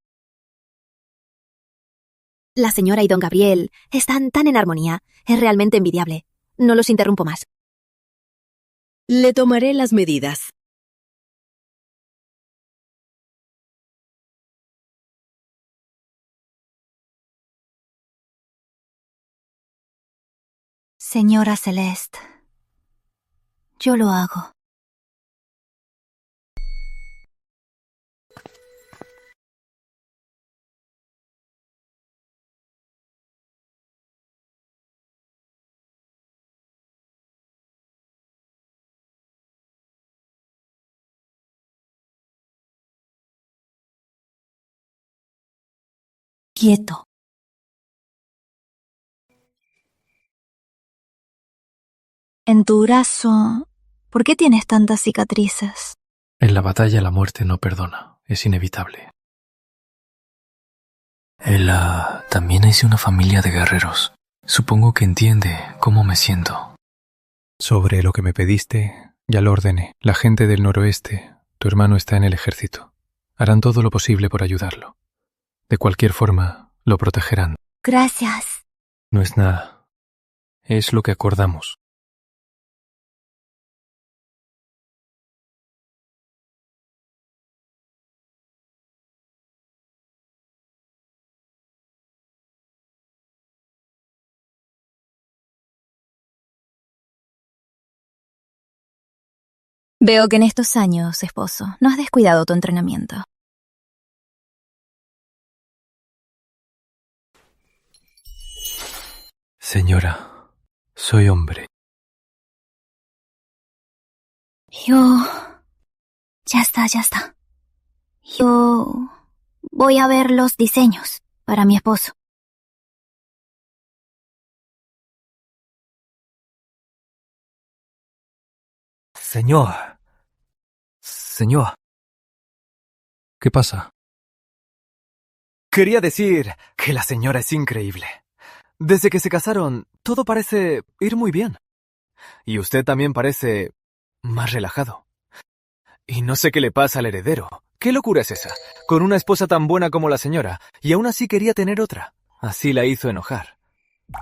Speaker 1: La señora y don Gabriel están tan en armonía. Es realmente envidiable. No los interrumpo más.
Speaker 12: Le tomaré las medidas.
Speaker 8: Señora Celeste, yo lo hago. Quieto. En tu brazo, ¿por qué tienes tantas cicatrices?
Speaker 10: En la batalla la muerte no perdona, es inevitable. Ella también es de una familia de guerreros. Supongo que entiende cómo me siento.
Speaker 6: Sobre lo que me pediste, ya lo ordené. La gente del noroeste, tu hermano está en el ejército. Harán todo lo posible por ayudarlo. De cualquier forma, lo protegerán.
Speaker 8: Gracias.
Speaker 6: No es nada. Es lo que acordamos.
Speaker 8: Veo que en estos años, esposo, no has descuidado tu entrenamiento.
Speaker 10: Señora, soy hombre.
Speaker 8: Ya está. Yo voy a ver los diseños para mi esposo.
Speaker 17: Señor.
Speaker 10: ¿Qué pasa?
Speaker 17: Quería decir que la señora es increíble. Desde que se casaron, todo parece ir muy bien. Y usted también parece más relajado. Y no sé qué le pasa al heredero. ¿Qué locura es esa? Con una esposa tan buena como la señora, y aún así quería tener otra. Así la hizo enojar.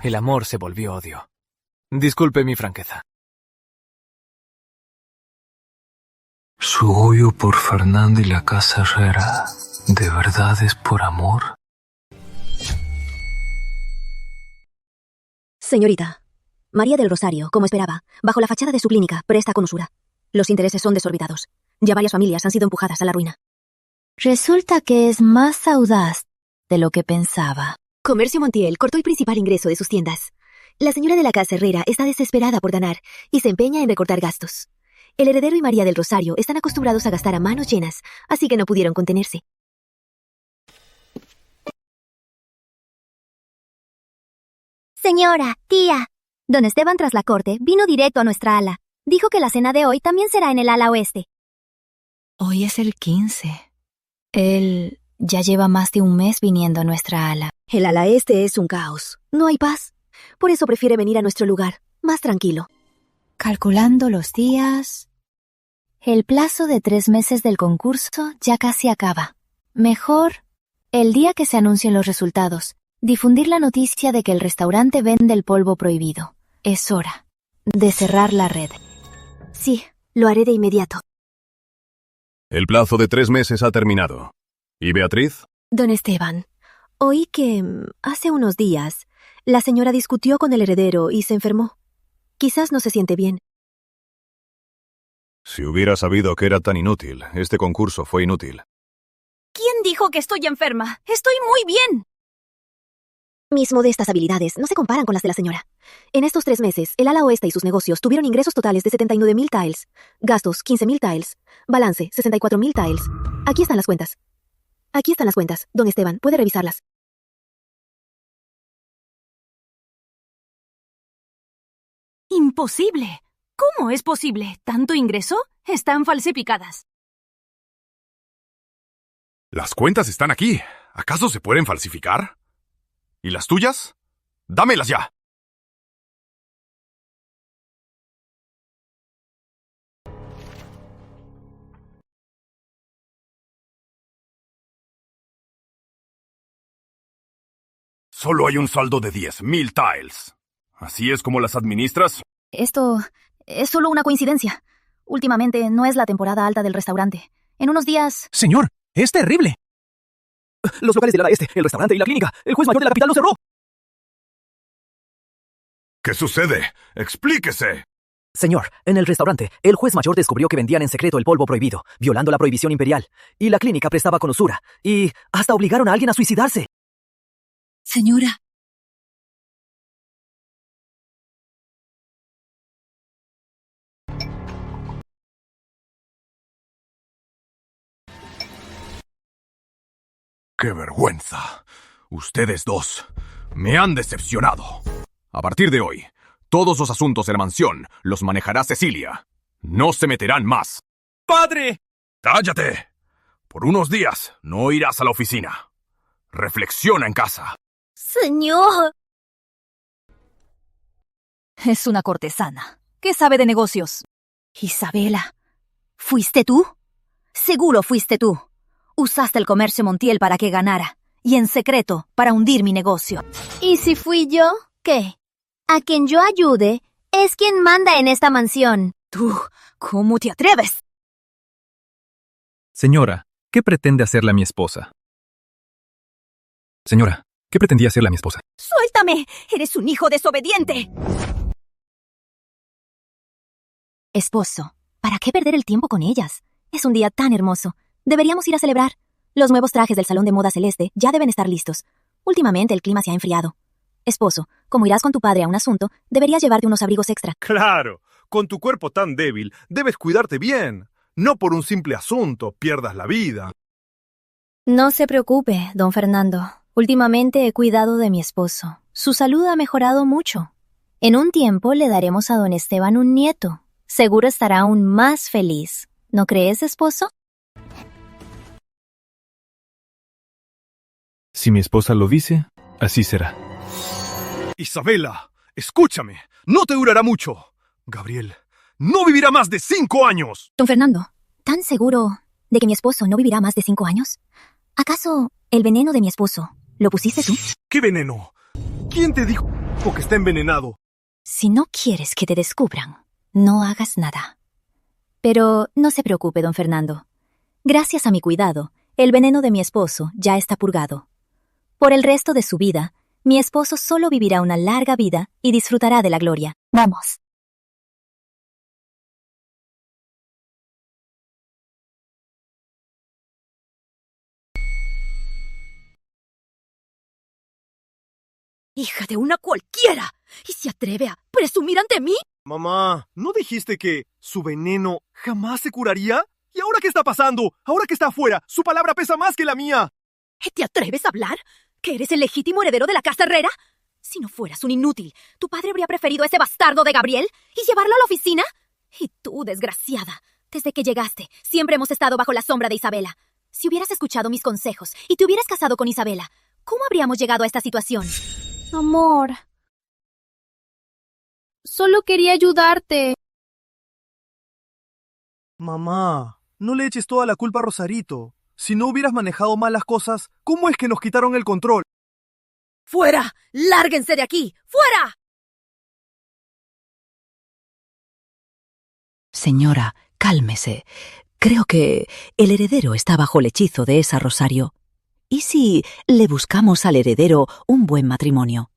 Speaker 17: El amor se volvió odio. Disculpe mi franqueza.
Speaker 10: Su odio por Fernando y la casa Herrera, ¿de verdad es por amor?
Speaker 1: Señorita, María del Rosario, como esperaba, bajo la fachada de su clínica, presta con usura. Los intereses son desorbitados. Ya varias familias han sido empujadas a la ruina.
Speaker 8: Resulta que es más audaz de lo que pensaba.
Speaker 1: Comercio Montiel cortó el principal ingreso de sus tiendas. La señora de la casa Herrera está desesperada por ganar y se empeña en recortar gastos. El heredero y María del Rosario están acostumbrados a gastar a manos llenas, así que no pudieron contenerse.
Speaker 8: Señora, tía. Don Esteban, tras la corte, vino directo a nuestra ala. Dijo que la cena de hoy también será en el ala oeste.
Speaker 12: Hoy es el 15. Él ya lleva más de un mes viniendo a nuestra ala.
Speaker 1: El ala este es un caos. No hay paz. Por eso prefiere venir a nuestro lugar, más tranquilo.
Speaker 12: Calculando los días...
Speaker 8: El plazo de 3 meses del concurso ya casi acaba. Mejor, el día que se anuncien los resultados, difundir la noticia de que el restaurante vende el polvo prohibido. Es hora de cerrar la red.
Speaker 1: Sí, lo haré de inmediato.
Speaker 18: El plazo de 3 meses ha terminado. ¿Y Beatriz?
Speaker 1: Don Esteban, oí que hace unos días la señora discutió con el heredero y se enfermó. Quizás no se siente bien.
Speaker 18: Si hubiera sabido que era tan inútil, este concurso fue inútil.
Speaker 14: ¿Quién dijo que estoy enferma? ¡Estoy muy bien!
Speaker 1: Mis modestas habilidades no se comparan con las de la señora. En estos 3 meses, el ala oeste y sus negocios tuvieron ingresos totales de 79.000 taels, gastos 15.000 taels, balance 64.000 taels. Aquí están las cuentas. Aquí están las cuentas. Don Esteban, puede revisarlas.
Speaker 14: ¡Imposible! ¿Cómo es posible? ¿Tanto ingreso? Están falsificadas.
Speaker 5: Las cuentas están aquí. ¿Acaso se pueden falsificar? ¿Y las tuyas? ¡Dámelas ya! Solo hay un saldo de 10.000 taels. ¿Así es como las administras?
Speaker 14: Esto es solo una coincidencia. Últimamente no es la temporada alta del restaurante. En unos días...
Speaker 4: Señor, es terrible. Los locales del ala este, el restaurante y la clínica. El juez mayor de la capital lo cerró.
Speaker 5: ¿Qué sucede? ¡Explíquese!
Speaker 16: Señor, en el restaurante, el juez mayor descubrió que vendían en secreto el polvo prohibido, violando la prohibición imperial. Y la clínica prestaba con usura. Y hasta obligaron a alguien a suicidarse.
Speaker 11: Señora.
Speaker 5: ¡Qué vergüenza! Ustedes dos me han decepcionado. A partir de hoy, todos los asuntos de la mansión los manejará Cecilia. No se meterán más.
Speaker 4: ¡Padre!
Speaker 5: ¡Cállate! Por unos días no irás a la oficina. Reflexiona en casa.
Speaker 8: ¡Señor!
Speaker 14: Es una cortesana. ¿Qué sabe de negocios?
Speaker 1: Isabela, ¿fuiste tú? Seguro fuiste tú. Usaste el comercio Montiel para que ganara, y en secreto para hundir mi negocio.
Speaker 8: ¿Y si fui yo? ¿Qué? A quien yo ayude es quien manda en esta mansión.
Speaker 1: Tú, ¿cómo te atreves?
Speaker 20: Señora, ¿qué pretende hacerle a mi esposa? Señora, ¿qué pretendía hacerle a mi esposa?
Speaker 1: ¡Suéltame! ¡Eres un hijo desobediente! Esposo, ¿para qué perder el tiempo con ellas? Es un día tan hermoso. Deberíamos ir a celebrar. Los nuevos trajes del Salón de Moda Celeste ya deben estar listos. Últimamente el clima se ha enfriado. Esposo, como irás con tu padre a un asunto, deberías llevarte unos abrigos extra.
Speaker 5: ¡Claro! Con tu cuerpo tan débil, debes cuidarte bien. No por un simple asunto pierdas la vida.
Speaker 1: No se preocupe, don Fernando. Últimamente he cuidado de mi esposo. Su salud ha mejorado mucho. En un tiempo le daremos a don Esteban un nieto. Seguro estará aún más feliz. ¿No crees, esposo?
Speaker 6: Si mi esposa lo dice, así será.
Speaker 4: Isabela, escúchame. No te durará mucho. Gabriel, no vivirá más de 5 años.
Speaker 1: Don Fernando, ¿tan seguro de que mi esposo no vivirá más de 5 años? ¿Acaso el veneno de mi esposo lo pusiste tú?
Speaker 4: ¿Qué veneno? ¿Quién te dijo que está envenenado?
Speaker 1: Si no quieres que te descubran, no hagas nada. Pero no se preocupe, don Fernando. Gracias a mi cuidado, el veneno de mi esposo ya está purgado. Por el resto de su vida, mi esposo solo vivirá una larga vida y disfrutará de la gloria. Vamos.
Speaker 13: ¡Hija de una cualquiera! ¿Y se atreve a presumir ante mí?
Speaker 21: Mamá, ¿no dijiste que su veneno jamás se curaría? ¿Y ahora qué está pasando? Ahora que está afuera, su palabra pesa más que la mía.
Speaker 13: ¿Te atreves a hablar? ¿Que eres el legítimo heredero de la casa Herrera? Si no fueras un inútil, ¿tu padre habría preferido a ese bastardo de Gabriel y llevarlo a la oficina? Y tú, desgraciada, desde que llegaste, siempre hemos estado bajo la sombra de Isabela. Si hubieras escuchado mis consejos y te hubieras casado con Isabela, ¿cómo habríamos llegado a esta situación?
Speaker 2: Amor. Solo quería ayudarte.
Speaker 21: Mamá, no le eches toda la culpa a Rosarito. Si no hubieras manejado mal las cosas, ¿cómo es que nos quitaron el control?
Speaker 13: ¡Fuera! ¡Lárguense de aquí! ¡Fuera!
Speaker 22: Señora, cálmese. Creo que el heredero está bajo el hechizo de esa Rosario. ¿Y si le buscamos al heredero un buen matrimonio?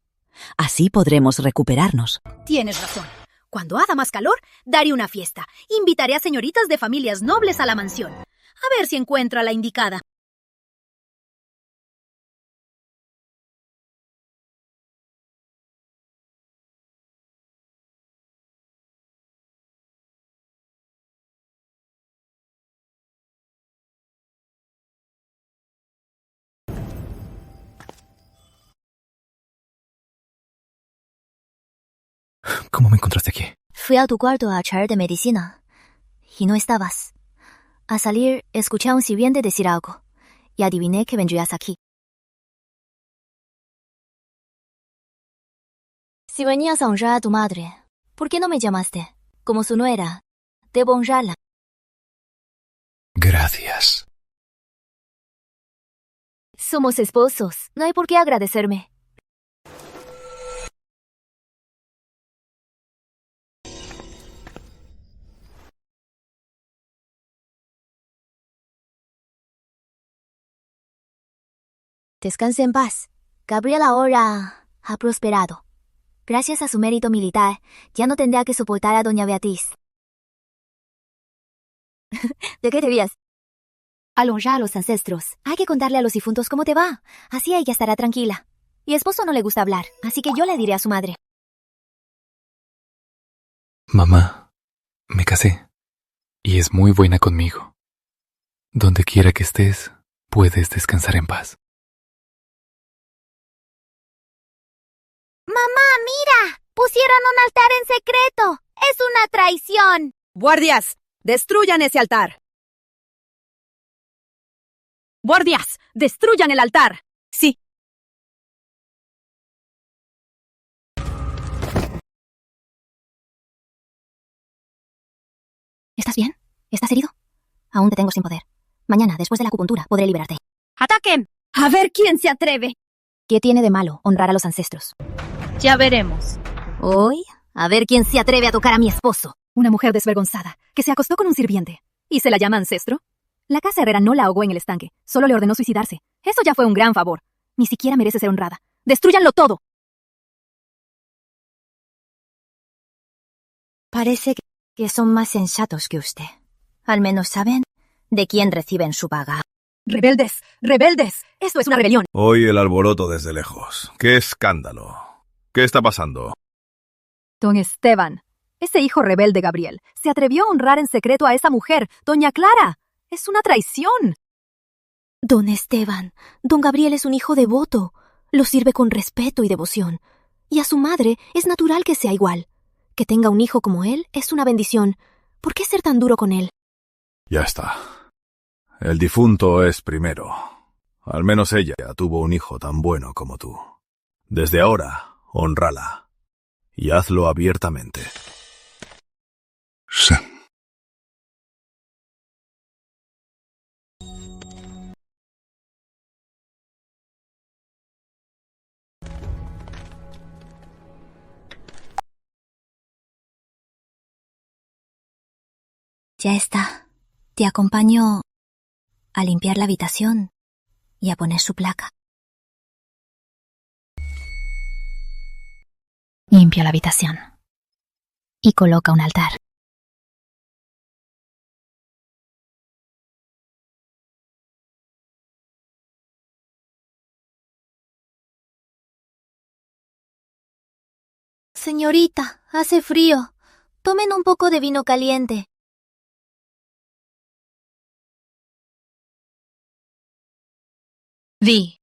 Speaker 22: Así podremos recuperarnos.
Speaker 13: Tienes razón. Cuando haga más calor, daré una fiesta. Invitaré a señoritas de familias nobles a la mansión. A ver si encuentro a la indicada.
Speaker 10: ¿Cómo me encontraste aquí?
Speaker 8: Fui a tu cuarto a traer de medicina y no estabas. Al salir, escuché a un sirviente decir algo y adiviné que vendrías aquí. Si venías a honrar a tu madre, ¿por qué no me llamaste? Como su nuera, debo honrarla.
Speaker 10: Gracias.
Speaker 8: Somos esposos, no hay por qué agradecerme. Descanse en paz. Gabriel ahora ha prosperado. Gracias a su mérito militar, ya no tendrá que soportar a doña Beatriz. ¿De qué te rías? Al honrar a los ancestros, hay que contarle a los difuntos cómo te va. Así ella estará tranquila. Y esposo no le gusta hablar, así que yo le diré a su madre.
Speaker 6: Mamá, me casé. Y es muy buena conmigo. Donde quiera que estés, puedes descansar en paz.
Speaker 2: ¡Mamá, mira! ¡Pusieron un altar en secreto! ¡Es una traición!
Speaker 14: ¡Guardias! ¡Destruyan ese altar! ¡Guardias! ¡Destruyan el altar! Sí.
Speaker 1: ¿Estás bien? ¿Estás herido? Aún te tengo sin poder. Mañana, después de la acupuntura, podré liberarte.
Speaker 14: ¡Ataquen! ¡A ver quién se atreve!
Speaker 1: ¿Qué tiene de malo honrar a los ancestros?
Speaker 2: Ya veremos.
Speaker 1: Hoy, a ver quién se atreve a tocar a mi esposo.
Speaker 12: Una mujer desvergonzada, que se acostó con un sirviente. ¿Y se la llama ancestro? La casa Herrera no la ahogó en el estanque, solo le ordenó suicidarse. Eso ya fue un gran favor. Ni siquiera merece ser honrada. ¡Destrúyanlo todo!
Speaker 1: Parece que son más sensatos que usted. Al menos saben de quién reciben su paga.
Speaker 12: ¡Rebeldes! ¡Rebeldes! ¡Esto es una rebelión!
Speaker 9: Oye el alboroto desde lejos. ¡Qué escándalo! ¿Qué está pasando?
Speaker 12: Don Esteban, ese hijo rebelde Gabriel, se atrevió a honrar en secreto a esa mujer, doña Clara. ¡Es una traición!
Speaker 8: Don Esteban, don Gabriel es un hijo devoto. Lo sirve con respeto y devoción. Y a su madre es natural que sea igual. Que tenga un hijo como él es una bendición. ¿Por qué ser tan duro con él?
Speaker 9: Ya está. El difunto es primero. Al menos ella tuvo un hijo tan bueno como tú. Desde ahora, hónrala. Y hazlo abiertamente.
Speaker 23: Sí.
Speaker 1: Ya está. Te acompaño a limpiar la habitación y a poner su placa. Limpia la habitación y coloca un altar.
Speaker 2: Señorita, hace frío. Tomen un poco de vino caliente.
Speaker 12: Di.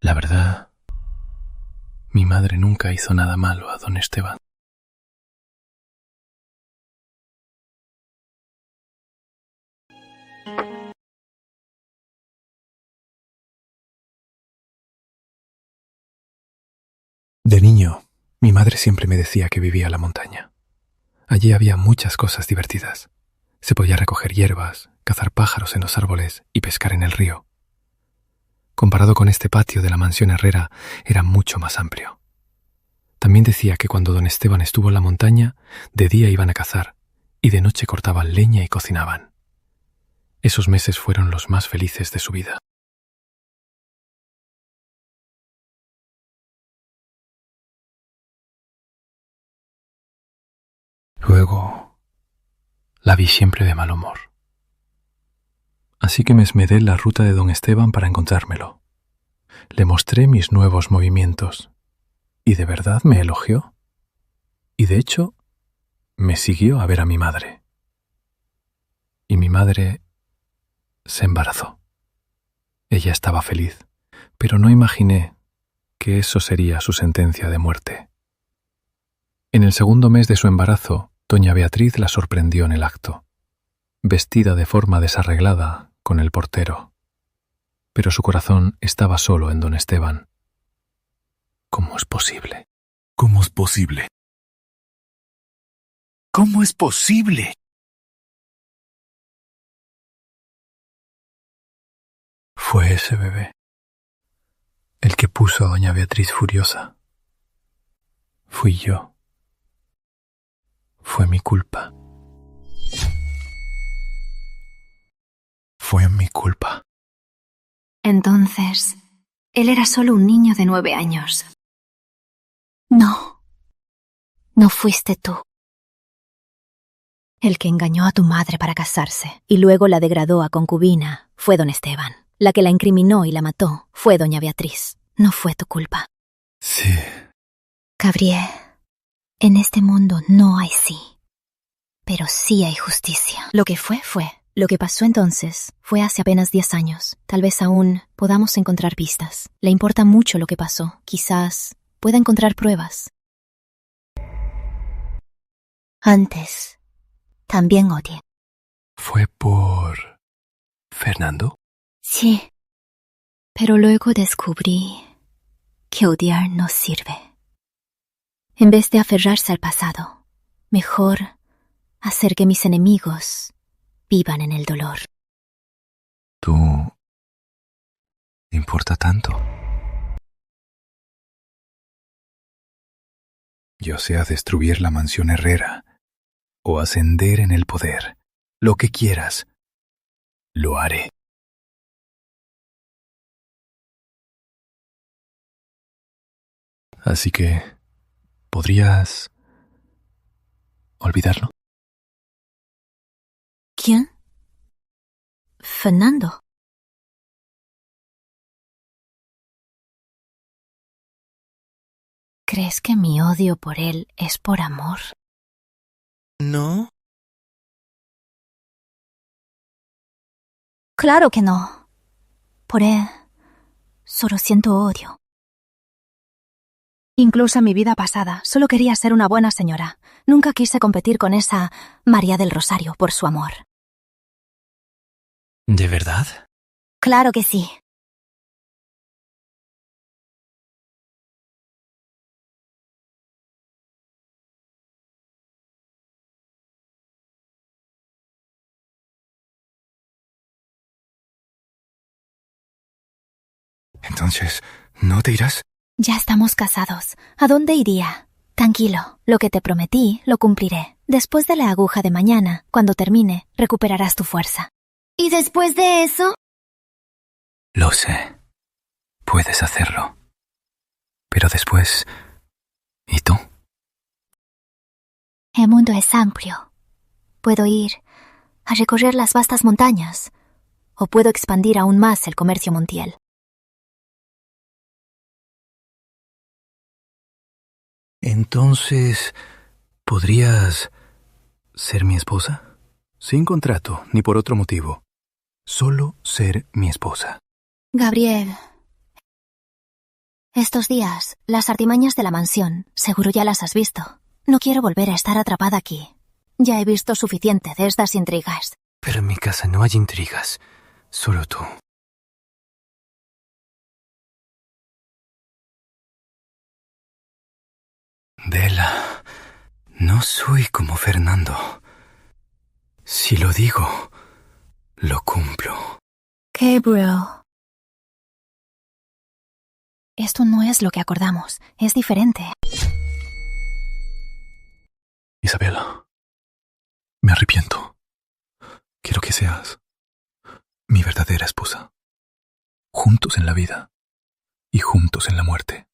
Speaker 10: La verdad, mi madre nunca hizo nada malo a don Esteban. De niño, mi madre siempre me decía que vivía en la montaña. Allí había muchas cosas divertidas. Se podía recoger hierbas, cazar pájaros en los árboles y pescar en el río. Comparado con este patio de la mansión Herrera, era mucho más amplio. También decía que cuando don Esteban estuvo en la montaña, de día iban a cazar y de noche cortaban leña y cocinaban. Esos meses fueron los más felices de su vida. Luego, la vi siempre de mal humor. Así que me esmeré en la ruta de don Esteban para encontrármelo. Le mostré mis nuevos movimientos y de verdad me elogió. Y de hecho, me siguió a ver a mi madre. Y mi madre se embarazó. Ella estaba feliz, pero no imaginé que eso sería su sentencia de muerte. En el segundo mes de su embarazo, doña Beatriz la sorprendió en el acto, vestida de forma desarreglada con el portero. Pero su corazón estaba solo en don Esteban. ¿Cómo es posible?
Speaker 3: ¿Cómo es posible? ¿Cómo es posible?
Speaker 10: Fue ese bebé el que puso a doña Beatriz furiosa. Fui yo. Fue mi culpa. Fue mi culpa.
Speaker 1: Entonces, él era solo un niño de 9 años. No. No fuiste tú. El que engañó a tu madre para casarse y luego la degradó a concubina fue don Esteban. La que la incriminó y la mató fue doña Beatriz. No fue tu culpa.
Speaker 10: Sí.
Speaker 1: Gabriel, en este mundo no hay sí. Pero sí hay justicia. Lo que fue, fue. Lo que pasó entonces fue hace apenas 10 años. Tal vez aún podamos encontrar pistas. Le importa mucho lo que pasó. Quizás pueda encontrar pruebas. Antes, también odié.
Speaker 10: ¿Fue por Fernando?
Speaker 1: Sí. Pero luego descubrí que odiar no sirve. En vez de aferrarse al pasado, mejor hacer que mis enemigos vivan en el dolor.
Speaker 10: ¿Tú te importa tanto? Yo sea destruir la mansión Herrera o ascender en el poder. Lo que quieras, lo haré. Así que, ¿podrías olvidarlo?
Speaker 1: ¿Quién? Fernando. ¿Crees que mi odio por él es por amor?
Speaker 3: ¿No?
Speaker 1: Claro que no. Por él solo siento odio. Incluso en mi vida pasada, solo quería ser una buena señora. Nunca quise competir con esa María del Rosario por su amor.
Speaker 3: ¿De verdad?
Speaker 1: Claro que sí.
Speaker 3: Entonces, ¿no te irás?
Speaker 8: Ya estamos casados. ¿A dónde iría? Tranquilo, lo que te prometí lo cumpliré. Después de la aguja de mañana, cuando termine, recuperarás tu fuerza.
Speaker 2: ¿Y después de eso?
Speaker 10: Lo sé. Puedes hacerlo. Pero después... ¿Y tú?
Speaker 8: El mundo es amplio. Puedo ir a recorrer las vastas montañas, o puedo expandir aún más el comercio mundial.
Speaker 10: Entonces, ¿podrías ser mi esposa? Sin contrato, ni por otro motivo. Solo ser mi esposa.
Speaker 8: Gabriel, estos días, las artimañas de la mansión, seguro ya las has visto. No quiero volver a estar atrapada aquí. Ya he visto suficiente de estas intrigas.
Speaker 10: Pero en mi casa no hay intrigas. Solo tú. Bella, no soy como Fernando. Si lo digo, lo cumplo.
Speaker 8: Gabriel. Esto no es lo que acordamos. Es diferente.
Speaker 10: Isabela, me arrepiento. Quiero que seas mi verdadera esposa. Juntos en la vida y juntos en la muerte.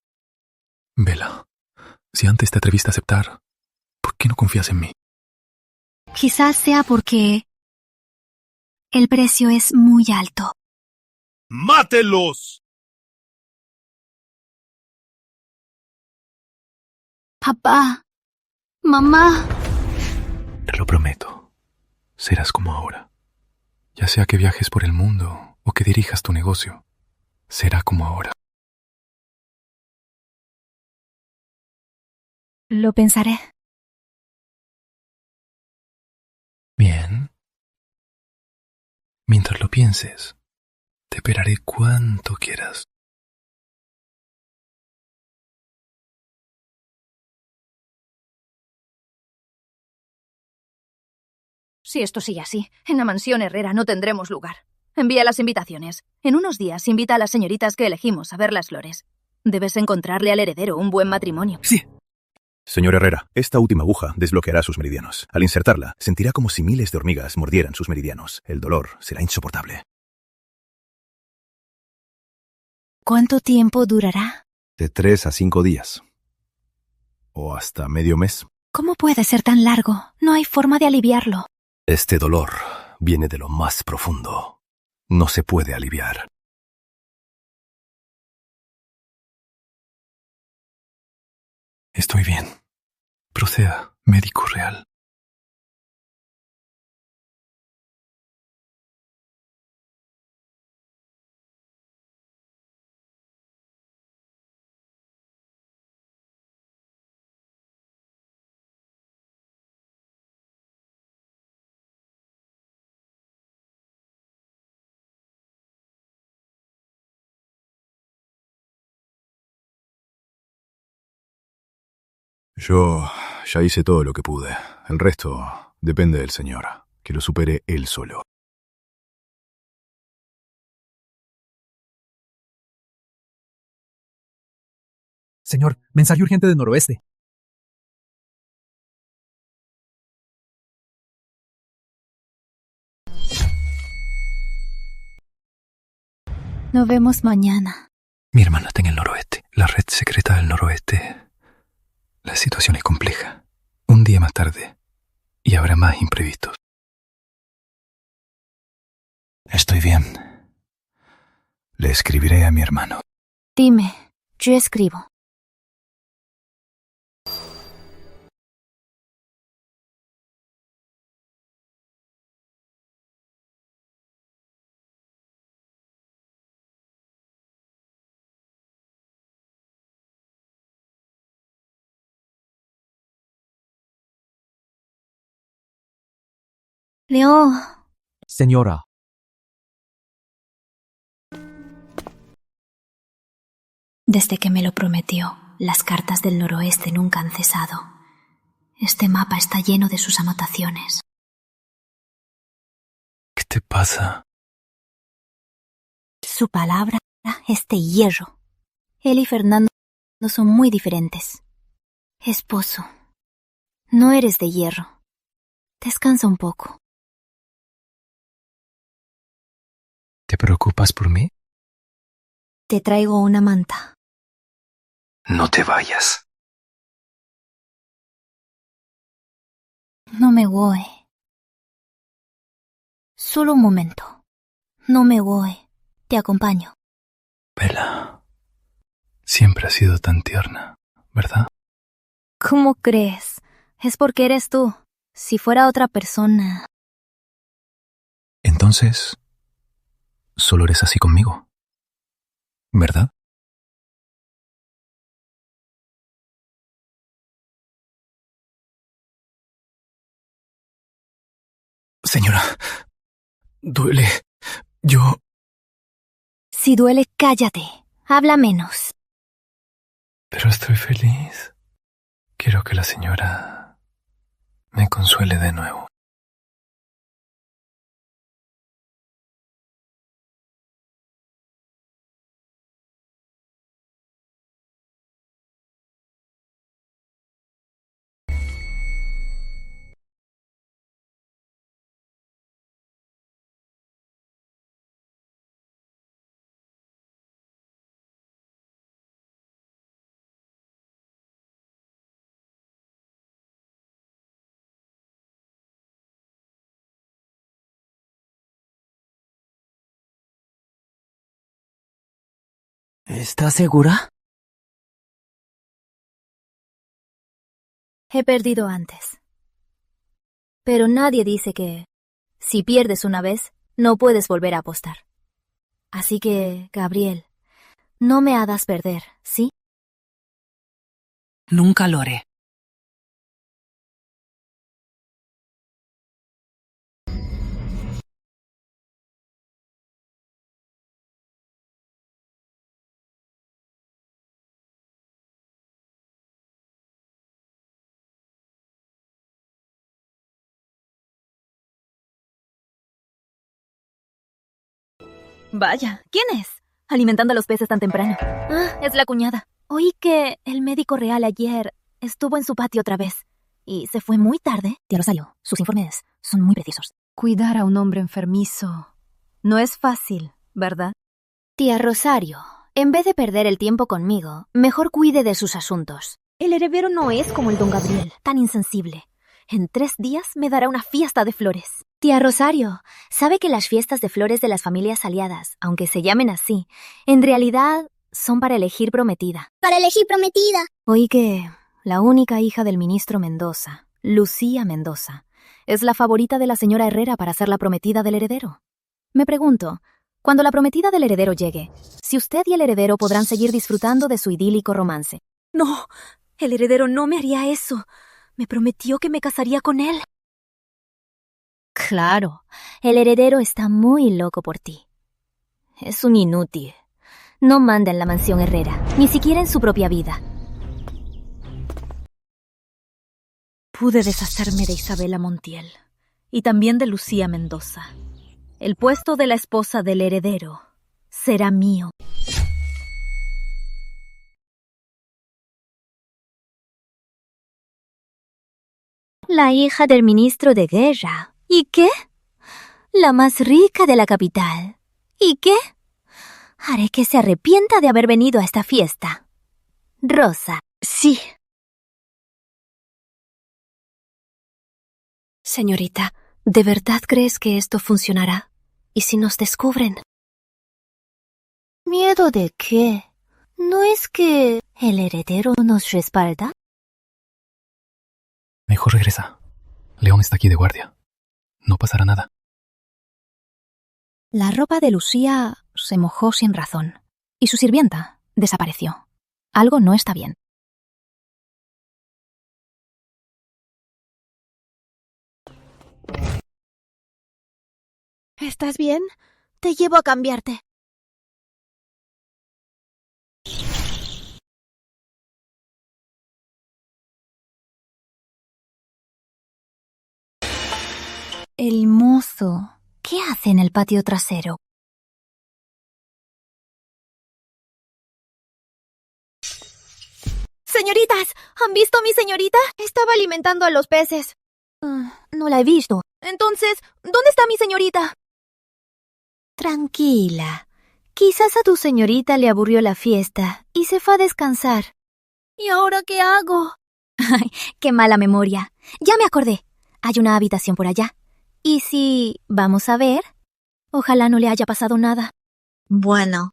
Speaker 10: Bella, si antes te atreviste a aceptar, ¿por qué no confías en mí?
Speaker 8: Quizás sea porque el precio es muy alto.
Speaker 18: ¡Mátelos!
Speaker 8: Papá, mamá.
Speaker 10: Te lo prometo. Serás como ahora. Ya sea que viajes por el mundo o que dirijas tu negocio, será como ahora.
Speaker 8: Lo pensaré.
Speaker 10: Bien. Mientras lo pienses, te esperaré cuanto quieras.
Speaker 14: Si esto sigue así, en la mansión Herrera no tendremos lugar. Envía las invitaciones. En unos días invita a las señoritas que elegimos a ver las flores. Debes encontrarle al heredero un buen matrimonio.
Speaker 9: Sí. Señor Herrera, esta última aguja desbloqueará sus meridianos. Al insertarla, sentirá como si miles de hormigas mordieran sus meridianos. El dolor será insoportable.
Speaker 8: ¿Cuánto tiempo durará?
Speaker 9: De 3 a 5 días. O hasta medio mes.
Speaker 8: ¿Cómo puede ser tan largo? No hay forma de aliviarlo.
Speaker 9: Este dolor viene de lo más profundo. No se puede aliviar.
Speaker 10: Estoy bien. Proceda, médico real.
Speaker 9: Yo ya hice todo lo que pude. El resto depende del señor. Que lo supere él solo.
Speaker 7: Señor, mensaje urgente de Noroeste.
Speaker 8: Nos vemos mañana.
Speaker 10: Mi hermana está en el noroeste, la red secreta del noroeste. La situación es compleja. Un día más tarde, y habrá más imprevistos. Estoy bien. Le escribiré a mi hermano.
Speaker 8: Dime, yo escribo. Leo.
Speaker 7: Señora.
Speaker 8: Desde que me lo prometió, las cartas del noroeste nunca han cesado. Este mapa está lleno de sus anotaciones.
Speaker 10: ¿Qué te pasa?
Speaker 8: Su palabra es de hierro. Él y Fernando son muy diferentes. Esposo, no eres de hierro. Descansa un poco.
Speaker 6: ¿Te preocupas por mí?
Speaker 8: Te traigo una manta.
Speaker 6: No te vayas.
Speaker 8: No me voy. Solo un momento. No me voy. Te acompaño.
Speaker 10: Bella, siempre has sido tan tierna, ¿verdad?
Speaker 8: ¿Cómo crees? Es porque eres tú. Si fuera otra persona...
Speaker 10: Entonces, solo eres así conmigo, ¿verdad?
Speaker 3: Señora, duele. Yo...
Speaker 8: Si duele, cállate. Habla menos.
Speaker 10: Pero estoy feliz. Quiero que la señora me consuele de nuevo.
Speaker 16: ¿Estás segura?
Speaker 8: He perdido antes. Pero nadie dice que, si pierdes una vez, no puedes volver a apostar. Así que, Gabriel, no me hagas perder, ¿sí?
Speaker 11: Nunca lo haré.
Speaker 13: Vaya, ¿quién es? Alimentando a los peces tan temprano.
Speaker 8: Ah, es la cuñada. Oí que el médico real ayer estuvo en su patio otra vez. ¿Y se fue muy tarde?
Speaker 12: Tía Rosario, sus informes son muy precisos. Cuidar a un hombre enfermizo no es fácil, ¿verdad?
Speaker 8: Tía Rosario, en vez de perder el tiempo conmigo, mejor cuide de sus asuntos.
Speaker 13: El heredero no es como el don Gabriel, tan insensible. En 3 días me dará una fiesta de flores.
Speaker 8: Tía Rosario, ¿sabe que las fiestas de flores de las familias aliadas, aunque se llamen así, en realidad son para elegir prometida?
Speaker 2: Para elegir prometida.
Speaker 8: Oí que la única hija del ministro Mendoza, Lucía Mendoza, es la favorita de la señora Herrera para ser la prometida del heredero. Me pregunto, cuando la prometida del heredero llegue, si usted y el heredero podrán seguir disfrutando de su idílico romance.
Speaker 13: No, el heredero no me haría eso. Me prometió que me casaría con él.
Speaker 8: Claro, el heredero está muy loco por ti. Es un inútil. No manda en la mansión Herrera, ni siquiera en su propia vida.
Speaker 13: Pude deshacerme de Isabela Montiel y también de Lucía Mendoza. El puesto de la esposa del heredero será mío.
Speaker 8: La hija del ministro de guerra. ¿Y qué? La más rica de la capital. ¿Y qué? Haré que se arrepienta de haber venido a esta fiesta. Rosa.
Speaker 12: Sí. Señorita, ¿de verdad crees que esto funcionará? ¿Y si nos descubren?
Speaker 8: ¿Miedo de qué? ¿No es que el heredero nos respalda?
Speaker 10: Mejor regresa. León está aquí de guardia. No pasará nada.
Speaker 12: La ropa de Lucía se mojó sin razón, y su sirvienta desapareció. Algo no está bien.
Speaker 2: ¿Estás bien? Te llevo a cambiarte.
Speaker 8: El mozo. ¿Qué hace en el patio trasero?
Speaker 2: Señoritas, ¿han visto a mi señorita? Estaba alimentando a los peces.
Speaker 8: No la he visto.
Speaker 2: Entonces, ¿dónde está mi señorita?
Speaker 8: Tranquila. Quizás a tu señorita le aburrió la fiesta y se fue a descansar.
Speaker 2: ¿Y ahora qué hago?
Speaker 8: Ay, qué mala memoria. Ya me acordé. Hay una habitación por allá. ¿Y si vamos a ver? Ojalá no le haya pasado nada.
Speaker 2: Bueno.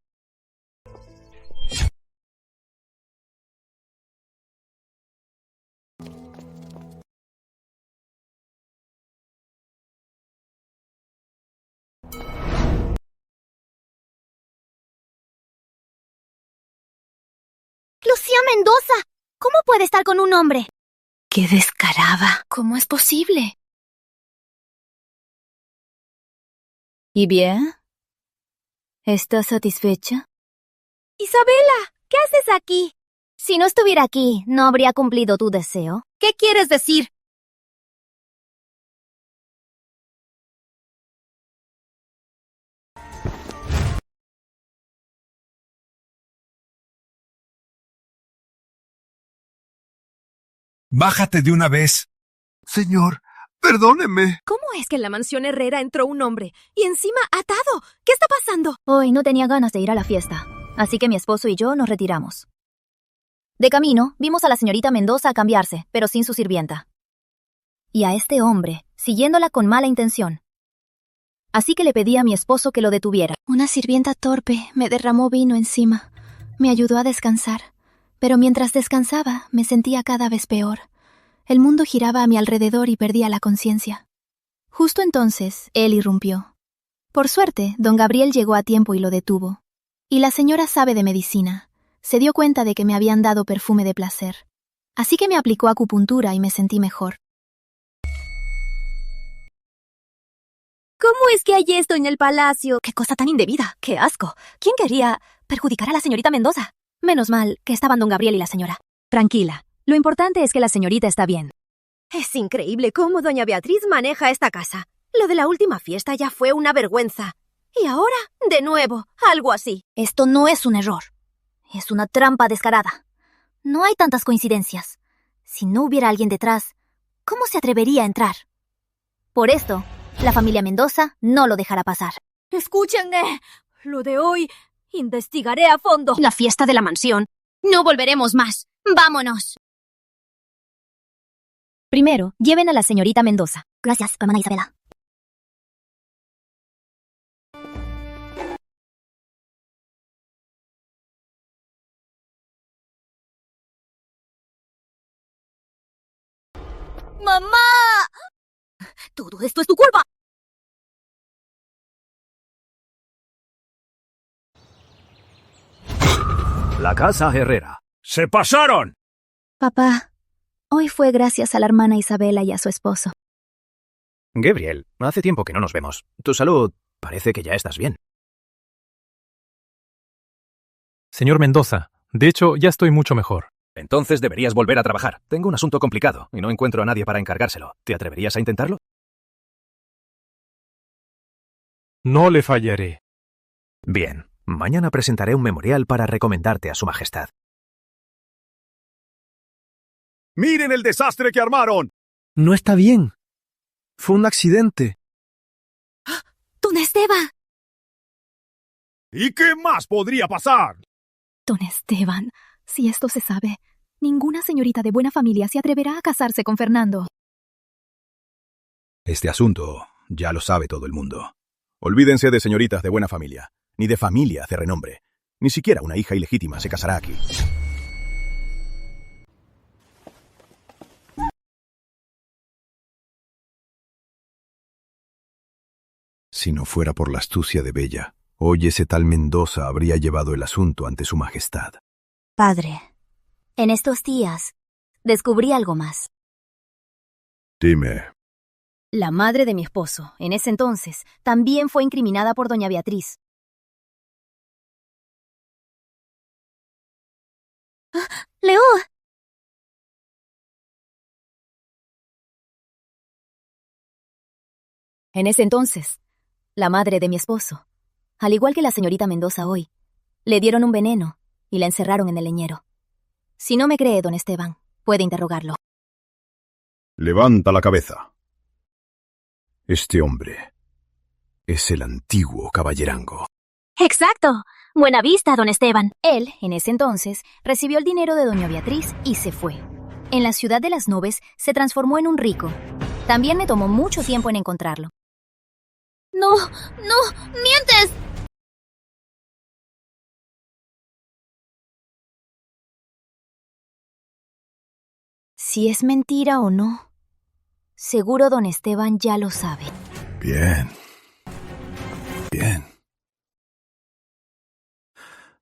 Speaker 8: Lucía Mendoza, ¿cómo puede estar con un hombre?
Speaker 12: ¡Qué descarada!
Speaker 8: ¿Cómo es posible?
Speaker 1: ¿Y bien? ¿Estás satisfecha?
Speaker 2: Isabela, ¿qué haces aquí?
Speaker 8: Si no estuviera aquí, ¿no habría cumplido tu deseo?
Speaker 2: ¿Qué quieres decir?
Speaker 15: Bájate de una vez.
Speaker 21: Señor, perdóneme.
Speaker 13: ¿Cómo es que en la mansión Herrera entró un hombre y encima atado? ¿Qué está pasando?
Speaker 1: Hoy no tenía ganas de ir a la fiesta, así que mi esposo y yo nos retiramos. De camino, vimos a la señorita Mendoza cambiarse, pero sin su sirvienta. Y a este hombre, siguiéndola con mala intención. Así que le pedí a mi esposo que lo detuviera.
Speaker 8: Una sirvienta torpe me derramó vino encima. Me ayudó a descansar. Pero mientras descansaba, me sentía cada vez peor. El mundo giraba a mi alrededor y perdía la conciencia. Justo entonces, él irrumpió. Por suerte, don Gabriel llegó a tiempo y lo detuvo. Y la señora sabe de medicina. Se dio cuenta de que me habían dado perfume de placer. Así que me aplicó acupuntura y me sentí mejor.
Speaker 13: ¿Cómo es que hay esto en el palacio? ¡Qué cosa tan indebida! ¡Qué asco! ¿Quién quería perjudicar a la señorita Mendoza?
Speaker 1: Menos mal que estaban don Gabriel y la señora. Tranquila, lo importante es que la señorita está bien.
Speaker 13: Es increíble cómo doña Beatriz maneja esta casa. Lo de la última fiesta ya fue una vergüenza. Y ahora, de nuevo, algo así.
Speaker 1: Esto no es un error. Es una trampa descarada. No hay tantas coincidencias. Si no hubiera alguien detrás, ¿cómo se atrevería a entrar? Por esto, la familia Mendoza no lo dejará pasar.
Speaker 13: ¡Escúchenme! Lo de hoy, investigaré a fondo.
Speaker 1: La fiesta de la mansión. No volveremos más. ¡Vámonos! Primero, lleven a la señorita Mendoza.
Speaker 8: Gracias, hermana Isabela.
Speaker 2: ¡Mamá!
Speaker 13: Todo esto es tu culpa.
Speaker 19: La casa Herrera.
Speaker 15: ¡Se pasaron!
Speaker 1: Papá, hoy fue gracias a la hermana Isabela y a su esposo.
Speaker 19: Gabriel, hace tiempo que no nos vemos. Tu salud parece que ya estás bien.
Speaker 10: Señor Mendoza, de hecho, ya estoy mucho mejor.
Speaker 19: Entonces deberías volver a trabajar. Tengo un asunto complicado y no encuentro a nadie para encargárselo. ¿Te atreverías a intentarlo?
Speaker 10: No le fallaré.
Speaker 19: Bien, mañana presentaré un memorial para recomendarte a Su Majestad.
Speaker 15: ¡Miren el desastre que armaron!
Speaker 21: No está bien. Fue un accidente.
Speaker 13: ¡Don Esteban!
Speaker 15: ¿Y qué más podría pasar?
Speaker 12: Don Esteban, si esto se sabe, ninguna señorita de buena familia se atreverá a casarse con Fernando.
Speaker 9: Este asunto ya lo sabe todo el mundo. Olvídense de señoritas de buena familia, ni de familia de renombre. Ni siquiera una hija ilegítima se casará aquí. Si no fuera por la astucia de Bella, hoy ese tal Mendoza habría llevado el asunto ante su majestad.
Speaker 1: Padre, en estos días descubrí algo más.
Speaker 9: Dime.
Speaker 1: La madre de mi esposo, en ese entonces, también fue incriminada por doña Beatriz.
Speaker 2: ¡Leo!
Speaker 1: En ese entonces, la madre de mi esposo, al igual que la señorita Mendoza hoy, le dieron un veneno y la encerraron en el leñero. Si no me cree, don Esteban, puede interrogarlo.
Speaker 18: Levanta la cabeza. Este hombre es el antiguo caballerango.
Speaker 1: ¡Exacto! Buena vista, don Esteban. Él, en ese entonces, recibió el dinero de doña Beatriz y se fue. En la ciudad de las nubes se transformó en un rico. También me tomó mucho tiempo en encontrarlo.
Speaker 2: No, mientes.
Speaker 1: Si es mentira o no, seguro don Esteban ya lo sabe.
Speaker 18: Bien.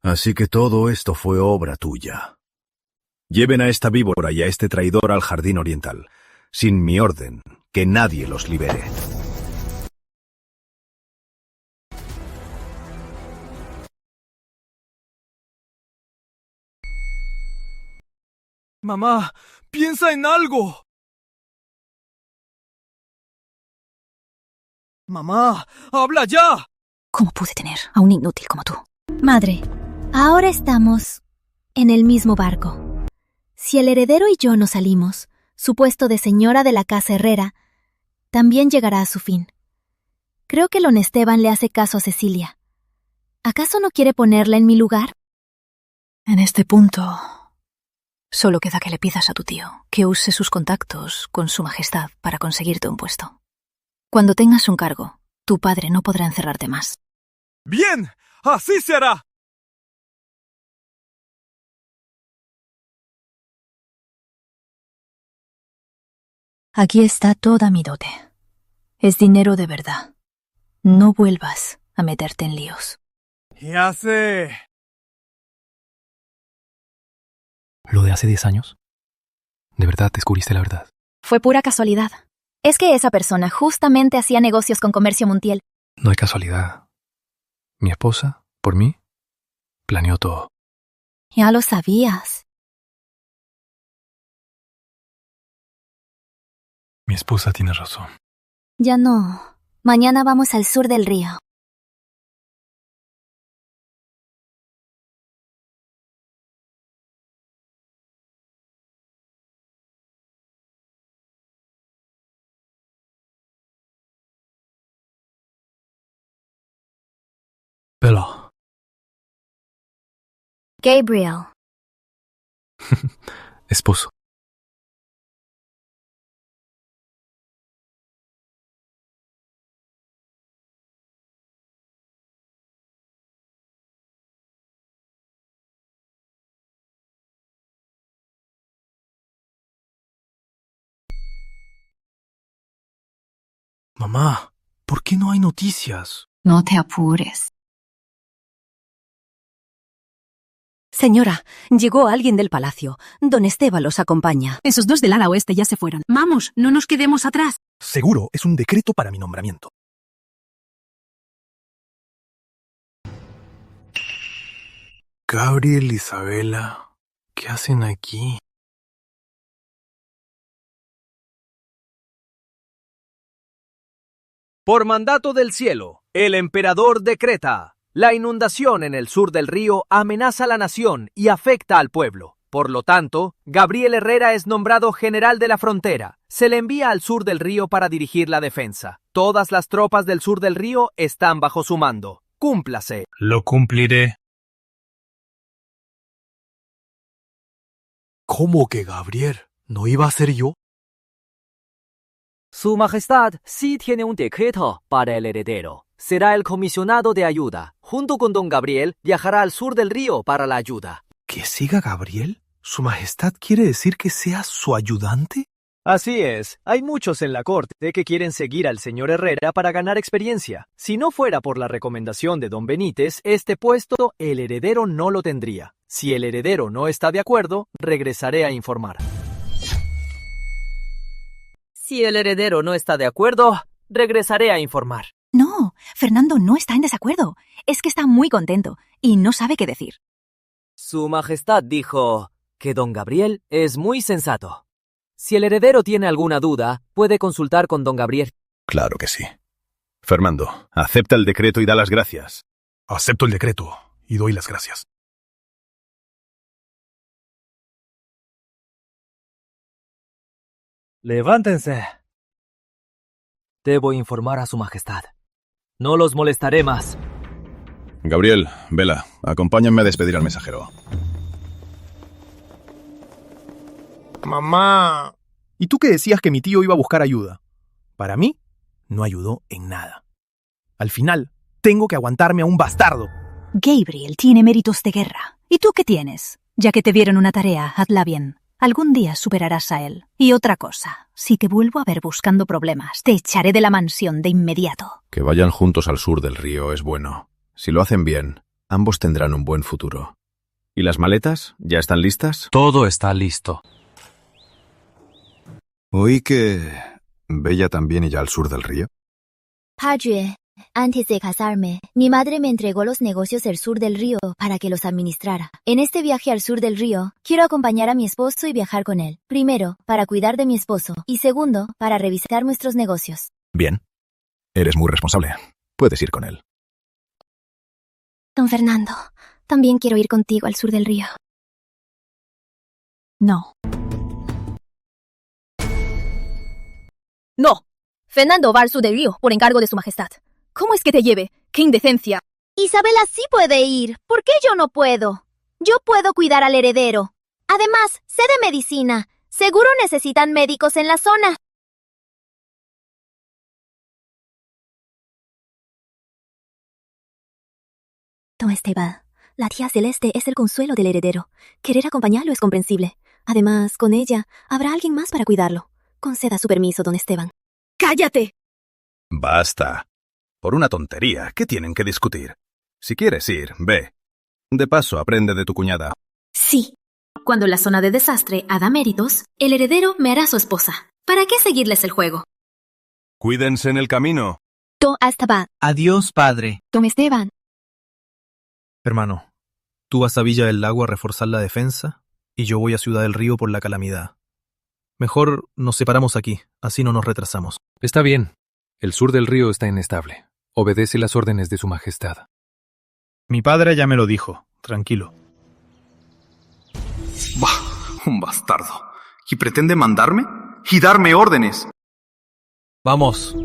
Speaker 18: Así que todo esto fue obra tuya. Lleven a esta víbora y a este traidor al jardín oriental. Sin mi orden, que nadie los libere.
Speaker 21: Mamá, piensa en algo. Mamá, habla ya.
Speaker 12: ¿Cómo pude tener a un inútil como tú?
Speaker 8: Madre, ahora estamos en el mismo barco. Si el heredero y yo nos salimos, su puesto de señora de la casa Herrera también llegará a su fin. Creo que don Esteban le hace caso a Cecilia. ¿Acaso no quiere ponerla en mi lugar?
Speaker 12: En este punto, solo queda que le pidas a tu tío que use sus contactos con su majestad para conseguirte un puesto. Cuando tengas un cargo, tu padre no podrá encerrarte más.
Speaker 21: Bien, así se hará.
Speaker 12: Aquí está toda mi dote. Es dinero de verdad. No vuelvas a meterte en líos.
Speaker 21: Ya sé.
Speaker 6: ¿Lo de hace 10 años? ¿De verdad descubriste la verdad?
Speaker 1: Fue pura casualidad. Es que esa persona justamente hacía negocios con Comercio Montiel.
Speaker 6: No hay casualidad. Mi esposa, por mí, planeó todo.
Speaker 1: Ya lo sabías.
Speaker 6: Mi esposa tiene razón.
Speaker 1: Ya no. Mañana vamos al sur del río.
Speaker 6: Bella.
Speaker 1: Gabriel.
Speaker 6: Esposo.
Speaker 4: Mamá, ¿por qué no hay noticias?
Speaker 11: No te apures.
Speaker 14: Señora, llegó alguien del palacio. Don Esteban los acompaña.
Speaker 11: Esos dos del ala oeste ya se fueron. Vamos, no nos quedemos atrás.
Speaker 4: Seguro es un decreto para mi nombramiento.
Speaker 6: Gabriel, Isabela, ¿qué hacen aquí?
Speaker 16: Por mandato del cielo, el emperador decreta: la inundación en el sur del río amenaza a la nación y afecta al pueblo. Por lo tanto, Gabriel Herrera es nombrado general de la frontera. Se le envía al sur del río para dirigir la defensa. Todas las tropas del sur del río están bajo su mando. Cúmplase.
Speaker 15: Lo cumpliré.
Speaker 4: ¿Cómo que Gabriel? ¿No iba a ser yo?
Speaker 16: Su Majestad sí tiene un decreto para el heredero. Será el comisionado de ayuda. Junto con don Gabriel, viajará al sur del río para la ayuda.
Speaker 4: ¿Que siga Gabriel? ¿Su Majestad quiere decir que sea su ayudante?
Speaker 16: Así es. Hay muchos en la corte que quieren seguir al señor Herrera para ganar experiencia. Si no fuera por la recomendación de don Benítez, este puesto el heredero no lo tendría. Si el heredero no está de acuerdo, regresaré a informar. Si el heredero no está de acuerdo, regresaré a informar.
Speaker 12: No, Fernando no está en desacuerdo. Es que está muy contento y no sabe qué decir.
Speaker 16: Su Majestad dijo que don Gabriel es muy sensato. Si el heredero tiene alguna duda, puede consultar con don Gabriel.
Speaker 18: Claro que sí. Fernando, acepta el decreto y da las gracias.
Speaker 4: Acepto el decreto y doy las gracias.
Speaker 16: Levántense. Debo informar a su majestad. No los molestaré más.
Speaker 9: Gabriel, Vela, acompáñenme a despedir al mensajero.
Speaker 4: Mamá. ¿Y tú que decías que mi tío iba a buscar ayuda? Para mí, no ayudó en nada. Al final, tengo que aguantarme a un bastardo.
Speaker 1: Gabriel tiene méritos de guerra. ¿Y tú qué tienes? Ya que te dieron una tarea, hazla bien. Algún día superarás a él. Y otra cosa, si te vuelvo a ver buscando problemas, te echaré de la mansión de inmediato.
Speaker 9: Que vayan juntos al sur del río es bueno. Si lo hacen bien, ambos tendrán un buen futuro. ¿Y las maletas? ¿Ya están listas?
Speaker 10: Todo está listo.
Speaker 9: Oí que Bella también irá al sur del río.
Speaker 8: Padre, antes de casarme, mi madre me entregó los negocios del sur del río para que los administrara. En este viaje al sur del río, quiero acompañar a mi esposo y viajar con él. Primero, para cuidar de mi esposo, y segundo, para revisar nuestros negocios.
Speaker 9: Bien. Eres muy responsable. Puedes ir con él.
Speaker 8: Don Fernando, también quiero ir contigo al sur del río.
Speaker 1: No.
Speaker 13: No. Fernando va al sur del río por encargo de su majestad. ¿Cómo es que te lleve? ¡Qué indecencia!
Speaker 2: Isabela sí puede ir. ¿Por qué yo no puedo? Yo puedo cuidar al heredero. Además, sé de medicina. Seguro necesitan médicos en la zona.
Speaker 8: Don Esteban, la tía Celeste es el consuelo del heredero. Querer acompañarlo es comprensible. Además, con ella, habrá alguien más para cuidarlo. Conceda su permiso, don Esteban.
Speaker 13: ¡Cállate!
Speaker 9: Basta. Por una tontería, ¿qué tienen que discutir? Si quieres ir, ve. De paso, aprende de tu cuñada.
Speaker 1: Sí. Cuando la zona de desastre haga méritos, el heredero me hará su esposa. ¿Para qué seguirles el juego?
Speaker 5: Cuídense en el camino.
Speaker 8: Don Esteban.
Speaker 21: Adiós, padre.
Speaker 8: Don Esteban.
Speaker 4: Hermano, tú vas a Villa del Lago a reforzar la defensa y yo voy a Ciudad del Río por la calamidad. Mejor nos separamos aquí, así no nos retrasamos.
Speaker 6: Está bien. El sur del río está inestable. Obedece las órdenes de su majestad.
Speaker 4: Mi padre ya me lo dijo. Tranquilo.
Speaker 3: Bah, un bastardo. ¿Y pretende mandarme? ¿Y darme órdenes?
Speaker 16: Vamos.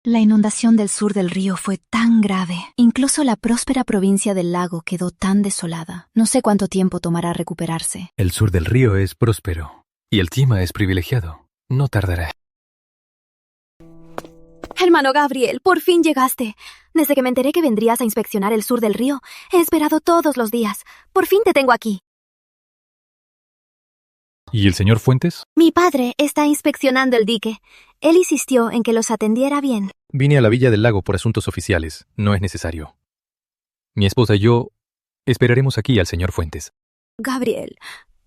Speaker 12: La inundación del sur del río fue tan grave. Incluso la próspera provincia del lago quedó tan desolada. No sé cuánto tiempo tomará recuperarse.
Speaker 6: El sur del río es próspero y el clima es privilegiado. No tardará.
Speaker 8: Hermano Gabriel, por fin llegaste. Desde que me enteré que vendrías a inspeccionar el sur del río, he esperado todos los días. Por fin te tengo aquí.
Speaker 6: ¿Y el señor Fuentes?
Speaker 8: Mi padre está inspeccionando el dique. Él insistió en que los atendiera bien.
Speaker 6: Vine a la Villa del Lago por asuntos oficiales. No es necesario. Mi esposa y yo esperaremos aquí al señor Fuentes.
Speaker 8: Gabriel,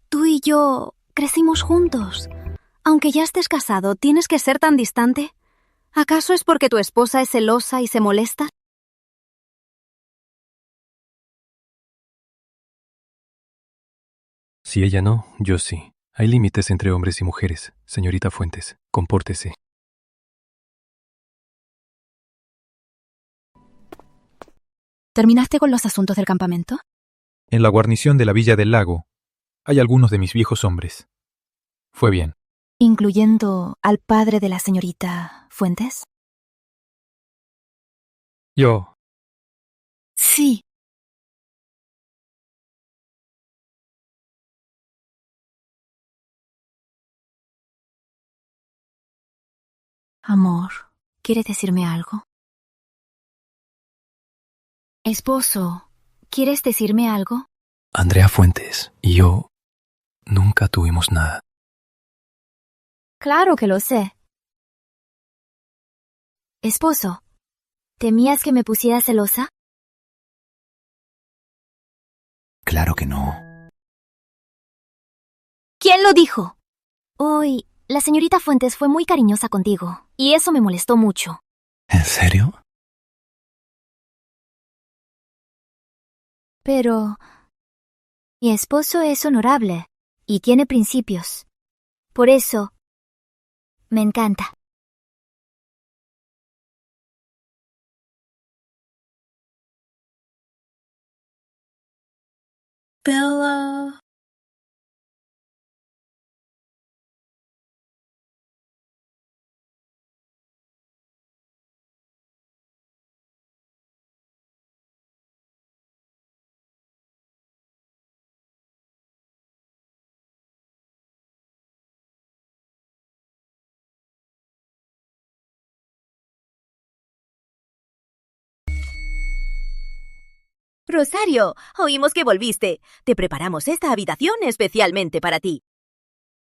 Speaker 8: tú y yo crecimos juntos. Aunque ya estés casado, ¿tienes que ser tan distante? ¿Acaso es porque tu esposa es celosa y se molesta?
Speaker 6: Si ella no, yo sí. Hay límites entre hombres y mujeres, señorita Fuentes. Compórtese.
Speaker 12: ¿Terminaste con los asuntos del campamento?
Speaker 6: En la guarnición de la Villa del Lago hay algunos de mis viejos hombres. Fue bien.
Speaker 12: ¿Incluyendo al padre de la señorita Fuentes?
Speaker 6: Yo.
Speaker 12: Sí. Amor, ¿quieres decirme algo? Esposo, ¿quieres decirme algo?
Speaker 6: Andrea Fuentes y yo nunca tuvimos nada.
Speaker 8: Claro que lo sé. Esposo, ¿temías que me pusiera celosa?
Speaker 3: Claro que no.
Speaker 8: ¿Quién lo dijo? Hoy, la señorita Fuentes fue muy cariñosa contigo, y eso me molestó mucho.
Speaker 3: ¿En serio?
Speaker 8: Pero mi esposo es honorable y tiene principios. Por eso, me encanta.
Speaker 11: Bella.
Speaker 13: Rosario, oímos que volviste. Te preparamos esta habitación especialmente para ti.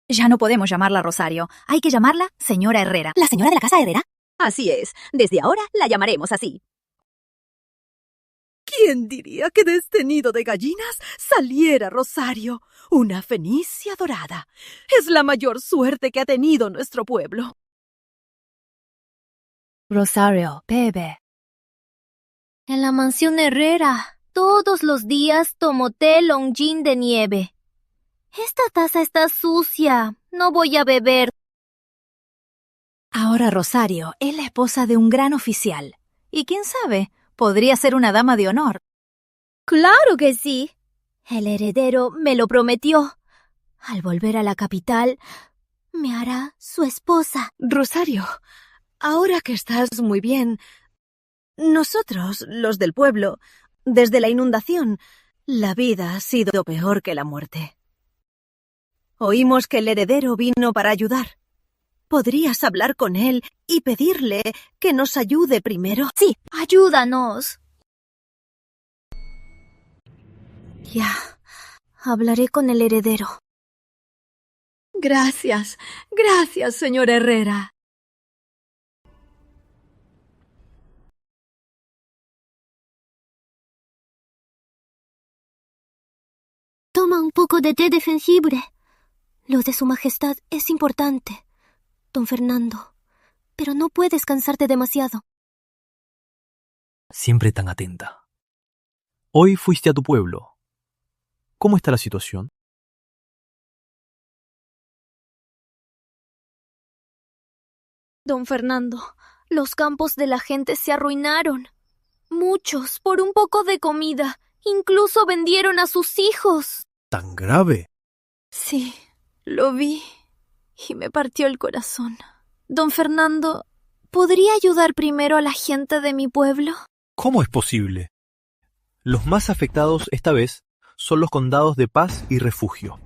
Speaker 12: Ya no podemos llamarla Rosario. Hay que llamarla señora Herrera. ¿La señora de la casa Herrera?
Speaker 13: Así es. Desde ahora la llamaremos así.
Speaker 17: ¿Quién diría que de este nido de gallinas saliera Rosario, una fenicia dorada? Es la mayor suerte que ha tenido nuestro pueblo.
Speaker 8: Rosario, bebe.
Speaker 2: En la mansión Herrera, todos los días tomo té Longjing de nieve. Esta taza está sucia. No voy a beber.
Speaker 12: Ahora Rosario es la esposa de un gran oficial. Y quién sabe, podría ser una dama de honor.
Speaker 2: Claro que sí. El heredero me lo prometió. Al volver a la capital, me hará su esposa.
Speaker 17: Rosario, ahora que estás muy bien, nosotros, los del pueblo, desde la inundación, la vida ha sido peor que la muerte. Oímos que el heredero vino para ayudar. ¿Podrías hablar con él y pedirle que nos ayude primero?
Speaker 2: Sí, ayúdanos. Ya, hablaré con el heredero.
Speaker 17: Gracias, gracias, señor Herrera.
Speaker 2: Toma un poco de té de jengibre. Lo de su majestad es importante, don Fernando, pero no puedes cansarte demasiado.
Speaker 7: Siempre tan atenta. Hoy fuiste a tu pueblo. ¿Cómo está la situación?
Speaker 2: Don Fernando, los campos de la gente se arruinaron. Muchos, por un poco de comida. Incluso vendieron a sus hijos.
Speaker 7: ¿Tan grave?
Speaker 2: Sí, lo vi y me partió el corazón. Don Fernando, ¿podría ayudar primero a la gente de mi pueblo?
Speaker 7: ¿Cómo es posible? Los más afectados esta vez son los condados de Paz y Refugio.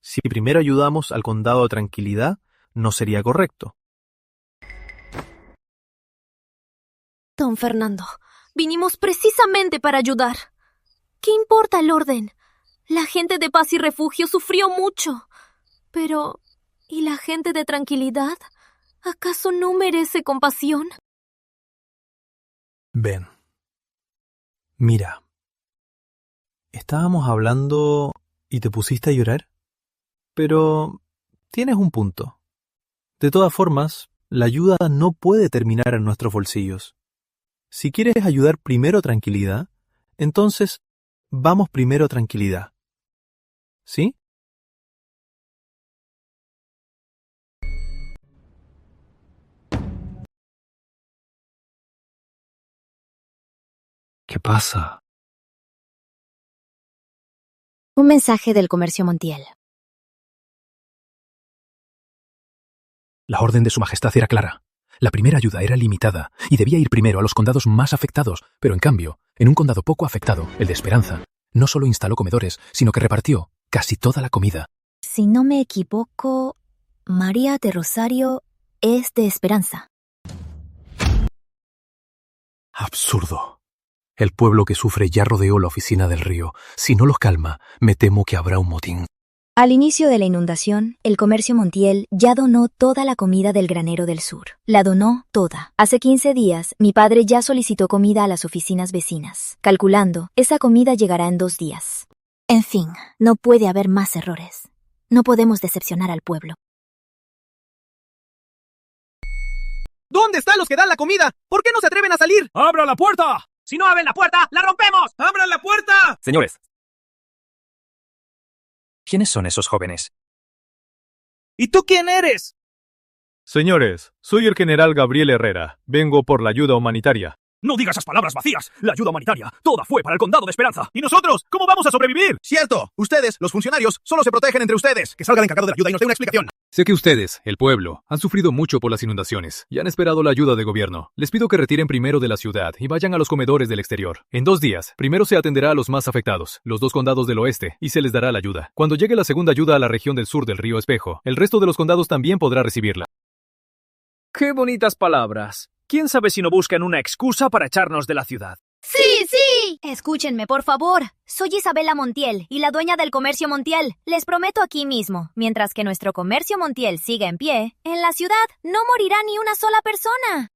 Speaker 7: Si primero ayudamos al condado de Tranquilidad, no sería correcto.
Speaker 2: Don Fernando, vinimos precisamente para ayudar. ¿Qué importa el orden? La gente de Paz y Refugio sufrió mucho. Pero, ¿y la gente de Tranquilidad? ¿Acaso no merece compasión?
Speaker 7: Ven. Mira. Estábamos hablando y te pusiste a llorar. Pero tienes un punto. De todas formas, la ayuda no puede terminar en nuestros bolsillos. Si quieres ayudar primero a Tranquilidad, entonces vamos primero a Tranquilidad. ¿Sí?
Speaker 10: ¿Qué pasa?
Speaker 1: Un mensaje del comercio Montiel.
Speaker 10: La orden de su majestad era clara. La primera ayuda era limitada y debía ir primero a los condados más afectados, pero en cambio, en un condado poco afectado, el de Esperanza, no solo instaló comedores, sino que repartió casi toda la comida.
Speaker 1: Si no me equivoco, María de Rosario es de Esperanza.
Speaker 10: Absurdo. El pueblo que sufre ya rodeó la oficina del río. Si no los calma, me temo que habrá un motín.
Speaker 1: Al inicio de la inundación, el comercio Montiel ya donó toda la comida del granero del sur. La donó toda. Hace 15 días, mi padre ya solicitó comida a las oficinas vecinas. Calculando, esa comida llegará en 2 días. En fin, no puede haber más errores. No podemos decepcionar al pueblo.
Speaker 16: ¿Dónde están los que dan la comida? ¿Por qué no se atreven a salir?
Speaker 15: ¡Abra la puerta!
Speaker 16: Si no abren la puerta, ¡la rompemos!
Speaker 15: ¡Abran la puerta!
Speaker 19: Señores. ¿Quiénes son esos jóvenes?
Speaker 16: ¿Y tú quién eres?
Speaker 4: Señores, soy el general Gabriel Herrera. Vengo por la ayuda humanitaria.
Speaker 15: No digas esas palabras vacías. La ayuda humanitaria, toda fue para el condado de Esperanza. ¿Y nosotros? ¿Cómo vamos a sobrevivir?
Speaker 20: Cierto. Ustedes, los funcionarios, solo se protegen entre ustedes. Que salga el encargado de la ayuda y nos dé una explicación.
Speaker 10: Sé que ustedes, el pueblo, han sufrido mucho por las inundaciones y han esperado la ayuda del gobierno. Les pido que retiren primero de la ciudad y vayan a los comedores del exterior. En 2 días, primero se atenderá a los más afectados, los 2 condados del oeste, y se les dará la ayuda. Cuando llegue la segunda ayuda a la región del sur del río Espejo, el resto de los condados también podrá recibirla.
Speaker 16: ¡Qué bonitas palabras! ¿Quién sabe si no buscan una excusa para echarnos de la ciudad?
Speaker 2: ¡Sí, sí! Escúchenme, por favor. Soy Isabela Montiel y la dueña del comercio Montiel. Les prometo aquí mismo, mientras que nuestro comercio Montiel siga en pie, en la ciudad no morirá ni una sola persona.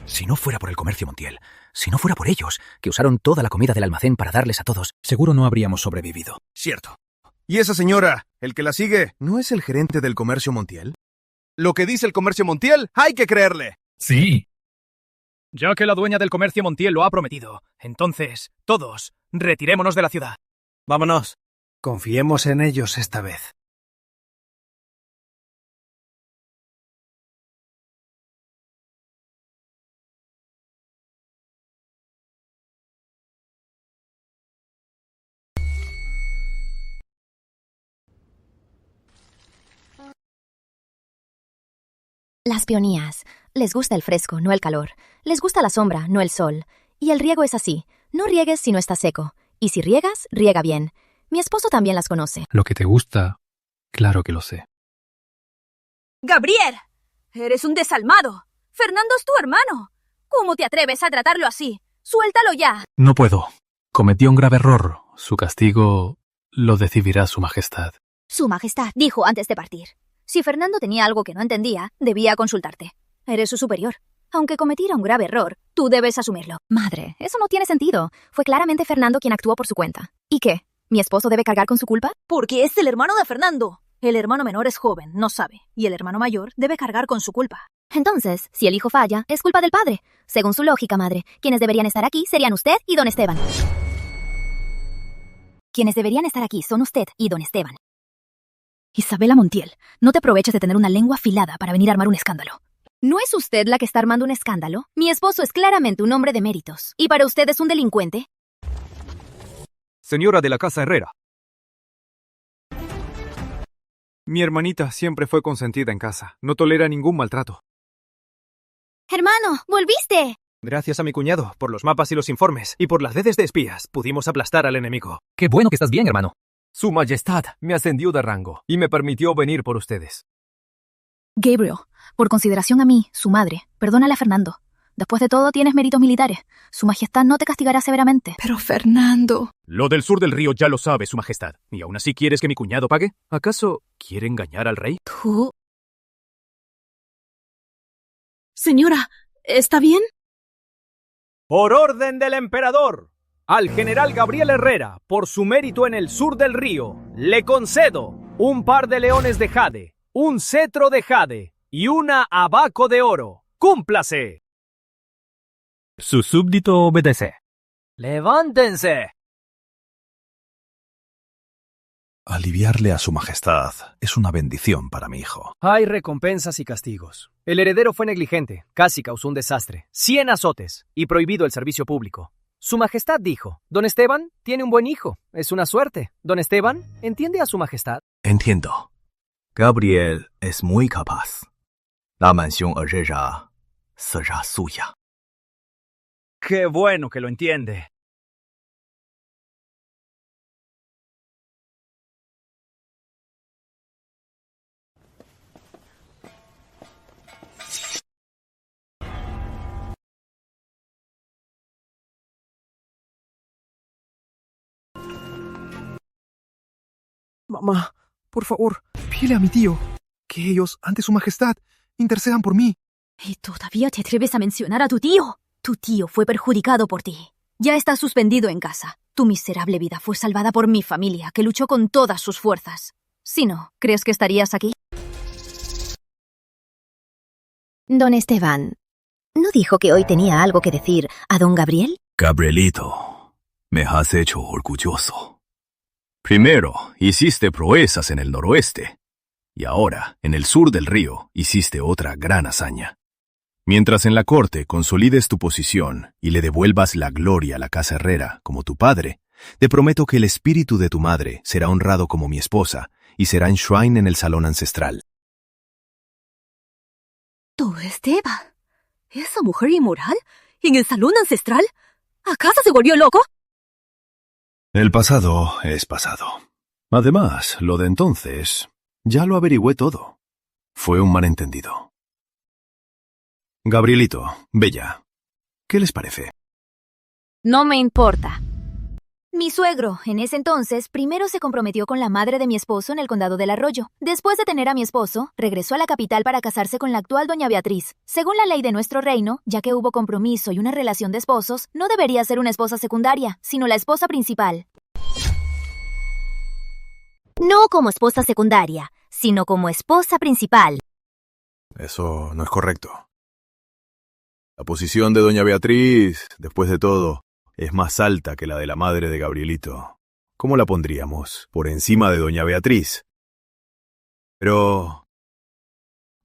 Speaker 22: Si no fuera por el comercio Montiel, si no fuera por ellos, que usaron toda la comida del almacén para darles a todos, seguro no habríamos sobrevivido.
Speaker 21: Cierto. ¿Y esa señora, el que la sigue, no es el gerente del comercio Montiel? Lo que dice el comercio Montiel, hay que creerle.
Speaker 10: Sí.
Speaker 16: Ya que la dueña del comercio Montiel lo ha prometido, entonces, todos, retirémonos de la ciudad.
Speaker 23: Vámonos. Confiemos en ellos esta vez.
Speaker 1: Las peonías. Les gusta el fresco, no el calor. Les gusta la sombra, no el sol. Y el riego es así. No riegues si no está seco. Y si riegas, riega bien. Mi esposo también las conoce.
Speaker 6: Lo que te gusta, claro que lo sé.
Speaker 13: ¡Gabriel! ¡Eres un desalmado! ¡Fernando es tu hermano! ¿Cómo te atreves a tratarlo así? ¡Suéltalo ya!
Speaker 6: No puedo. Cometió un grave error. Su castigo lo decidirá Su Majestad.
Speaker 2: Su Majestad dijo antes de partir. Si Fernando tenía algo que no entendía, debía consultarte. Eres su superior. Aunque cometiera un grave error, tú debes asumirlo.
Speaker 1: Madre, eso no tiene sentido. Fue claramente Fernando quien actuó por su cuenta. ¿Y qué? ¿Mi esposo debe cargar con su culpa?
Speaker 13: Porque es el hermano de Fernando. El hermano menor es joven, no sabe. Y el hermano mayor debe cargar con su culpa.
Speaker 1: Entonces, si el hijo falla, es culpa del padre. Según su lógica, madre, quienes deberían estar aquí serían usted y don Esteban. Quienes deberían estar aquí son usted y don Esteban. Isabela Montiel, no te aproveches de tener una lengua afilada para venir a armar un escándalo. ¿No es usted la que está armando un escándalo? Mi esposo es claramente un hombre de méritos. ¿Y para usted es un delincuente?
Speaker 21: Señora de la Casa Herrera. Mi hermanita siempre fue consentida en casa. No tolera ningún maltrato.
Speaker 2: ¡Hermano, volviste!
Speaker 16: Gracias a mi cuñado, por los mapas y los informes, y por las redes de espías, pudimos aplastar al enemigo.
Speaker 19: Qué bueno que estás bien, hermano.
Speaker 16: Su Majestad me ascendió de rango y me permitió venir por ustedes.
Speaker 1: Gabriel, por consideración a mí, su madre, perdónale a Fernando. Después de todo, tienes méritos militares. Su Majestad no te castigará severamente.
Speaker 11: Pero Fernando...
Speaker 16: Lo del sur del río ya lo sabe, Su Majestad. ¿Y aún así quieres que mi cuñado pague? ¿Acaso quiere engañar al rey?
Speaker 11: ¿Tú? Señora, ¿está bien?
Speaker 16: Por orden del emperador, al general Gabriel Herrera, por su mérito en el sur del río, le concedo un par de leones de jade, un cetro de jade y una abaco de oro. ¡Cúmplase!
Speaker 19: Su súbdito obedece.
Speaker 16: ¡Levántense!
Speaker 9: Aliviarle a Su Majestad es una bendición para mi hijo.
Speaker 16: Hay recompensas y castigos. El heredero fue negligente, casi causó un desastre, 100 azotes y prohibido el servicio público. Su Majestad dijo, Don Esteban tiene un buen hijo, es una suerte. Don Esteban, ¿entiende a Su Majestad?
Speaker 9: Entiendo. Gabriel es muy capaz. La mansión Herrera será suya.
Speaker 16: ¡Qué bueno que lo entiende!
Speaker 4: Mamá, por favor, pídele a mi tío que ellos, ante Su Majestad, intercedan por mí.
Speaker 2: ¿Y todavía te atreves a mencionar a tu tío? Tu tío fue perjudicado por ti. Ya está suspendido en casa. Tu miserable vida fue salvada por mi familia, que luchó con todas sus fuerzas. Si no, ¿crees que estarías aquí?
Speaker 1: Don Esteban, ¿no dijo que hoy tenía algo que decir a don Gabriel?
Speaker 9: Gabrielito, me has hecho orgulloso. Primero, hiciste proezas en el noroeste. Y ahora, en el sur del río, hiciste otra gran hazaña. Mientras en la corte consolides tu posición y le devuelvas la gloria a la casa Herrera como tu padre, te prometo que el espíritu de tu madre será honrado como mi esposa y será en shrine en el salón ancestral.
Speaker 13: Don Esteban, ¿esa mujer inmoral? ¿En el salón ancestral? ¿Acaso se volvió loco?
Speaker 9: El pasado es pasado. Además, lo de entonces, ya lo averigüé todo. Fue un malentendido. Gabrielito, Bella, ¿qué les parece?
Speaker 1: No me importa. Mi suegro, en ese entonces, primero se comprometió con la madre de mi esposo en el condado del Arroyo. Después de tener a mi esposo, regresó a la capital para casarse con la actual doña Beatriz. Según la ley de nuestro reino, ya que hubo compromiso y una relación de esposos, no debería ser una esposa secundaria, sino la esposa principal. No como esposa secundaria, sino como esposa principal.
Speaker 9: Eso no es correcto. La posición de doña Beatriz, después de todo, es más alta que la de la madre de Gabrielito. ¿Cómo la pondríamos? Por encima de doña Beatriz. Pero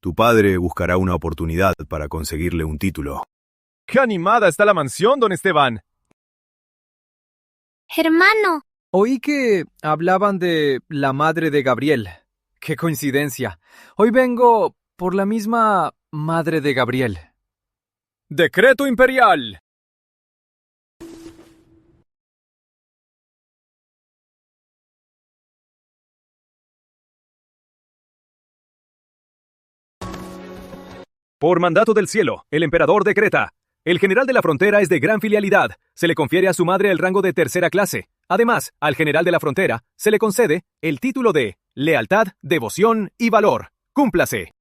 Speaker 9: tu padre buscará una oportunidad para conseguirle un título.
Speaker 4: ¡Qué animada está la mansión, don Esteban!
Speaker 16: Hermano. Oí que hablaban de la madre de Gabriel. ¡Qué coincidencia! Hoy vengo por la misma madre de Gabriel.
Speaker 4: ¡Decreto imperial! Por mandato del cielo, el emperador decreta. El general de la frontera es de gran filialidad. Se le confiere a su madre el rango de tercera clase. Además, al general de la frontera se le concede el título de lealtad, devoción y valor. ¡Cúmplase!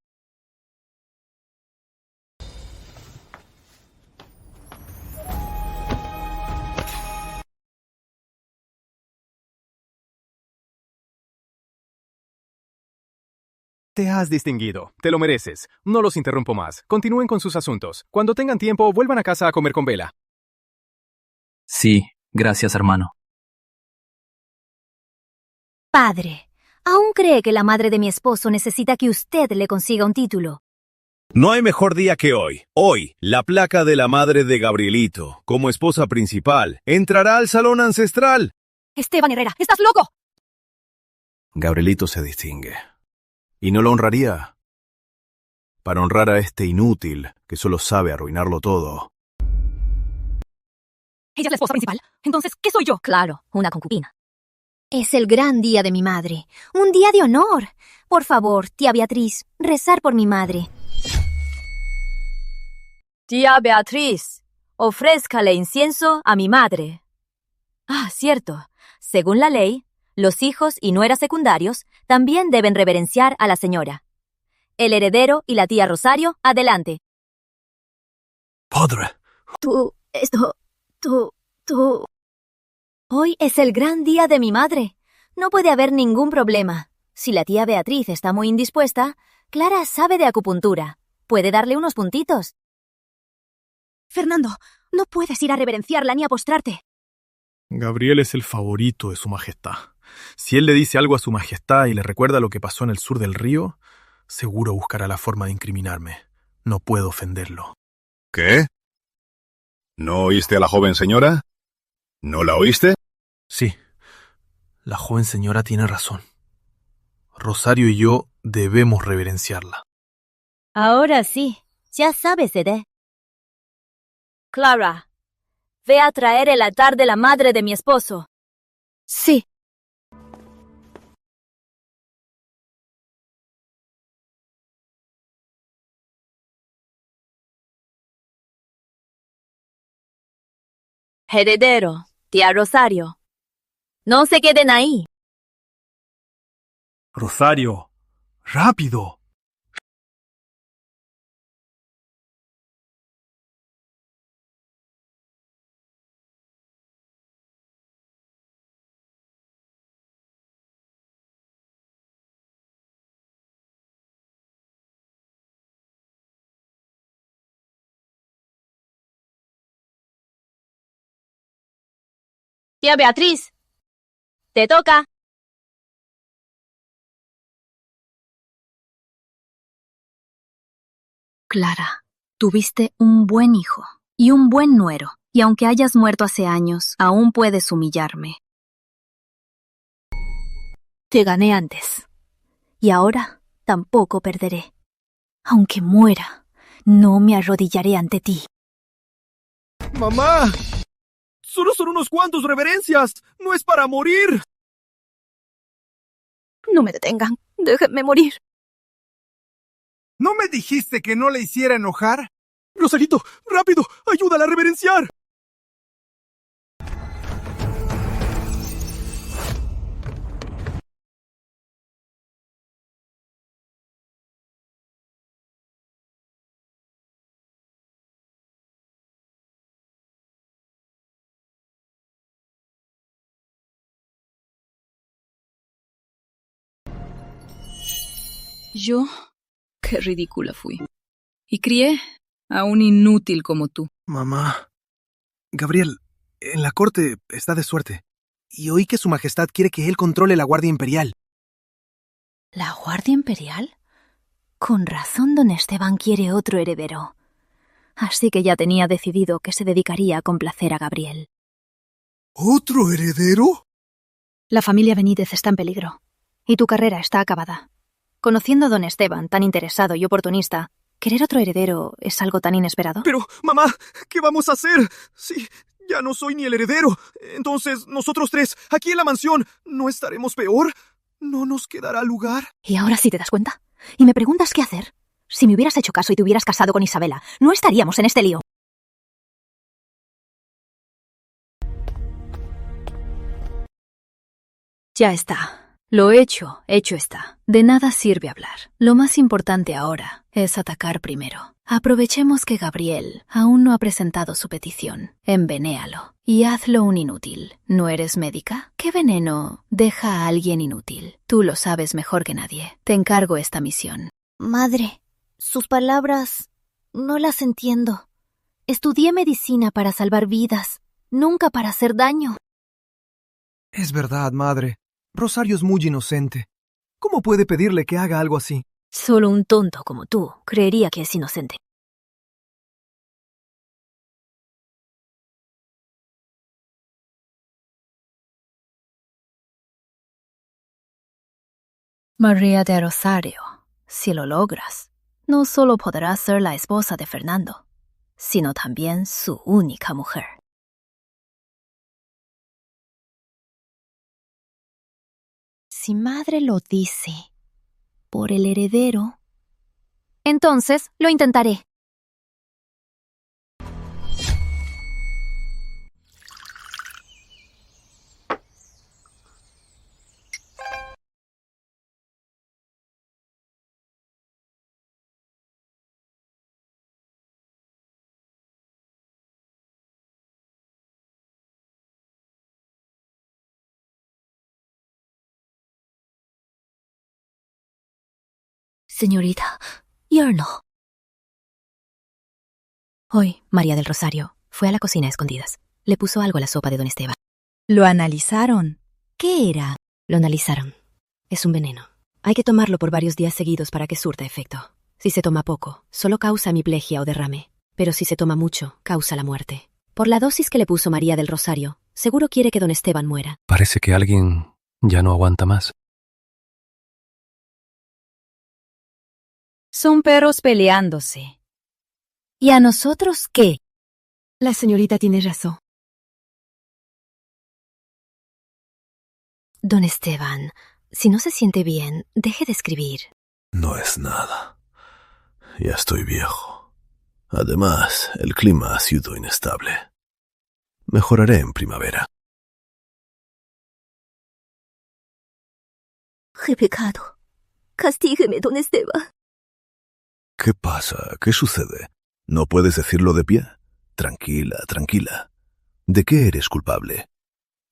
Speaker 4: Te has distinguido. Te lo mereces. No los interrumpo más. Continúen con sus asuntos. Cuando tengan tiempo, vuelvan a casa a comer con Bella.
Speaker 10: Sí, gracias, hermano.
Speaker 1: Padre, ¿aún cree que la madre de mi esposo necesita que usted le consiga un título?
Speaker 9: No hay mejor día que hoy. Hoy, la placa de la madre de Gabrielito, como esposa principal, entrará al salón ancestral.
Speaker 13: Esteban Herrera, ¡estás loco!
Speaker 9: Gabrielito se distingue. ¿Y no lo honraría? Para honrar a este inútil que solo sabe arruinarlo todo.
Speaker 13: ¿Ella es la esposa principal? Entonces, ¿qué soy yo?
Speaker 1: Claro, una concubina. Es el gran día de mi madre. Un día de honor. Por favor, tía Beatriz, rezar por mi madre.
Speaker 5: Tía Beatriz, ofrézcale incienso a mi madre. Ah, cierto. Según la ley, los hijos y nueras secundarios también deben reverenciar a la señora. El heredero y la tía Rosario, adelante.
Speaker 4: Padre.
Speaker 1: Tú... Hoy es el gran día de mi madre. No puede haber ningún problema. Si la tía Beatriz está muy indispuesta, Clara sabe de acupuntura. Puede darle unos puntitos.
Speaker 13: Fernando, no puedes ir a reverenciarla ni a postrarte.
Speaker 4: Gabriel es el favorito de su majestad. Si él le dice algo a su majestad y le recuerda lo que pasó en el sur del río, seguro buscará la forma de incriminarme. No puedo ofenderlo.
Speaker 9: ¿Qué? ¿No oíste a la joven señora? ¿No la oíste?
Speaker 4: Sí, la joven señora tiene razón. Rosario y yo debemos reverenciarla.
Speaker 5: Ahora sí, ya sabes, Ede. Clara, ve a traer el altar de la madre de mi esposo.
Speaker 13: Sí.
Speaker 5: Heredero, tía Rosario. No se queden ahí.
Speaker 4: Rosario, rápido.
Speaker 5: Tía Beatriz, te toca.
Speaker 12: Clara, Tuviste un buen hijo y un buen nuero, y aunque hayas muerto hace años, aún puedes humillarme. Te gané antes, y ahora tampoco perderé. Aunque muera, no me arrodillaré ante ti.
Speaker 4: ¡Mamá! Solo son unos cuantos reverencias. No es para morir.
Speaker 2: No me detengan. Déjenme morir.
Speaker 3: ¿No me dijiste que no le hiciera enojar?
Speaker 4: Rosarito, rápido, ayúdala a reverenciar.
Speaker 14: Yo, qué ridícula fui. Y crié a un inútil como tú.
Speaker 23: Mamá. Gabriel, en la corte está de suerte. Y oí que su majestad quiere que él controle la Guardia Imperial.
Speaker 12: ¿La Guardia Imperial? Con razón don Esteban quiere otro heredero. Así que ya tenía decidido que se dedicaría a complacer a Gabriel.
Speaker 3: ¿Otro heredero?
Speaker 12: La familia Benítez está en peligro. Y tu carrera está acabada. Conociendo a don Esteban, tan interesado y oportunista, ¿querer otro heredero es algo tan inesperado?
Speaker 4: Pero, mamá, ¿qué vamos a hacer? Sí, ya no soy ni el heredero. Entonces, nosotros tres, aquí en la mansión, ¿no estaremos peor? ¿No nos quedará lugar?
Speaker 12: ¿Y ahora sí te das cuenta? ¿Y me preguntas qué hacer? Si me hubieras hecho caso y te hubieras casado con Isabela, no estaríamos en este lío. Ya está. Lo hecho está. De nada sirve hablar. Lo más importante ahora es atacar primero. Aprovechemos que Gabriel aún no ha presentado su petición. Envenéalo y hazlo un inútil. ¿No eres médica? ¿Qué veneno deja a alguien inútil? Tú lo sabes mejor que nadie. Te encargo esta misión.
Speaker 2: Madre, sus palabras no las entiendo. Estudié medicina para salvar vidas, nunca para hacer daño.
Speaker 23: Es verdad, madre. Rosario es muy inocente. ¿Cómo puede pedirle que haga algo así?
Speaker 12: Solo un tonto como tú creería que es inocente. María de Rosario, si lo logras, no solo podrás ser la esposa de Fernando, sino también su única mujer. Si madre lo dice, por el heredero, entonces lo intentaré. Señorita, yerno. Hoy, María del Rosario fue a la cocina a escondidas. Le puso algo a la sopa de don Esteban.
Speaker 18: ¿Lo analizaron?
Speaker 12: ¿Qué era? Lo analizaron. Es un veneno. Hay que tomarlo por varios días seguidos para que surta efecto. Si se toma poco, solo causa hemiplegia o derrame. Pero si se toma mucho, causa la muerte. Por la dosis que le puso María del Rosario, seguro quiere que don Esteban muera.
Speaker 6: Parece que alguien ya no aguanta más.
Speaker 5: Son perros peleándose.
Speaker 12: ¿Y a nosotros qué?
Speaker 18: La señorita tiene razón.
Speaker 12: Don Esteban, si no se siente bien, deje de escribir.
Speaker 9: No es nada. Ya estoy viejo. Además, el clima ha sido inestable. Mejoraré en primavera.
Speaker 2: He pecado. Castígueme, don Esteban.
Speaker 9: ¿Qué pasa? ¿Qué sucede? ¿No puedes decirlo de pie? Tranquila, tranquila. ¿De qué eres culpable?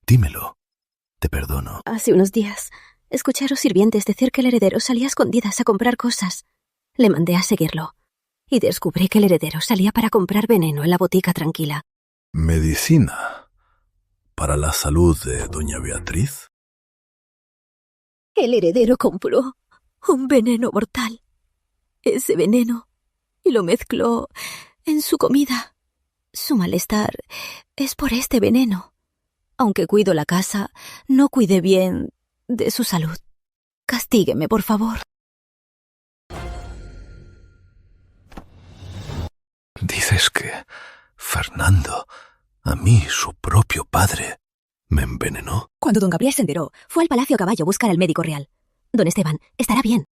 Speaker 9: Dímelo. Te perdono.
Speaker 2: Hace unos días, escuché a los sirvientes decir que el heredero salía a escondidas a comprar cosas. Le mandé a seguirlo. Y descubrí que el heredero salía para comprar veneno en la botica tranquila.
Speaker 9: ¿Medicina? ¿Para la salud de doña Beatriz?
Speaker 2: El heredero compró un veneno mortal. Ese veneno
Speaker 1: y lo mezcló en su comida. Su malestar es por este veneno. Aunque cuido la casa, no cuidé bien de su salud. Castígueme, por favor.
Speaker 9: Dices que Fernando, a mí, su propio padre, me envenenó.
Speaker 1: Cuando don Gabriel se enteró, fue al Palacio a Caballo a buscar al médico real. Don Esteban estará bien.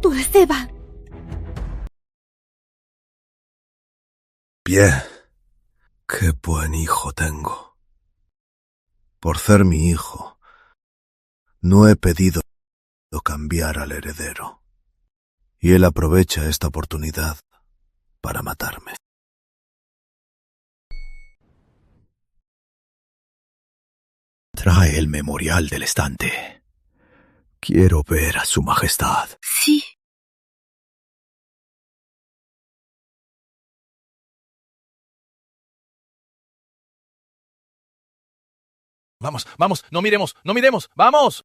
Speaker 1: ¡Don Esteban!
Speaker 9: Bien. Qué buen hijo tengo. Por ser mi hijo, no he pedido cambiar al heredero. Y él aprovecha esta oportunidad para matarme. Trae el memorial del estante. Quiero ver a su majestad.
Speaker 1: Sí.
Speaker 15: Vamos, vamos, no miremos, no miremos, vamos.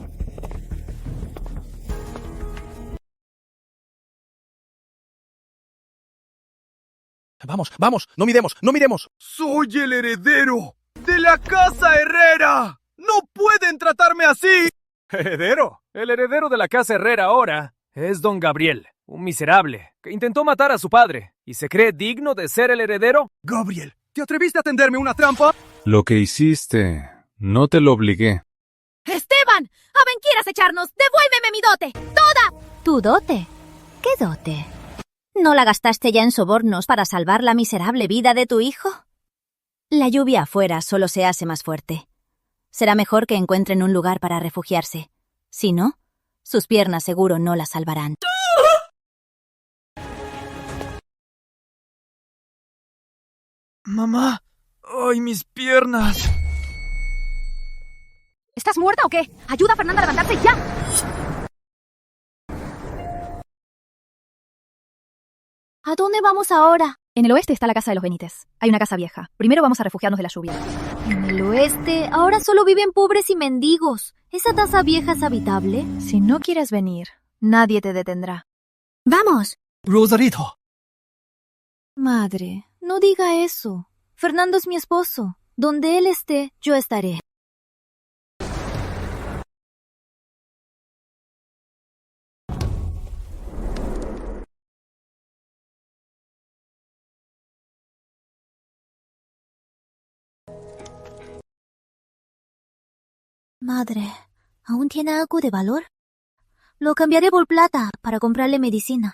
Speaker 15: Vamos, vamos, no miremos, no miremos.
Speaker 21: ¡Soy el heredero de la casa Herrera! ¡No pueden tratarme así!
Speaker 16: ¿Heredero? El heredero de la casa Herrera ahora es don Gabriel, un miserable que intentó matar a su padre y se cree digno de ser el heredero.
Speaker 21: Gabriel, ¿te atreviste a tenderme una trampa?
Speaker 6: Lo que hiciste, no te lo obligué.
Speaker 13: ¡Esteban! ¡A ven quieras echarnos! ¡Devuélveme mi dote! ¡Toda!
Speaker 1: ¿Tu dote? ¿Qué dote? ¿No la gastaste ya en sobornos para salvar la miserable vida de tu hijo? La lluvia afuera solo se hace más fuerte. Será mejor que encuentren un lugar para refugiarse. Si no, sus piernas seguro no la salvarán.
Speaker 21: Mamá, ¡ay, mis piernas!
Speaker 13: ¿Estás muerta o qué? ¡Ayuda a Fernanda a levantarse ya!
Speaker 2: ¿A dónde vamos ahora?
Speaker 12: En el oeste está la casa de los Benítez. Hay una casa vieja. Primero vamos a refugiarnos de la lluvia.
Speaker 2: En el oeste, ahora solo viven pobres y mendigos. ¿Esa casa vieja es habitable?
Speaker 12: Si no quieres venir, nadie te detendrá.
Speaker 1: ¡Vamos!
Speaker 21: Rosarito.
Speaker 2: Madre, no diga eso. Fernando es mi esposo. Donde él esté, yo estaré. Madre, ¿aún tiene algo de valor? Lo cambiaré por plata para comprarle medicina.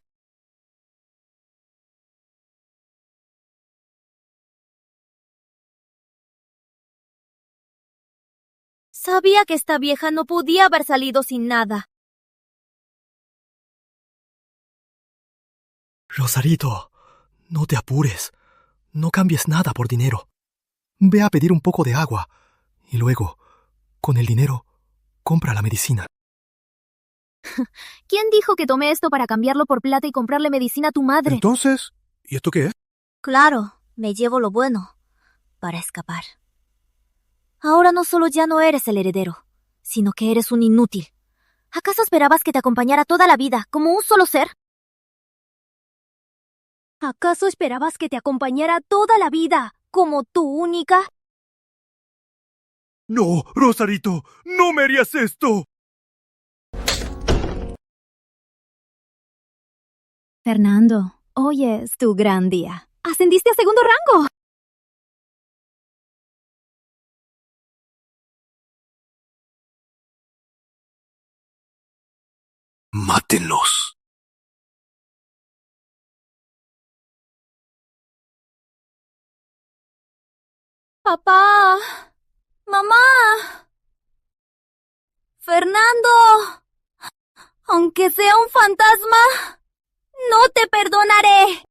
Speaker 2: Sabía que esta vieja no podía haber salido sin nada.
Speaker 21: Rosarito, no te apures. No cambies nada por dinero. Ve a pedir un poco de agua y luego, con el dinero, compra la medicina.
Speaker 2: ¿Quién dijo que tomé esto para cambiarlo por plata y comprarle medicina a tu madre?
Speaker 21: Entonces, ¿y esto qué es?
Speaker 2: Claro, me llevo lo bueno para escapar. Ahora no solo ya no eres el heredero, sino que eres un inútil. ¿Acaso esperabas que te acompañara toda la vida, como un solo ser? ¿Acaso esperabas que te acompañara toda la vida, como tu única?
Speaker 21: No, Rosarito, no me harías esto.
Speaker 1: Fernando, hoy es tu gran día. ¡Ascendiste a segundo rango!
Speaker 9: ¡Mátenlos!
Speaker 2: ¡Papá! ¡Mamá! ¡Fernando! Aunque sea un fantasma, no te perdonaré.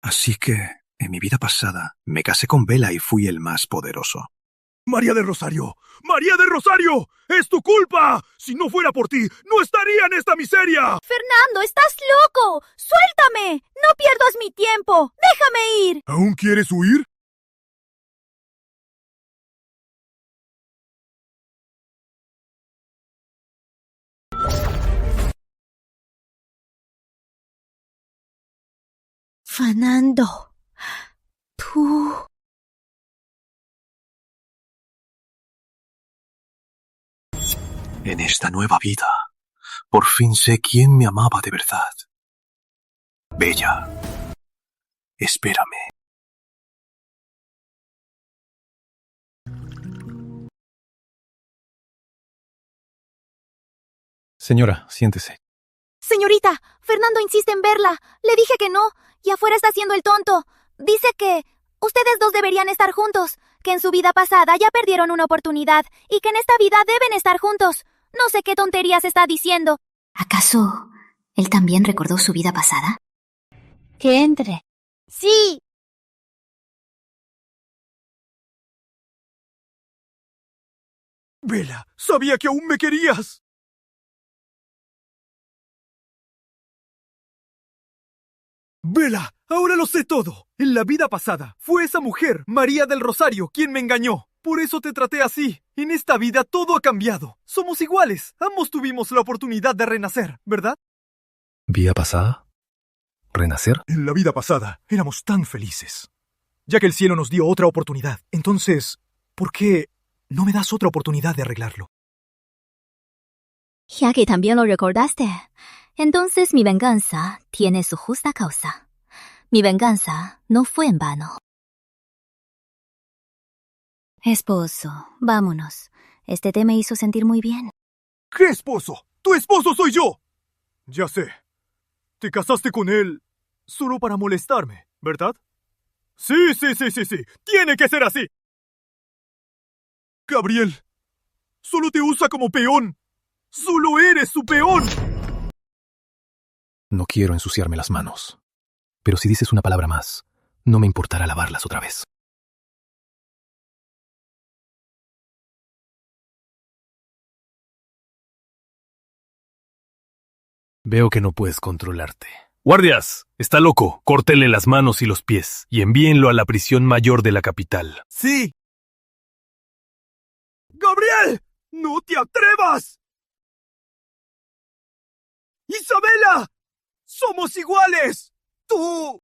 Speaker 9: Así que, en mi vida pasada, me casé con Bella y fui el más poderoso.
Speaker 3: ¡María del Rosario! ¡María del Rosario! ¡Es tu culpa! Si no fuera por ti, no estaría en esta miseria.
Speaker 2: Fernando, estás loco. ¡Suéltame! No pierdas mi tiempo. Déjame ir.
Speaker 3: ¿Aún quieres huir?
Speaker 11: Fernando, tú...
Speaker 4: En esta nueva vida, por fin sé quién me amaba de verdad. Bella, espérame.
Speaker 6: Señora, siéntese.
Speaker 2: Señorita, Fernando insiste en verla. Le dije que no, y afuera está haciendo el tonto. Dice que ustedes dos deberían estar juntos, que en su vida pasada ya perdieron una oportunidad y que en esta vida deben estar juntos. No sé qué tonterías está diciendo.
Speaker 1: ¿Acaso él también recordó su vida pasada?
Speaker 18: Que entre.
Speaker 2: Sí.
Speaker 3: Bella, sabía que aún me querías. Bella, ahora lo sé todo. En la vida pasada fue esa mujer, María del Rosario, quien me engañó. Por eso te traté así. En esta vida todo ha cambiado. Somos iguales. Ambos tuvimos la oportunidad de renacer, ¿verdad?
Speaker 6: ¿Vida pasada? ¿Renacer?
Speaker 3: En la vida pasada éramos tan felices. Ya que el cielo nos dio otra oportunidad. Entonces, ¿por qué no me das otra oportunidad de arreglarlo?
Speaker 1: Ya que también lo recordaste, entonces mi venganza tiene su justa causa. Mi venganza no fue en vano. Esposo, vámonos. Este té me hizo sentir muy bien.
Speaker 3: ¿Qué esposo? ¡Tu esposo soy yo! Ya sé. Te casaste con él solo para molestarme, ¿verdad? Sí. Tiene que ser así. Gabriel, solo te usa como peón. Solo eres su peón.
Speaker 6: No quiero ensuciarme las manos. Pero si dices una palabra más, no me importará lavarlas otra vez.
Speaker 4: Veo que no puedes controlarte. ¡Guardias! Está loco. Córtenle las manos y los pies y envíenlo a la prisión mayor de la capital.
Speaker 3: ¡Sí! ¡Gabriel! ¡No te atrevas! ¡Isabela! ¡Somos iguales! ¡Tú!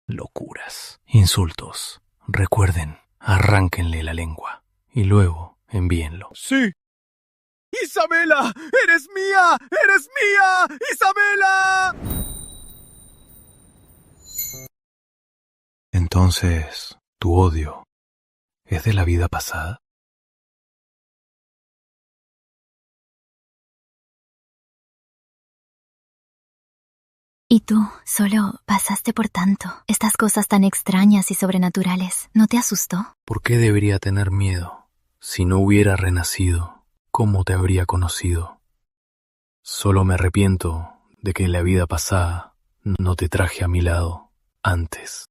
Speaker 6: Locuras, insultos. Recuerden, arránquenle la lengua y luego envíenlo.
Speaker 3: ¡Sí! ¡Isabela! ¡Eres mía! ¡Eres mía! ¡Isabela!
Speaker 6: Entonces, ¿tu odio es de la vida pasada?
Speaker 1: Y tú solo pasaste por tanto. Estas cosas tan extrañas y sobrenaturales. ¿No te asustó?
Speaker 6: ¿Por qué debería tener miedo? Si no hubiera renacido, ¿cómo te habría conocido? Solo me arrepiento de que en la vida pasada no te traje a mi lado antes.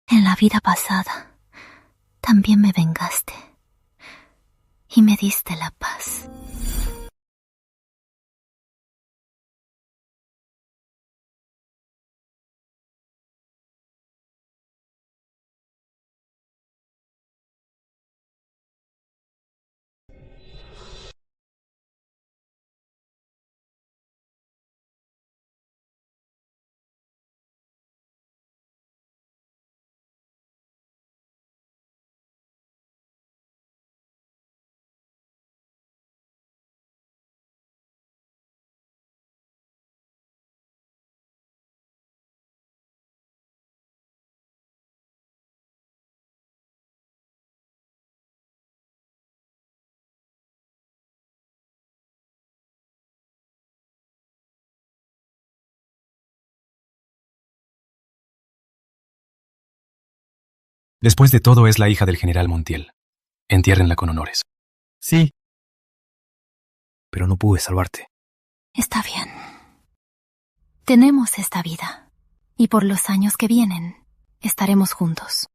Speaker 1: En la vida pasada también me vengaste y me diste la paz.
Speaker 6: Después de todo, es la hija del general Montiel. Entiérrenla con honores.
Speaker 4: Sí.
Speaker 6: Pero no pude salvarte.
Speaker 1: Está bien. Tenemos esta vida, y por los años que vienen, estaremos juntos.